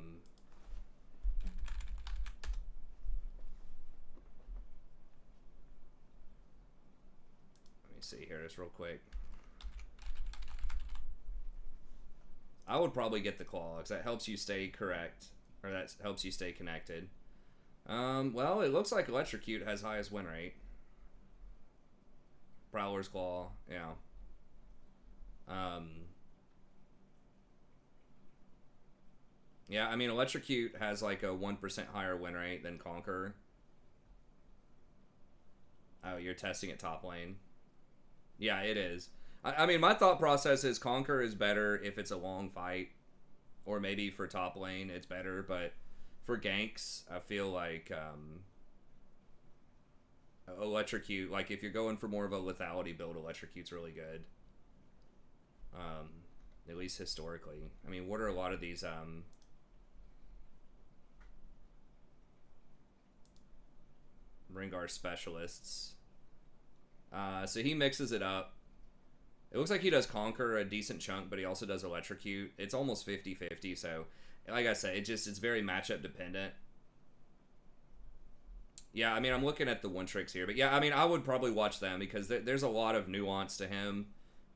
me see here just real quick. I would probably get the Claw, because that helps you stay correct, or that helps you stay connected. Well, it looks like Electrocute has highest win rate. Prowler's Claw, yeah. Yeah, I mean, Electrocute has like a 1% higher win rate than Conquer. Oh, you're testing it top lane. Yeah, it is. I mean, my thought process is Conquer is better if it's a long fight, or maybe for top lane it's better, but for ganks, I feel like Electrocute, like if you're going for more of a lethality build, Electrocute's really good. At least historically. I mean, what are a lot of these Rengar specialists? So he mixes it up. It looks like he does Conquer a decent chunk, but he also does Electrocute. It's almost 50-50, so like I said, it's very matchup dependent. Yeah, I mean, I'm looking at the one tricks here, but yeah, I mean, I would probably watch them because there's a lot of nuance to him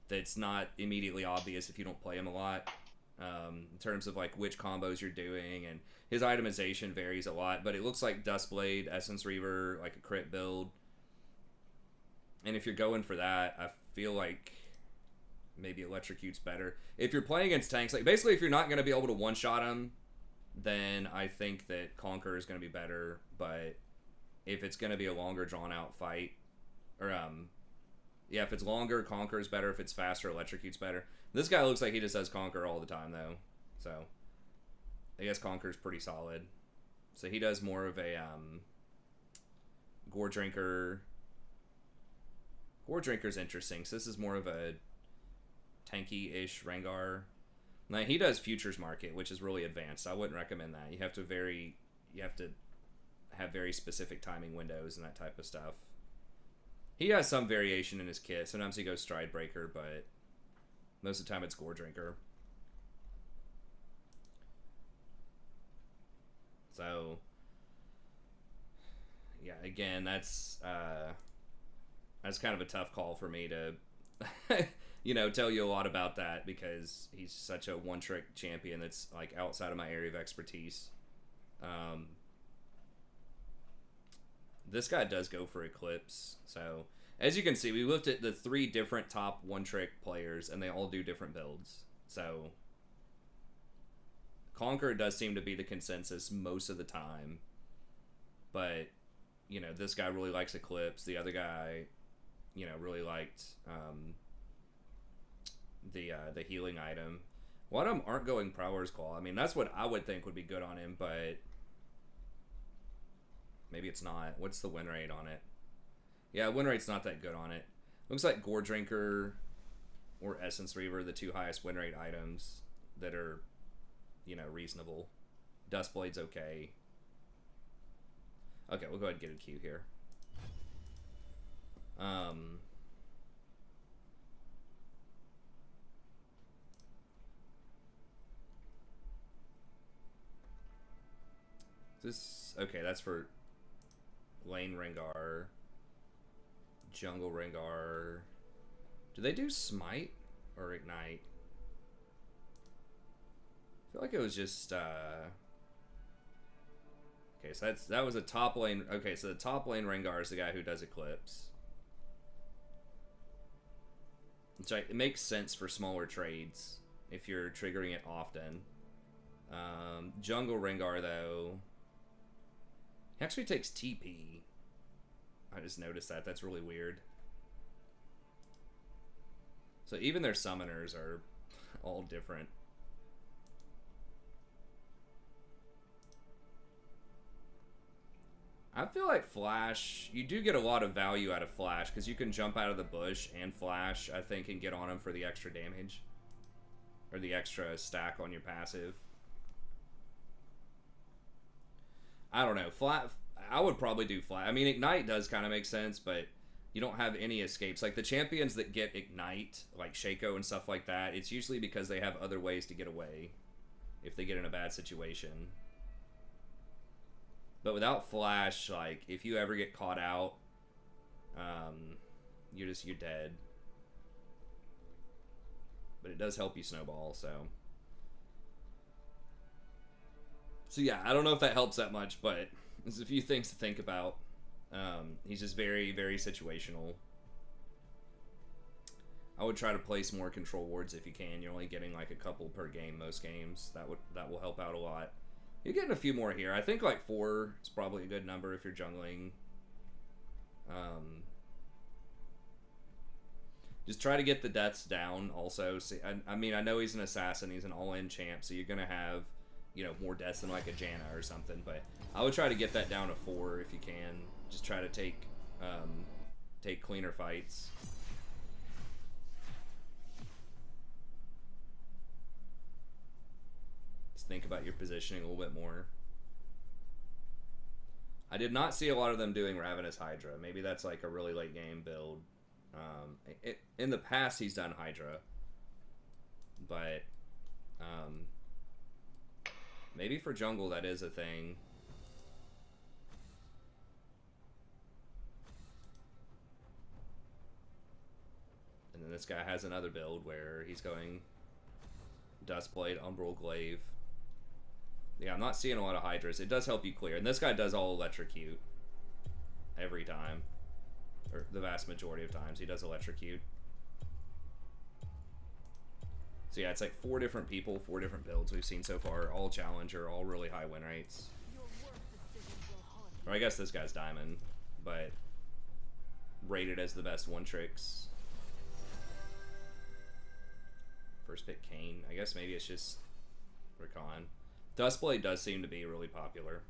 that's not immediately obvious if you don't play him a lot. In terms of like which combos you're doing, and his itemization varies a lot, but it looks like Dustblade, Essence Reaver, like a crit build. And if you're going for that, I feel like maybe Electrocute's better. If you're playing against tanks, like basically if you're not going to be able to one-shot him, then I think that Conquer is going to be better. But if it's going to be a longer drawn-out fight, or yeah, if it's longer, Conquer is better. If it's faster, Electrocute's better. This guy looks like he just does Conquer all the time, though. So I guess Conquer's pretty solid. So he does more of a Gore Drinker. Gore Drinker's interesting. So this is more of a tanky-ish Rengar. Now he does futures market, which is really advanced. I wouldn't recommend that. You have to have very specific timing windows and that type of stuff. He has some variation in his kit. Sometimes he goes Stride Breaker, but most of the time it's Gore Drinker. So yeah, again, that's kind of a tough call for me to you know, tell you a lot about that, because he's such a one-trick champion that's like outside of my area of expertise. This guy does go for Eclipse, so as you can see, we looked at the 3 different top one-trick players, and they all do different builds. So Conquer does seem to be the consensus most of the time, but you know, this guy really likes Eclipse. The other guy, you know, really liked the healing item. A lot of them aren't going Prowler's Claw. I mean, that's what I would think would be good on him, but maybe it's not. What's the win rate on it? Yeah, win rate's not that good on it. Looks like Gore Drinker or Essence Reaver, the 2 highest win rate items that are, you know, reasonable. Dustblade's okay. Okay, we'll go ahead and get a Q here. This, okay, that's for Lane Rengar, Jungle Rengar. Do they do Smite or Ignite? I feel like it was just okay, so that was a top lane. Okay, so the top lane Rengar is the guy who does Eclipse, which it makes sense for smaller trades if you're triggering it often. Jungle Rengar, though, he actually takes TP. I just noticed that. That's really weird. So even their summoners are all different. I feel like Flash, you do get a lot of value out of Flash, because you can jump out of the bush and Flash, I think, and get on him for the extra damage. Or the extra stack on your passive. I don't know. I would probably do Flash. I mean, Ignite does kind of make sense, but you don't have any escapes. Like, the champions that get Ignite, like Shaco and stuff like that, it's usually because they have other ways to get away if they get in a bad situation. But without Flash, like, if you ever get caught out, you're dead. But it does help you snowball, so yeah, I don't know if that helps that much, but there's a few things to think about. He's just very, very situational. I would try to place more control wards if you can. You're only getting like a couple per game most games. That will help out a lot. You're getting a few more here. I think like 4 is probably a good number if you're jungling. Just try to get the deaths down also. See, I mean, I know he's an assassin. He's an all-in champ, so you're going to have, you know, more deaths than like a Janna or something. But I would try to get that down to 4 if you can. Just try to take cleaner fights. Think about your positioning a little bit more. I did not see a lot of them doing Ravenous Hydra. Maybe that's like a really late game build. In the past, he's done Hydra, but maybe for jungle that is a thing. And then this guy has another build where he's going Duskblade, Umbral Glaive. Yeah, I'm not seeing a lot of Hydras. It does help you clear. And this guy does all Electrocute. Every time. Or the vast majority of times he does Electrocute. So yeah, it's like 4 different people, 4 different builds we've seen so far. All Challenger, all really high win rates. Or I guess this guy's Diamond, but rated as the best one-tricks. First pick Kane. I guess maybe it's just Rakan. Duskblade does seem to be really popular.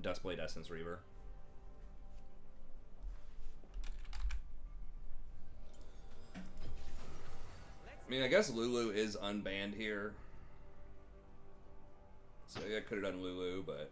Duskblade Essence Reaver. I mean, I guess Lulu is unbanned here. So I could have done Lulu, but...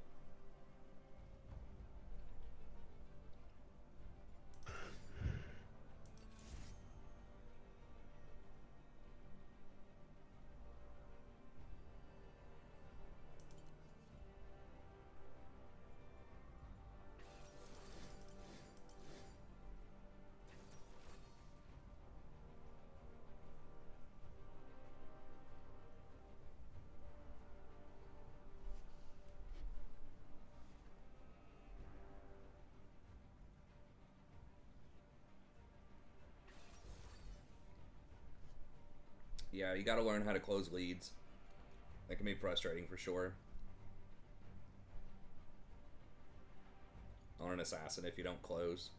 Yeah, you gotta learn how to close leads. That can be frustrating for sure. On an assassin if you don't close.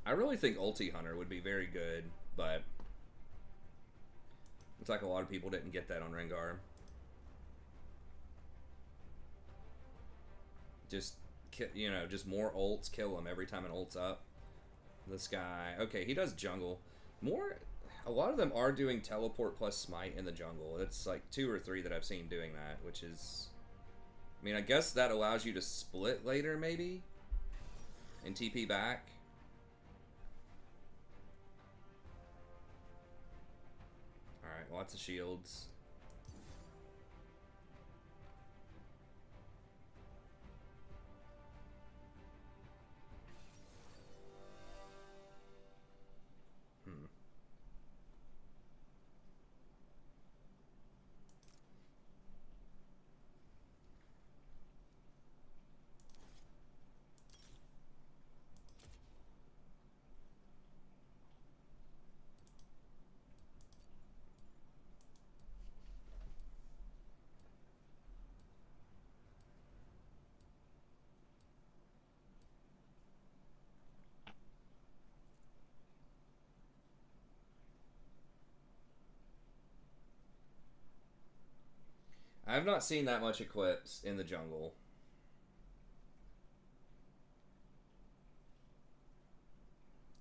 I really think Ulti Hunter would be very good, but looks like a lot of people didn't get that on Rengar. Just, you know, just more ults, kill him every time an ult's up. This guy, okay, he does jungle. A lot of them are doing teleport plus smite in the jungle. It's like 2 or 3 that I've seen doing that, which is, I mean, I guess that allows you to split later maybe and TP back. Alright, lots of shields. I've not seen that much Eclipse in the jungle.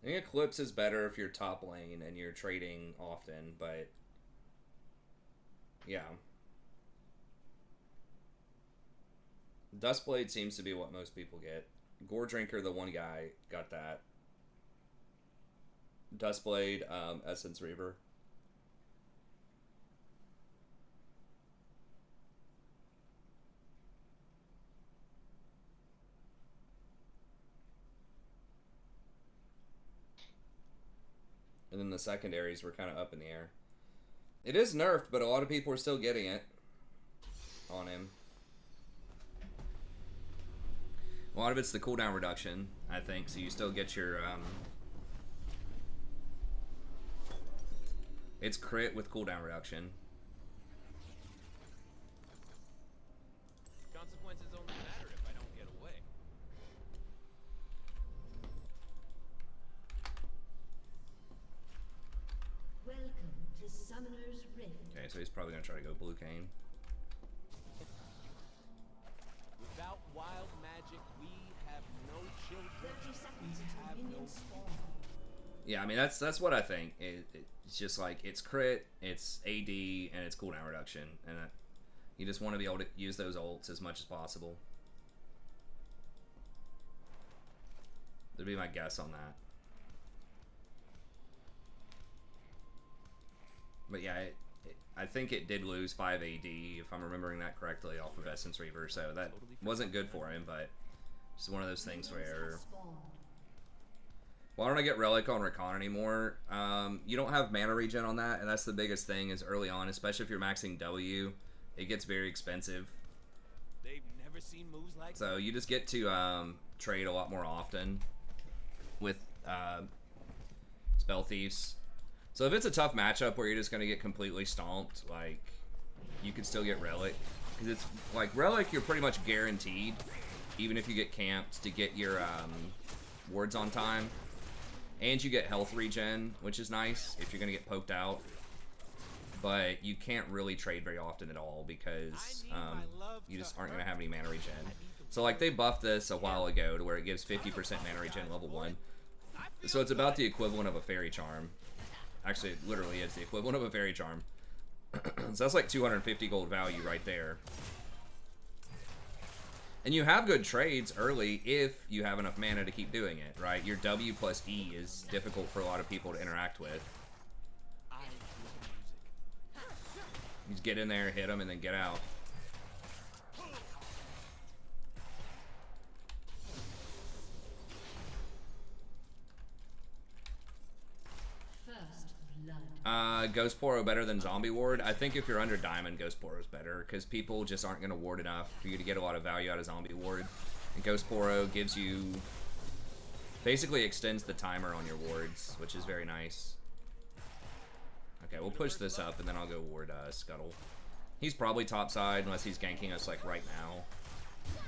I think Eclipse is better if you're top lane and you're trading often, but yeah. Dustblade seems to be what most people get. Gore Drinker, the one guy, got that. Dustblade, Essence Reaver. And then the secondaries were kind of up in the air. It is nerfed, but a lot of people are still getting it on him. A lot of it's the cooldown reduction, I think, so you still get your... It's crit with cooldown reduction. Consequences only matter if I don't get away. Welcome to Summoner's Rift. Okay, so he's probably going to try to go Blue Cane. Without wild magic, we have no children. 30 seconds We have until no minions spawn. Yeah, I mean, that's what I think. It's just like, it's crit, it's AD, and it's cooldown reduction. And you just want to be able to use those ults as much as possible. That'd be my guess on that. But yeah, I think it did lose 5 AD, if I'm remembering that correctly, off of Essence Reaver, so that wasn't good for him, but just one of those things where... Why don't I get Relic on Rakan anymore? You don't have mana regen on that, and that's the biggest thing is early on, especially if you're maxing W, it gets very expensive. They've never seen moves like So you just get to trade a lot more often with Spell Thieves. So if it's a tough matchup where you're just going to get completely stomped, like, you could still get Relic. Because it's, like, Relic, you're pretty much guaranteed, even if you get camped, to get your wards on time. And you get health regen, which is nice if you're going to get poked out. But you can't really trade very often at all because you just aren't going to have any mana regen. So like they buffed this a while ago to where it gives 50% mana regen level 1. So it's about the equivalent of a fairy charm. Actually, it literally is the equivalent of a fairy charm. So that's like 250 gold value right there. And you have good trades early if you have enough mana to keep doing it, right? Your W plus E is difficult for a lot of people to interact with. You just get in there, hit them, and then get out. Ghost Poro better than Zombie Ward? I think if you're under Diamond, Ghost Poro is better, because people just aren't going to ward enough for you to get a lot of value out of Zombie Ward. And Ghost Poro gives you... basically extends the timer on your wards, which is very nice. Okay, we'll push this up, and then I'll go ward Scuttle. He's probably topside, unless he's ganking us, like, right now.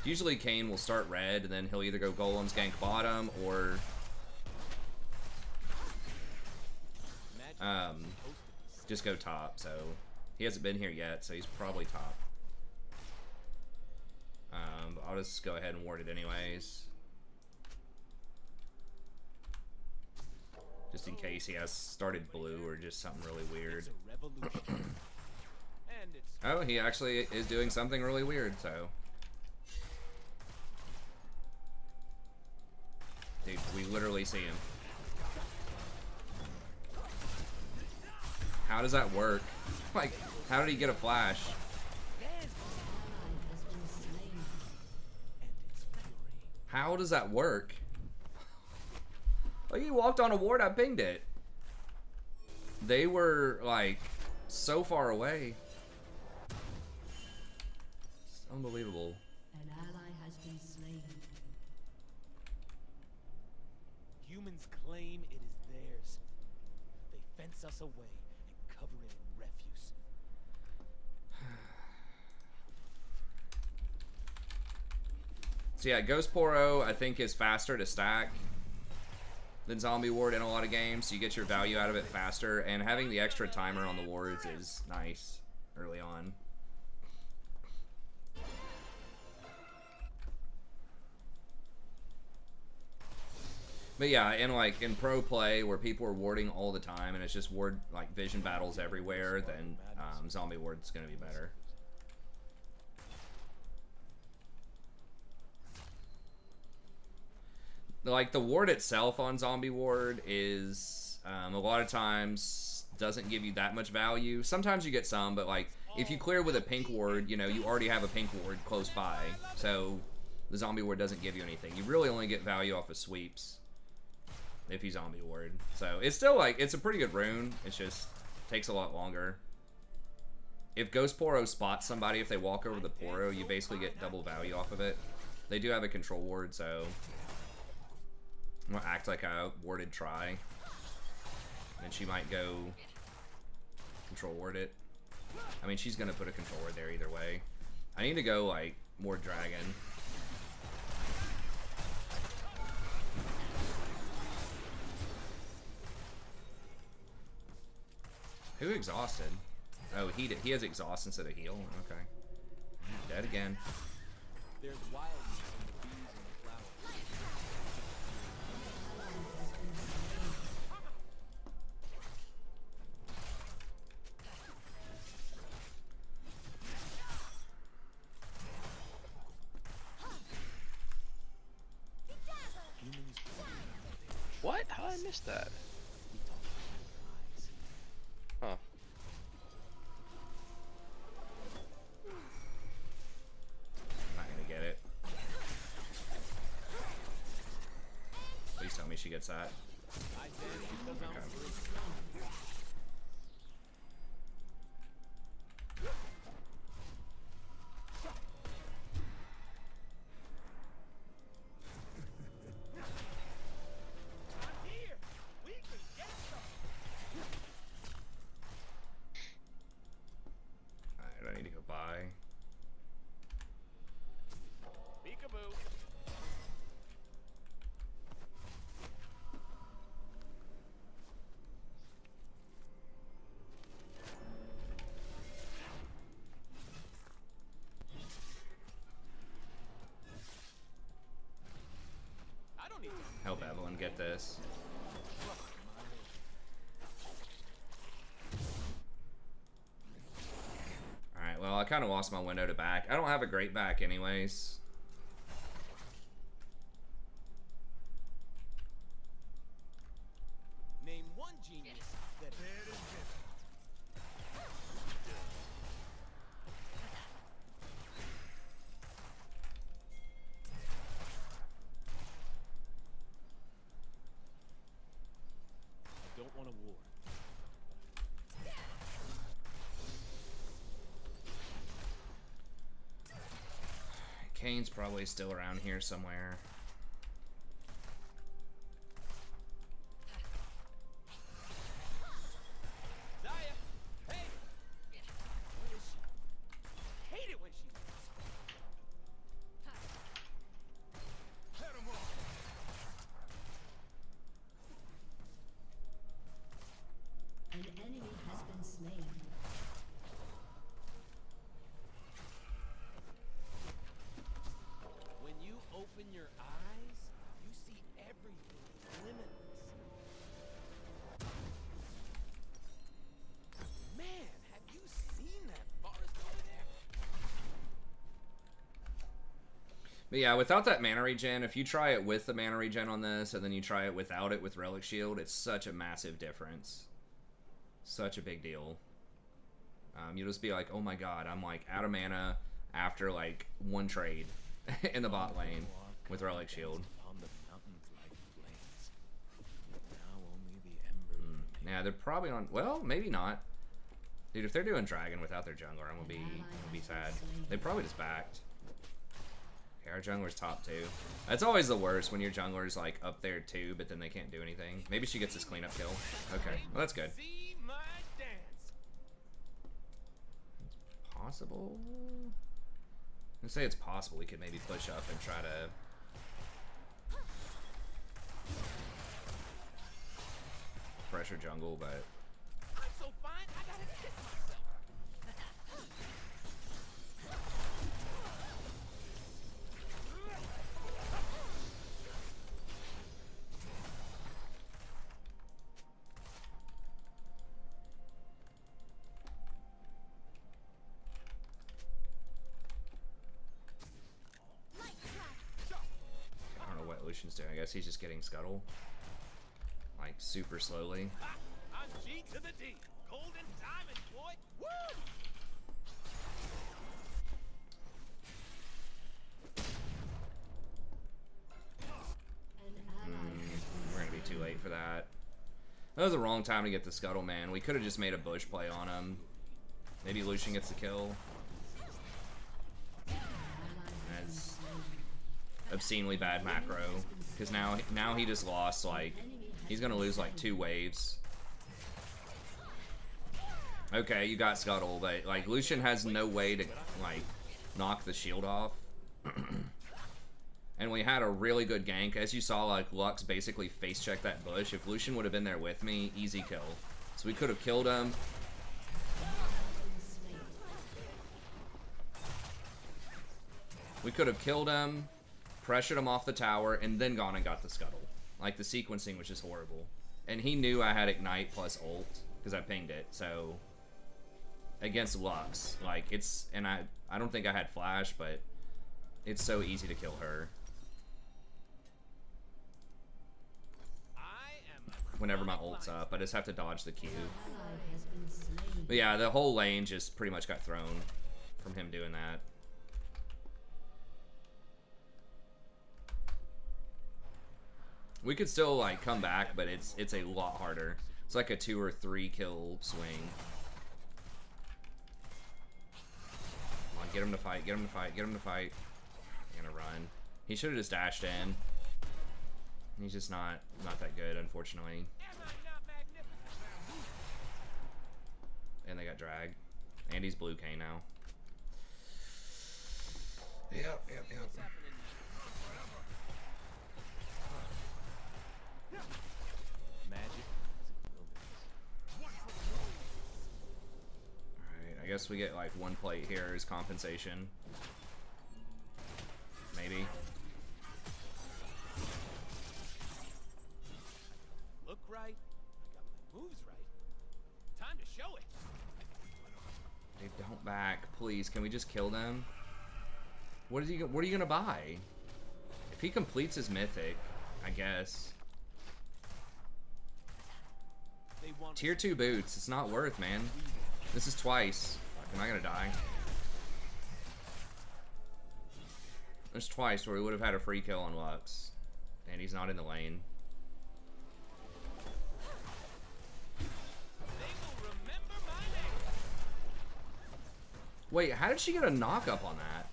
Usually Kane will start red, and then he'll either go Golems gank bottom, or... just go top, so he hasn't been here yet, so he's probably top. I'll just go ahead and ward it anyways. Just in case he has started blue or just something really weird. Oh, he actually is doing something really weird, so. Dude, we literally see him. How does that work? Like, how did he get a flash? How does that work? Like, he walked on a ward, I pinged it. They were, like, so far away. It's unbelievable. An ally has been slain. Humans claim it is theirs. They fence us away and cover it in refuse. So yeah, Ghost Poro, I think, is faster to stack than Zombie Ward in a lot of games, so you get your value out of it faster, and having the extra timer on the wards is nice early on. But yeah, in pro play where people are warding all the time and it's just ward like vision battles everywhere, then Zombie Ward's gonna be better. Like, the ward itself on Zombie Ward is a lot of times doesn't give you that much value. Sometimes you get some, but like if you clear with a pink ward, you know, you already have a pink ward close by, so the Zombie Ward doesn't give you anything. You really only get value off of sweeps if you Zombie Ward. So it's still like, it's a pretty good rune, it's just takes a lot longer. If Ghost Poro spots somebody, if they walk over the Poro, you basically get double value off of it. They do have a control ward, so I'm gonna act like I warded try. Then she might go control ward it. I mean, she's gonna put a control ward there either way. I need to go like more dragon. Who exhausted? Oh, he has exhaust instead of heal. Okay. Dead again. There's wildness in the bees and the flowers. Humans What? How did I miss that? we talk about eyes. Huh. I'm not gonna get it. Please tell me she gets that. I did because I'm Okay. free. I'm here. We can get some. Alright, I need to go buy. Peekaboo. help Evelyn get this. Alright, well, I kind of lost my window to back. I don't have a great back anyways. Name one genius that I don't want a war. Kane's probably still around here somewhere. Zaya, hey! Where is she? Hate it when she leaves. Cut him off. An enemy has been slain. When you open your eyes, you see everything limitless. Man, have you seen that forest over there? But yeah, without that mana regen, if you try it with the mana regen on this, and then you try it without it with Relic Shield, it's such a massive difference. Such a big deal. You'll just be like, oh my god, I'm like out of mana after like one trade in the bot lane with Relic Shield. Upon the mountains like flames. Now only the embers remain. Yeah, they're probably on. Well, maybe not. Dude, if they're doing Dragon without their jungler, I'm gonna be sad. They probably just backed. Okay, our jungler's top 2. That's always the worst when your jungler's like up there too, but then they can't do anything. Maybe she gets this cleanup kill. Okay, well that's good. See my dance. Possible. Let's say it's possible we could maybe push up and try to. Pressure jungle, but I'm so fine, I gotta kiss myself. I don't know what Lucian's doing. I guess he's just getting scuttle. Like super slowly. I'm G to the D. Golden diamond, boy. Woo! An ally has been We're gonna be too late for that. That was the wrong time to get the scuttle, man. We could have just made a bush play on him. Maybe Lucian gets the kill. That's obscenely bad macro. Because now he just lost, like, he's gonna lose like 2 waves. Okay, you got scuttle, but like Lucian has no way to like knock the shield off. And we had a really good gank. As you saw, like Lux basically face checked that bush. If Lucian would have been there with me, easy kill. So we could have killed him. We could have killed him, pressured him off the tower, and then gone and got the scuttle. Like, the sequencing was just horrible. And he knew I had Ignite plus ult, because I pinged it, so... Against Lux, like, it's... And I don't think I had flash, but... It's so easy to kill her. Whenever my ult's up, I just have to dodge the Q. has been slain. But yeah, the whole lane just pretty much got thrown from him doing that. We could still like come back, but it's a lot harder. It's like a 2 or 3 kill swing. Come on, get him to fight, get him to fight, get him to fight. I'm gonna run. He should have just dashed in. He's just not that good, unfortunately. And they got dragged. And he's blue K now. Yep. Alright, I guess we get like 1 plate here as compensation. moves right. Time to show it. Dude, don't back, please. Can we just kill them? What are you gonna buy? If he completes his mythic, I guess. They want Tier 2 boots. It's not worth, man. This is twice. Fuck, am I gonna die? There's twice where we would have had a free kill on Lux, and he's not in the lane. They will remember my name. Wait, how did she get a knock up on that?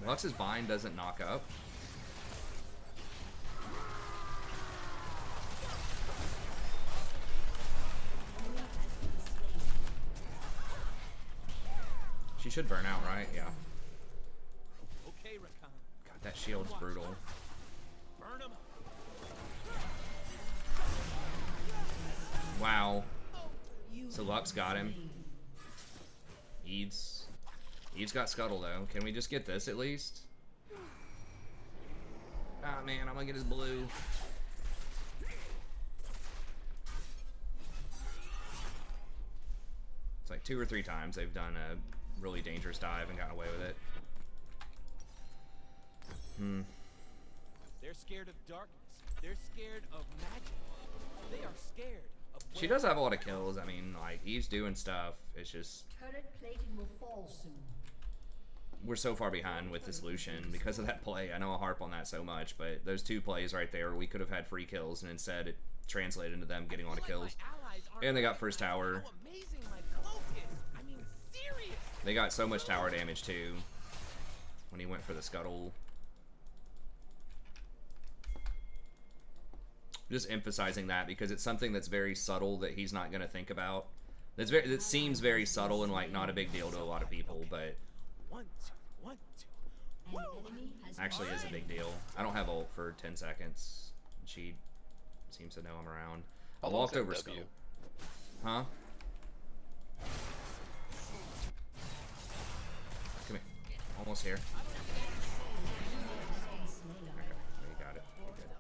Lux's bind doesn't knock up. She should burn out, right? Yeah. Okay, Rakan. God, that shield's brutal. Burn him. Wow. So Lux got him. Eve's got Scuttle though. Can we just get this at least? Ah man, I'm gonna get his blue. It's like 2 or 3 times they've done a really dangerous dive and gotten away with it. They're scared of darkness. They're scared of magic. They are scared of. She does have a lot of kills. I mean, like, Eve's doing stuff. It's just Turret plating will fall soon. we're so far behind with this Lucian because of that play. I know I harp on that so much, but those 2 plays right there, we could have had free kills, and instead it translated into them getting a lot of kills. And they got first tower. How amazing my cloak is. I mean, serious. They got so much tower damage too when he went for the Scuttle. Just emphasizing that because it's something that's very subtle that he's not going to think about. That seems very subtle and like not a big deal to a lot of people, but 1, 2, 1, 2. An enemy has actually is a big deal. I don't have ult for 10 seconds. She seems to know I'm around. I'll walk over Scuttle. Huh? Come here. Almost here. Okay, you got it. You're good.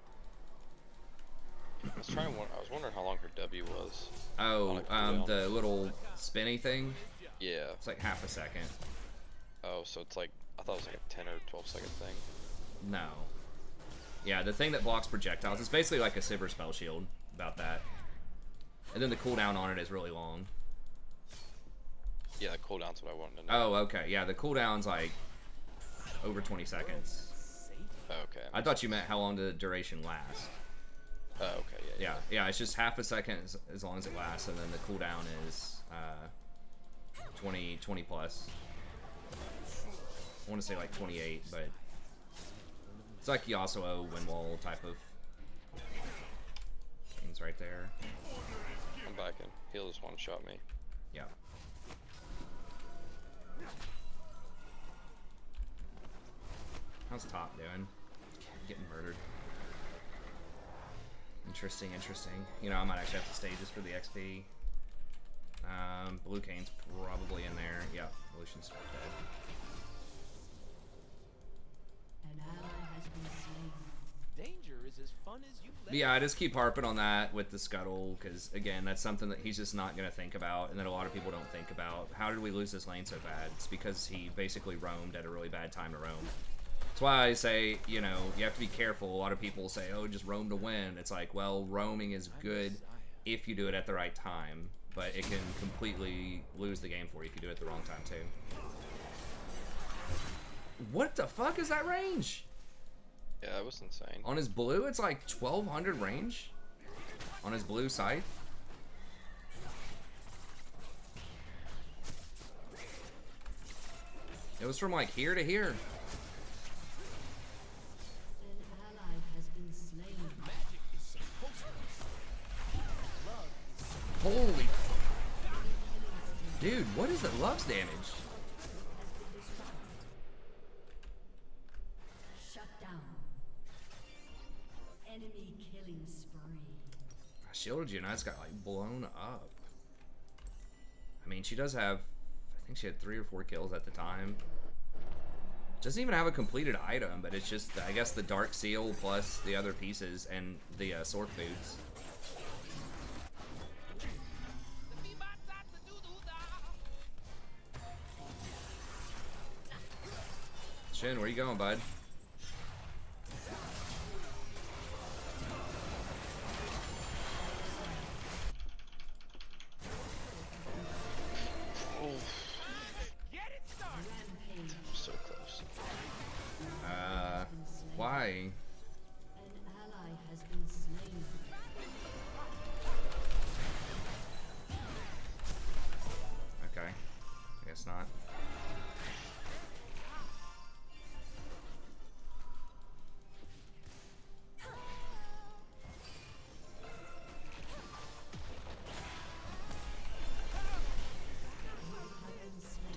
I was wondering how long her W was. Oh, the little spinny thing? Yeah. It's like half a second. Oh, so it's like, I thought it was like a 10 or 12 second thing. No. Yeah, the thing that blocks projectiles. It's basically like a Sivir spell shield. About that. And then the cooldown on it is really long. Yeah, the cooldown's what I wanted to know. Oh, okay. Yeah, the cooldown's like over 20 seconds. Oh, okay. I thought you meant how long the duration lasts. Oh, okay, yeah. Yeah, it's just half a second as long as it lasts, and then the cooldown is 20 plus. I want to say like 28, but it's like Yasuo Windwall type of things right there. I'm back in. He'll just one-shot me. Yeah. How's top doing? Getting murdered. Interesting, interesting. You know, I might actually have to stay just for the XP. Blue Kane's probably in there. Yeah, Lucian's dead. An ally has been slain. Danger is as fun as you let But yeah, I just keep harping on that with the Scuttle, because again, that's something that he's just not going to think about, and that a lot of people don't think about. How did we lose this lane so bad? It's because he basically roamed at a really bad time to roam. That's why I say, you know, you have to be careful. A lot of people say, oh, just roam to win. It's like, well, roaming is good if you do it at the right time, but it can completely lose the game for you if you do it at the wrong time, too. What the fuck is that range? Yeah, that was insane. On his blue, it's like 1200 range. On his blue scythe. It was from like here to here. An ally has been slain. magic is supposed to be. Love is Holy. Dude, what is the Lux damage? Shut down. Enemy killing spree. I shielded you and I just got like blown up. I mean, she does have, I think she had 3 or 4 kills at the time. Doesn't even have a completed item, but it's just, I guess, the Dark Seal plus the other pieces and the sword boots. Shin, where you going, bud? So close. Why? An ally has been slain. Okay. I guess not.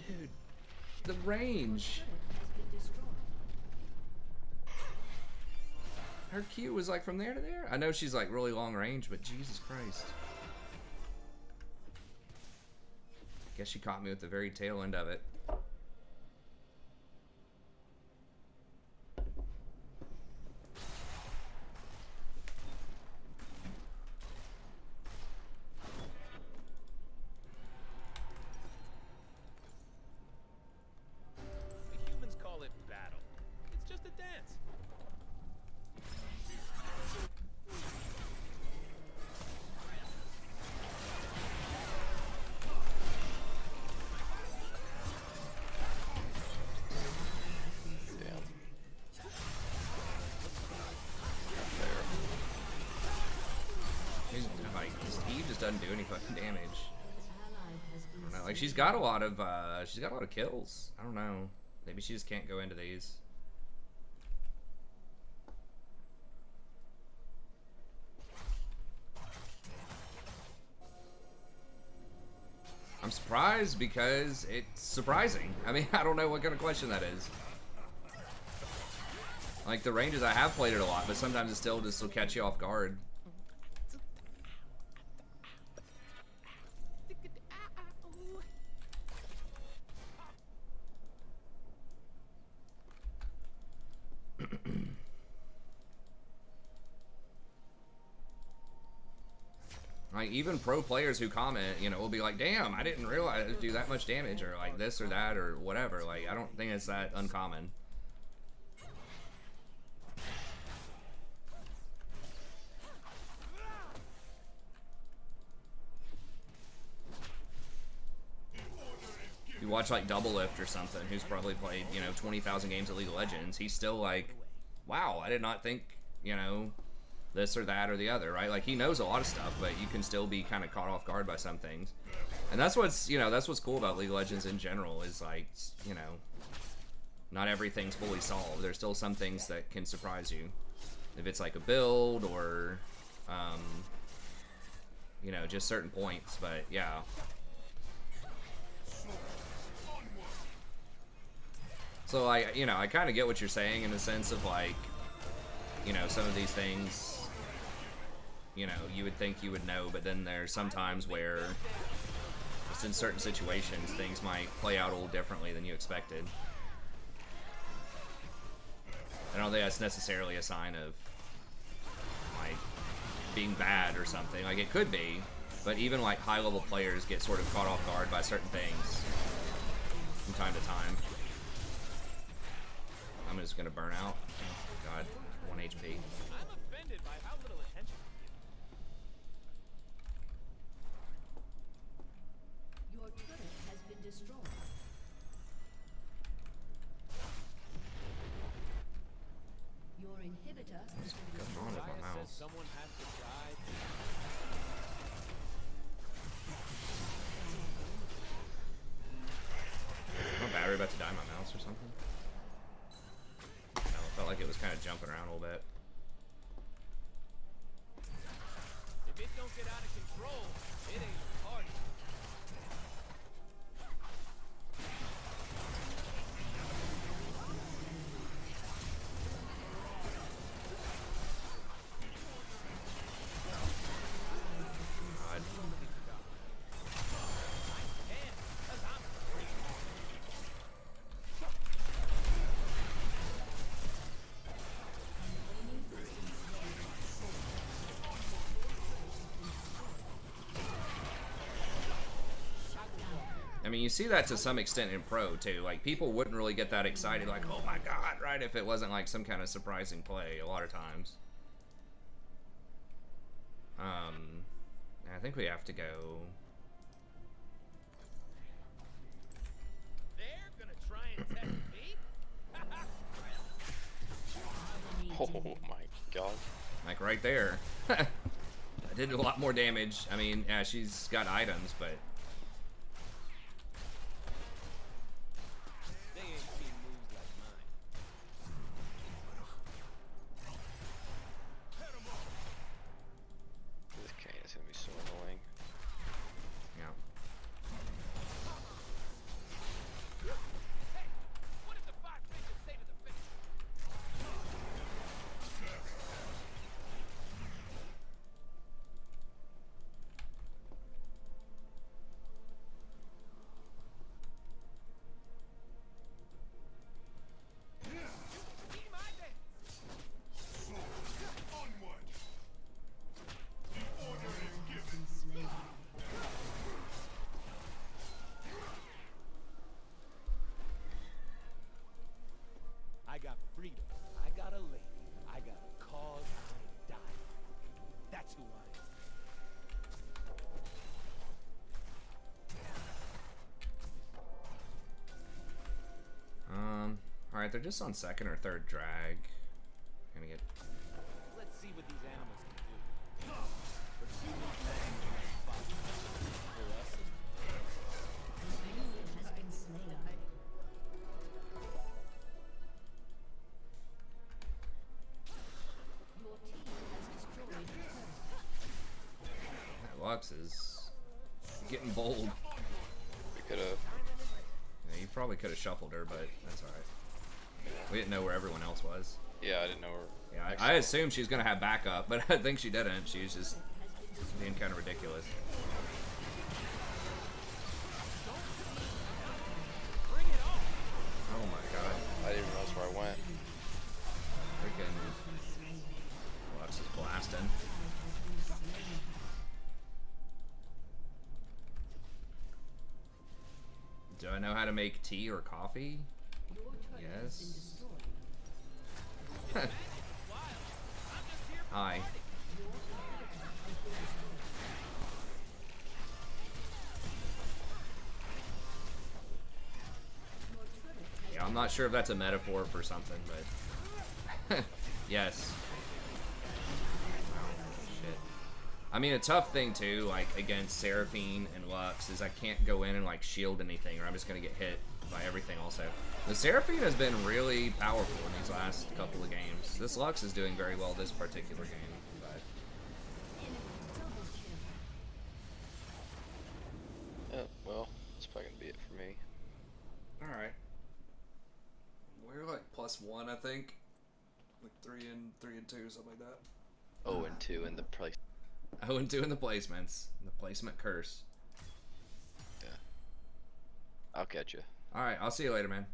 Dude, the range. Has been destroyed. Her Q was like from there to there. I know she's like really long range, but Jesus Christ. Guess she caught me with the very tail end of it. The humans call it battle. It's just a dance. Damn. He's, like, Steve just doesn't do any fucking damage. Ally has I been don't know. Like she's got a lot of kills. I don't know. Maybe she just can't go into these. I'm surprised because it's surprising. I mean, I don't know what kind of question that is. Like the ranges, I have played it a lot, but sometimes it still just will catch you off guard. Like even pro players who comment, you know, will be like, "Damn, I didn't realize it would do that much damage," or like this or that or whatever. Like I don't think it's that uncommon. You watch like Double Lift or something, who's probably played, you know, 20,000 games of League of Legends. He's still like, "Wow, I did not think, you know, this or that or the other," right? Like he knows a lot of stuff, but you can still be kind of caught off guard by some things. And that's what's, you know, that's what's cool about League of Legends in general is like, you know, not everything's fully solved. There's still some things that can surprise you. If it's like a build or, you know, just certain points, but yeah. So I, you know, I kind of get what you're saying in the sense of like, you know, some of these things, you know, you would think you would know, but then there's sometimes where just in certain situations things might play out a little differently than you expected. I don't think that's necessarily a sign of like being bad or something. Like it could be, but even like high level players get sort of caught off guard by certain things from time to time. I'm just gonna burn out. Oh, God, 1 HP. I'm offended by how little attention you Your turret has been destroyed. Your inhibitor has been What's going on with my Messiah mouse? says someone has to die. Is my battery about to die on my mouse or something? No, it felt like it was kind of jumping around a little bit. If it don't get out of control, it ain't a party. God. I mean, you see that to some extent in Pro, too. Like, people wouldn't really get that excited, like, oh my god, right, if it wasn't, like, some kind of surprising play a lot of times. I think we have to go... They're gonna try and test me? Oh my god. Like, right there. I did a lot more damage. I mean, yeah, she's got items, but... They ain't seen moves like mine. This cane is gonna be so annoying. Yeah. Hey, what did the five fingers say to the finish? Be my dance. Onward. The order is given. Slain. I got freedom. I got a lady. I got a cause I die for. That's who I am. Alright, they're just on second or third drag. Gonna get... Let's see what these animals can do. For human beings like Fox, for us, An enemy has been slain. Your team has destroyed a turret. That Lux is getting bold. We could've... Yeah, you probably could have shuffled her, but that's alright. We didn't know where everyone else was. Yeah, I didn't know where... Yeah, I assumed she was gonna have backup, but I think she didn't. She was just being kind of ridiculous. bring it on. Oh my god. I didn't even realize where I went. Freaking Lux is blasting. Do I know how to make tea or coffee? Your turret has been Yes. destroyed. Hi. Yeah, I'm not sure if that's a metaphor for something, but yes. Shit. I mean, a tough thing too, like against Seraphine and Lux, is I can't go in and like shield anything, or I'm just gonna get hit by everything. Also, the Seraphine has been really powerful in these last couple of games. This Lux is doing very well this particular game, but Yeah, well, that's probably gonna be it for me. all right. We're like +1, I think. Like 3 and 2, something like that. 0 and 2 in the price. 0 and 2 in the placements. The placement curse. Yeah. I'll catch you. All right, I'll see you later, man.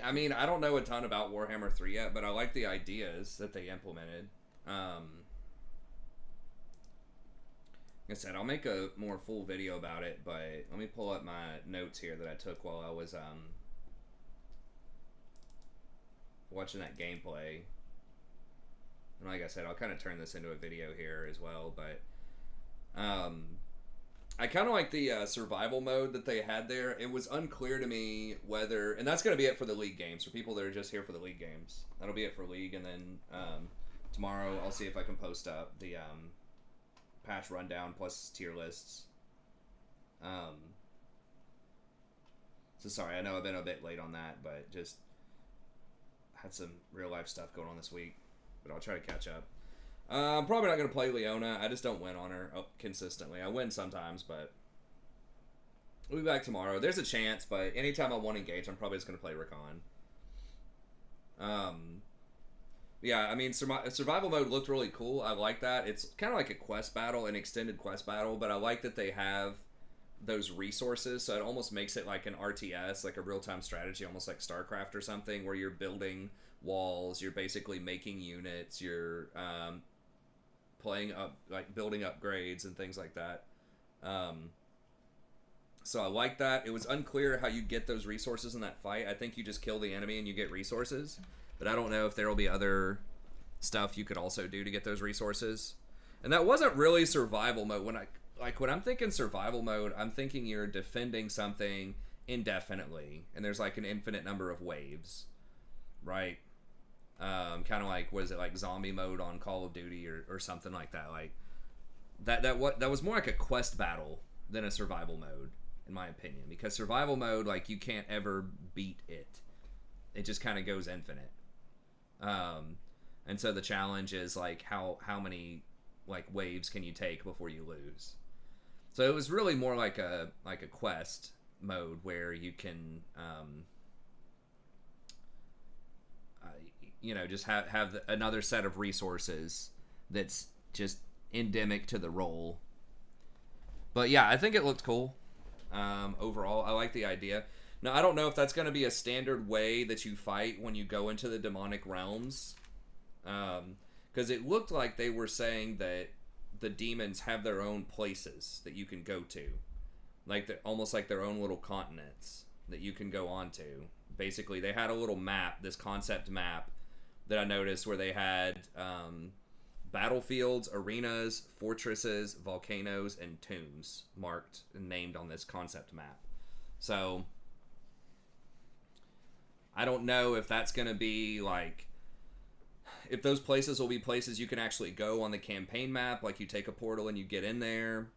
I mean, I don't know a ton about Warhammer 3 yet, but I like the ideas that they implemented. Like I said, I'll make a more full video about it, but let me pull up my notes here that I took while I was watching that gameplay. And like I said, I'll kind of turn this into a video here as well, but I kind of like the survival mode that they had there. It was unclear to me whether, and that's going to be it for the League games, for people that are just here for the League games. That'll be it for League, and then tomorrow I'll see if I can post up the patch rundown plus tier lists. So sorry, I know I've been a bit late on that, but just had some real life stuff going on this week, but I'll try to catch up. I'm probably not going to play Leona. I just don't win on her consistently. I win sometimes, but we'll be back tomorrow. There's a chance, but anytime I want to engage, I'm probably just going to play Rakan. Yeah, I mean, survival mode looked really cool. I like that. It's kind of like a quest battle, an extended quest battle, but I like that they have those resources, so it almost makes it like an RTS, like a real-time strategy, almost like StarCraft or something, where you're building walls, you're basically making units, you're playing up, like building upgrades and things like that. So I like that. It was unclear how you get those resources in that fight. I think you just kill the enemy and you get resources, but I don't know if there will be other stuff you could also do to get those resources. And that wasn't really survival mode. When I'm thinking survival mode, I'm thinking you're defending something indefinitely, and there's like an infinite number of waves, right? Kind of like, what is it, like zombie mode on Call of Duty or something like that. Like that was more like a quest battle than a survival mode, in my opinion, because survival mode, like, you can't ever beat it. It just kind of goes infinite. And so the challenge is like how many like waves can you take before you lose. So it was really more like a quest mode where you can just have another set of resources that's just endemic to the role. But yeah, I think it looked cool. Overall, I like the idea. Now, I don't know if that's going to be a standard way that you fight when you go into the demonic realms. Because it looked like they were saying that the demons have their own places that you can go to. Like, almost like their own little continents that you can go on to. Basically, they had a little map, this concept map, that I noticed where they had battlefields, arenas, fortresses, volcanoes, and tombs marked and named on this concept map. So I don't know if that's going to be like, if those places will be places you can actually go on the campaign map, like you take a portal and you get in there,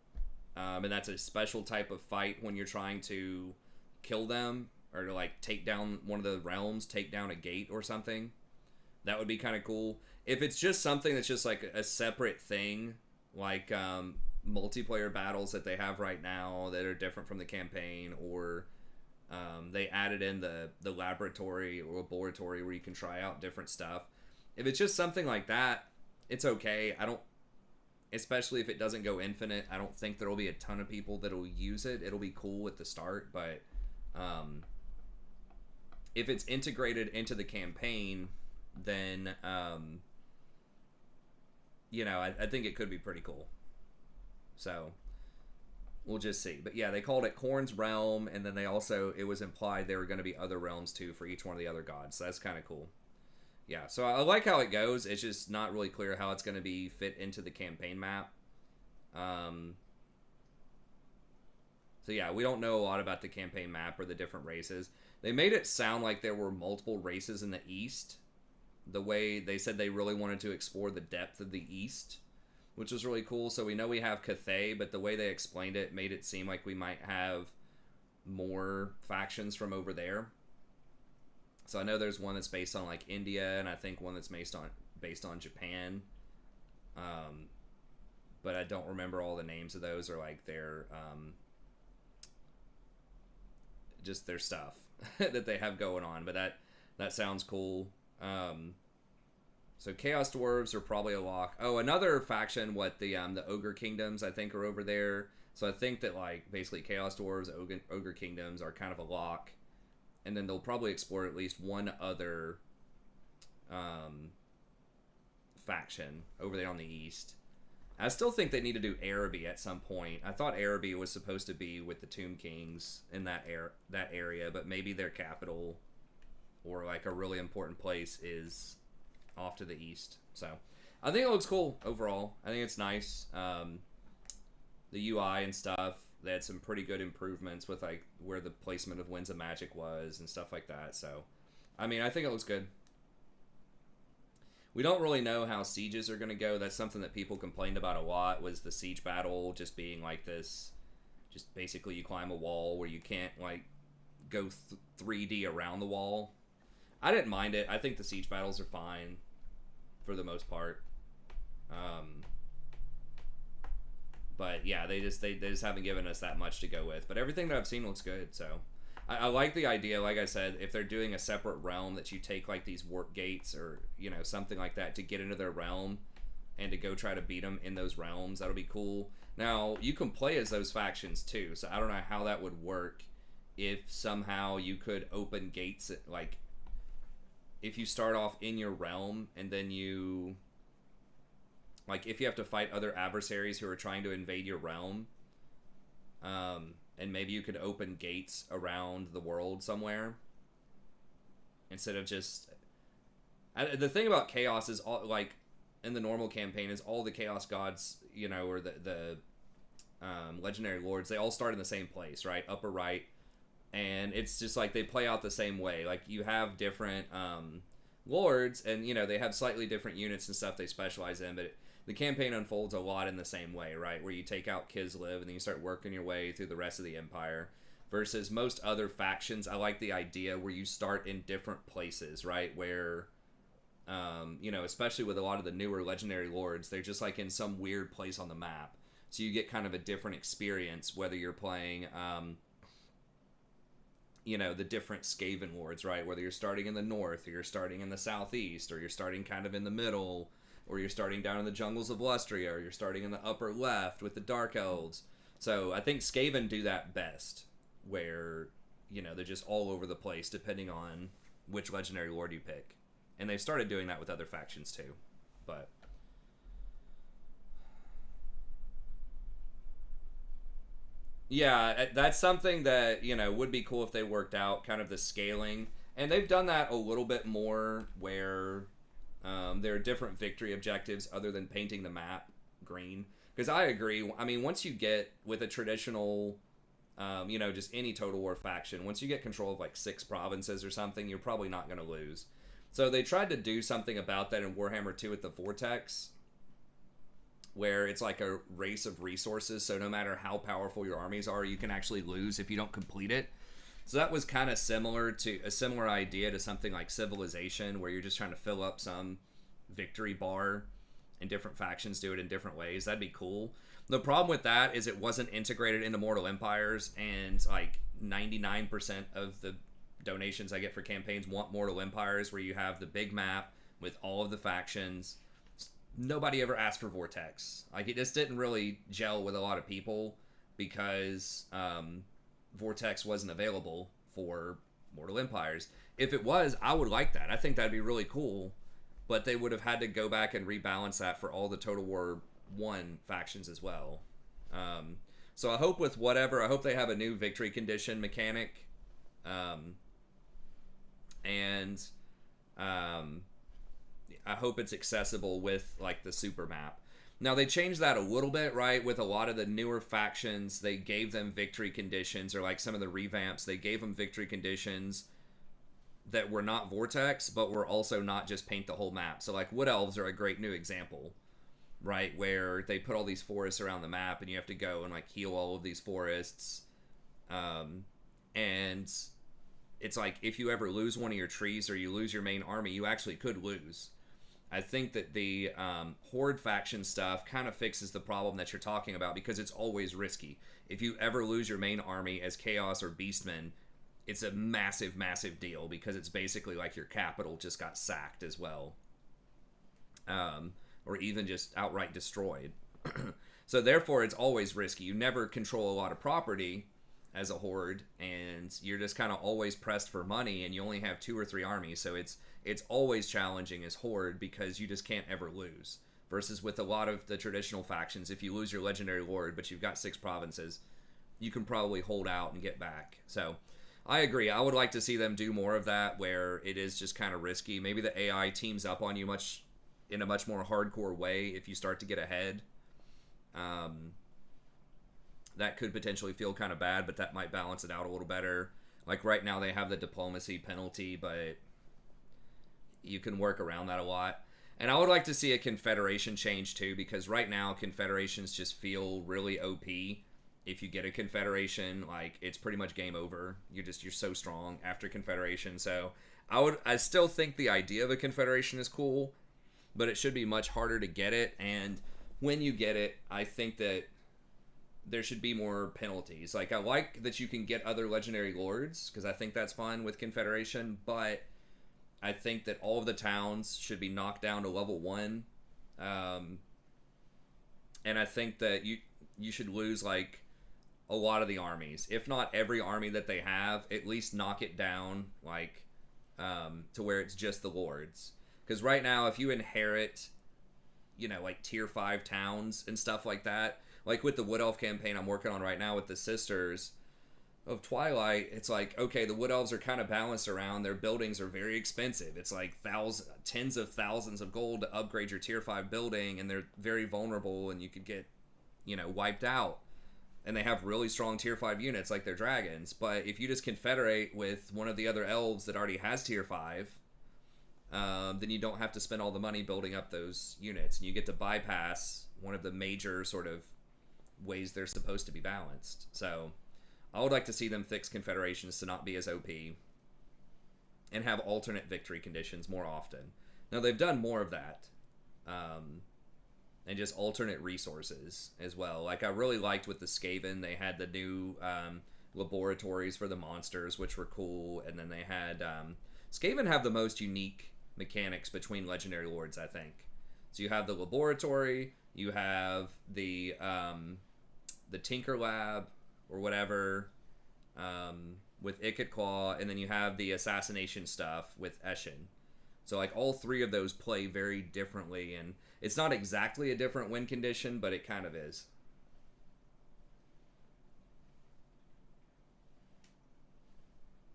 and that's a special type of fight when you're trying to kill them, or to like take down one of the realms, take down a gate or something. That would be kind of cool. If it's just something that's just like a separate thing, like multiplayer battles that they have right now that are different from the campaign, or they added in the laboratory or laboratory where you can try out different stuff. If it's just something like that, it's okay. Especially if it doesn't go infinite, I don't think there will be a ton of people that'll use it. It'll be cool at the start, but if it's integrated into the campaign, then I think it could be pretty cool. So we'll just see. But yeah, they called it Korn's Realm, and then it was implied there were going to be other realms too for each one of the other gods. So that's kind of cool. Yeah, so I like how it goes. It's just not really clear how it's going to be fit into the campaign map. So yeah, we don't know a lot about the campaign map or the different races. They made it sound like there were multiple races in the East. The way they said they really wanted to explore the depth of the East, which was really cool. So we know we have Cathay, but the way they explained it made it seem like we might have more factions from over there. So I know there's one that's based on like India, and I think one that's based on Japan. But I don't remember all the names of those, or like their just their stuff that they have going on. But that sounds cool. So Chaos Dwarves are probably a lock. Oh, another faction, the Ogre Kingdoms, I think, are over there. So I think that like basically Chaos Dwarves, Ogre Kingdoms are kind of a lock. And then they'll probably explore at least one other faction over there on the east. I still think they need to do Araby at some point. I thought Araby was supposed to be with the Tomb Kings in that area, but maybe their capital or like a really important place is off to the east. So I think it looks cool overall. I think it's nice. The UI and stuff, they had some pretty good improvements with like where the placement of Winds of Magic was and stuff like that. So, I mean, I think it looks good. We don't really know how sieges are going to go. That's something that people complained about a lot, was the siege battle just being like this, just basically you climb a wall where you can't like go 3D around the wall. I didn't mind it. I think the siege battles are fine for the most part. But yeah, they just haven't given us that much to go with. But everything that I've seen looks good. So I like the idea. Like I said, if they're doing a separate realm that you take like these warp gates or something like that to get into their realm and to go try to beat them in those realms, that'll be cool. Now, you can play as those factions too, so I don't know how that would work if somehow you could open gates at, like, if you start off in your realm and then you, like, if you have to fight other adversaries who are trying to invade your realm, and maybe you could open gates around the world somewhere instead of just... the thing about Chaos is, all, like, in the normal campaign, is all the Chaos Gods, you know, or the Legendary Lords, they all start in the same place, right? Upper right. And it's just like they play out the same way. Like, you have different lords, and, you know, they have slightly different units and stuff they specialize in, but the campaign unfolds a lot in the same way, right? Where you take out Kislev, and then you start working your way through the rest of the Empire. Versus most other factions, I like the idea where you start in different places, right? Where... you know, especially with a lot of the newer Legendary Lords, they're just like in some weird place on the map. So you get kind of a different experience whether you're playing, you know, the different Skaven Lords, right? Whether you're starting in the north, or you're starting in the southeast, or you're starting kind of in the middle, or you're starting down in the jungles of Lustria, or you're starting in the upper left with the Dark Elves. So I think Skaven do that best, where, you know, they're just all over the place depending on which Legendary Lord you pick. And they've started doing that with other factions too. But yeah, that's something that, you know, would be cool if they worked out, kind of the scaling. And they've done that a little bit more where there are different victory objectives other than painting the map green. Because I agree. I mean, once you get with a traditional, you know, just any Total War faction, once you get control of like 6 provinces or something, you're probably not going to lose. So they tried to do something about that in Warhammer 2 with the Vortex, where it's like a race of resources, so no matter how powerful your armies are, you can actually lose if you don't complete it. So that was kind of similar to a similar idea to something like Civilization, where you're just trying to fill up some victory bar, and different factions do it in different ways. That'd be cool. The problem with that is it wasn't integrated into Mortal Empires, and like 99% of the donations I get for campaigns want Mortal Empires, where you have the big map with all of the factions. Nobody ever asked for Vortex. Like, it just didn't really gel with a lot of people because Vortex wasn't available for Mortal Empires. If it was, I would like that. I think that'd be really cool, but they would have had to go back and rebalance that for all the Total War 1 factions as well. So I hope with whatever, I hope they have a new victory condition mechanic. I hope it's accessible with like the super map. Now they changed that a little bit, right? With a lot of the newer factions, they gave them victory conditions, or like some of the revamps, they gave them victory conditions that were not Vortex, but were also not just paint the whole map. So like Wood Elves are a great new example, right? Where they put all these forests around the map, and you have to go and like heal all of these forests. And it's like, if you ever lose one of your trees or you lose your main army, you actually could lose. I think that the Horde faction stuff kind of fixes the problem that you're talking about, because it's always risky. If you ever lose your main army as Chaos or Beastmen, it's a massive, massive deal, because it's basically like your capital just got sacked as well. Or even just outright destroyed. So therefore, it's always risky. You never control a lot of property as a Horde, and you're just kind of always pressed for money, and you only have 2 or 3 armies, so it's always challenging as Horde, because you just can't ever lose. Versus with a lot of the traditional factions, if you lose your Legendary Lord, but you've got 6 provinces, you can probably hold out and get back. So I agree. I would like to see them do more of that, where it is just kind of risky. Maybe the AI teams up on you in a much more hardcore way if you start to get ahead. That could potentially feel kind of bad, but that might balance it out a little better. Like right now they have the diplomacy penalty, but you can work around that a lot. And I would like to see a Confederation change too, because right now Confederations just feel really OP. If you get a Confederation, like, it's pretty much game over. You're so strong after Confederation. So I still think the idea of a Confederation is cool, but it should be much harder to get it. And when you get it, I think that there should be more penalties. Like, I like that you can get other Legendary Lords, because I think that's fun with Confederation, but I think that all of the towns should be knocked down to level 1. And I think that you should lose like a lot of the armies, if not every army that they have. At least knock it down like to where it's just the lords. Because right now, if you inherit, you know, like tier 5 towns and stuff like that, like with the Wood Elf campaign I'm working on right now with the Sisters of Twilight, it's like, okay, the Wood Elves are kind of balanced around. Their buildings are very expensive. It's like tens of thousands of gold to upgrade your tier 5 building, and they're very vulnerable, and you could get, you know, wiped out. And they have really strong tier 5 units like their dragons. But if you just confederate with one of the other elves that already has tier 5, then you don't have to spend all the money building up those units, and you get to bypass one of the major sort of ways they're supposed to be balanced. So I would like to see them fix confederations to not be as OP and have alternate victory conditions more often. Now, they've done more of that, and just alternate resources as well. Like, I really liked with the Skaven, they had the new laboratories for the monsters, which were cool, and then they had Skaven have the most unique mechanics between legendary lords, I think. So you have the laboratory, you have the Tinker Lab or whatever with Etiquette Claw, and then you have the assassination stuff with Eshin. So like all three of those play very differently, and it's not exactly a different win condition, but it kind of is.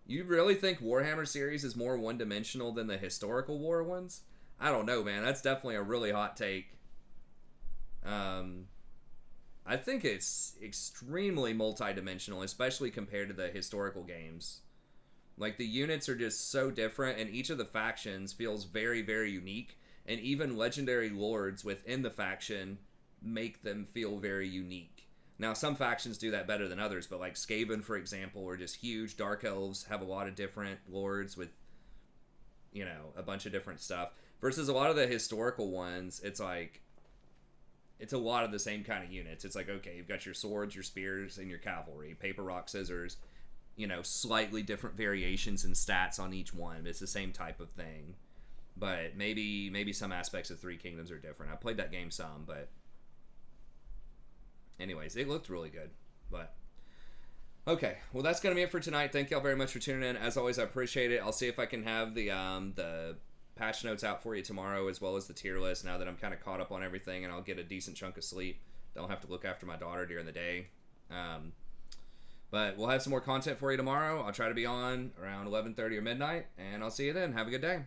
You really think Warhammer series is more one-dimensional than the historical war ones? I don't know, man. That's definitely a really hot take. I think it's extremely multi-dimensional, especially compared to the historical games. Like, the units are just so different, and each of the factions feels very, very unique. And even legendary lords within the faction make them feel very unique. Now, some factions do that better than others, but like Skaven, for example, are just huge. Dark Elves have a lot of different lords with, you know, a bunch of different stuff. Versus a lot of the historical ones, it's like, it's a lot of the same kind of units. It's like, okay, you've got your swords, your spears, and your cavalry. Paper, rock, scissors. You know, slightly different variations in stats on each one. It's the same type of thing. But maybe some aspects of Three Kingdoms are different. I played that game some, but anyways, it looked really good. But okay, well, that's gonna be it for tonight. Thank y'all very much for tuning in. As always, I appreciate it. I'll see if I can have the patch notes out for you tomorrow, as well as the tier list, now that I'm kind of caught up on everything, and I'll get a decent chunk of sleep. Don't have to look after my daughter during the day. But we'll have some more content for you tomorrow. I'll try to be on around 11:30 or midnight, and I'll see you then. Have a good day.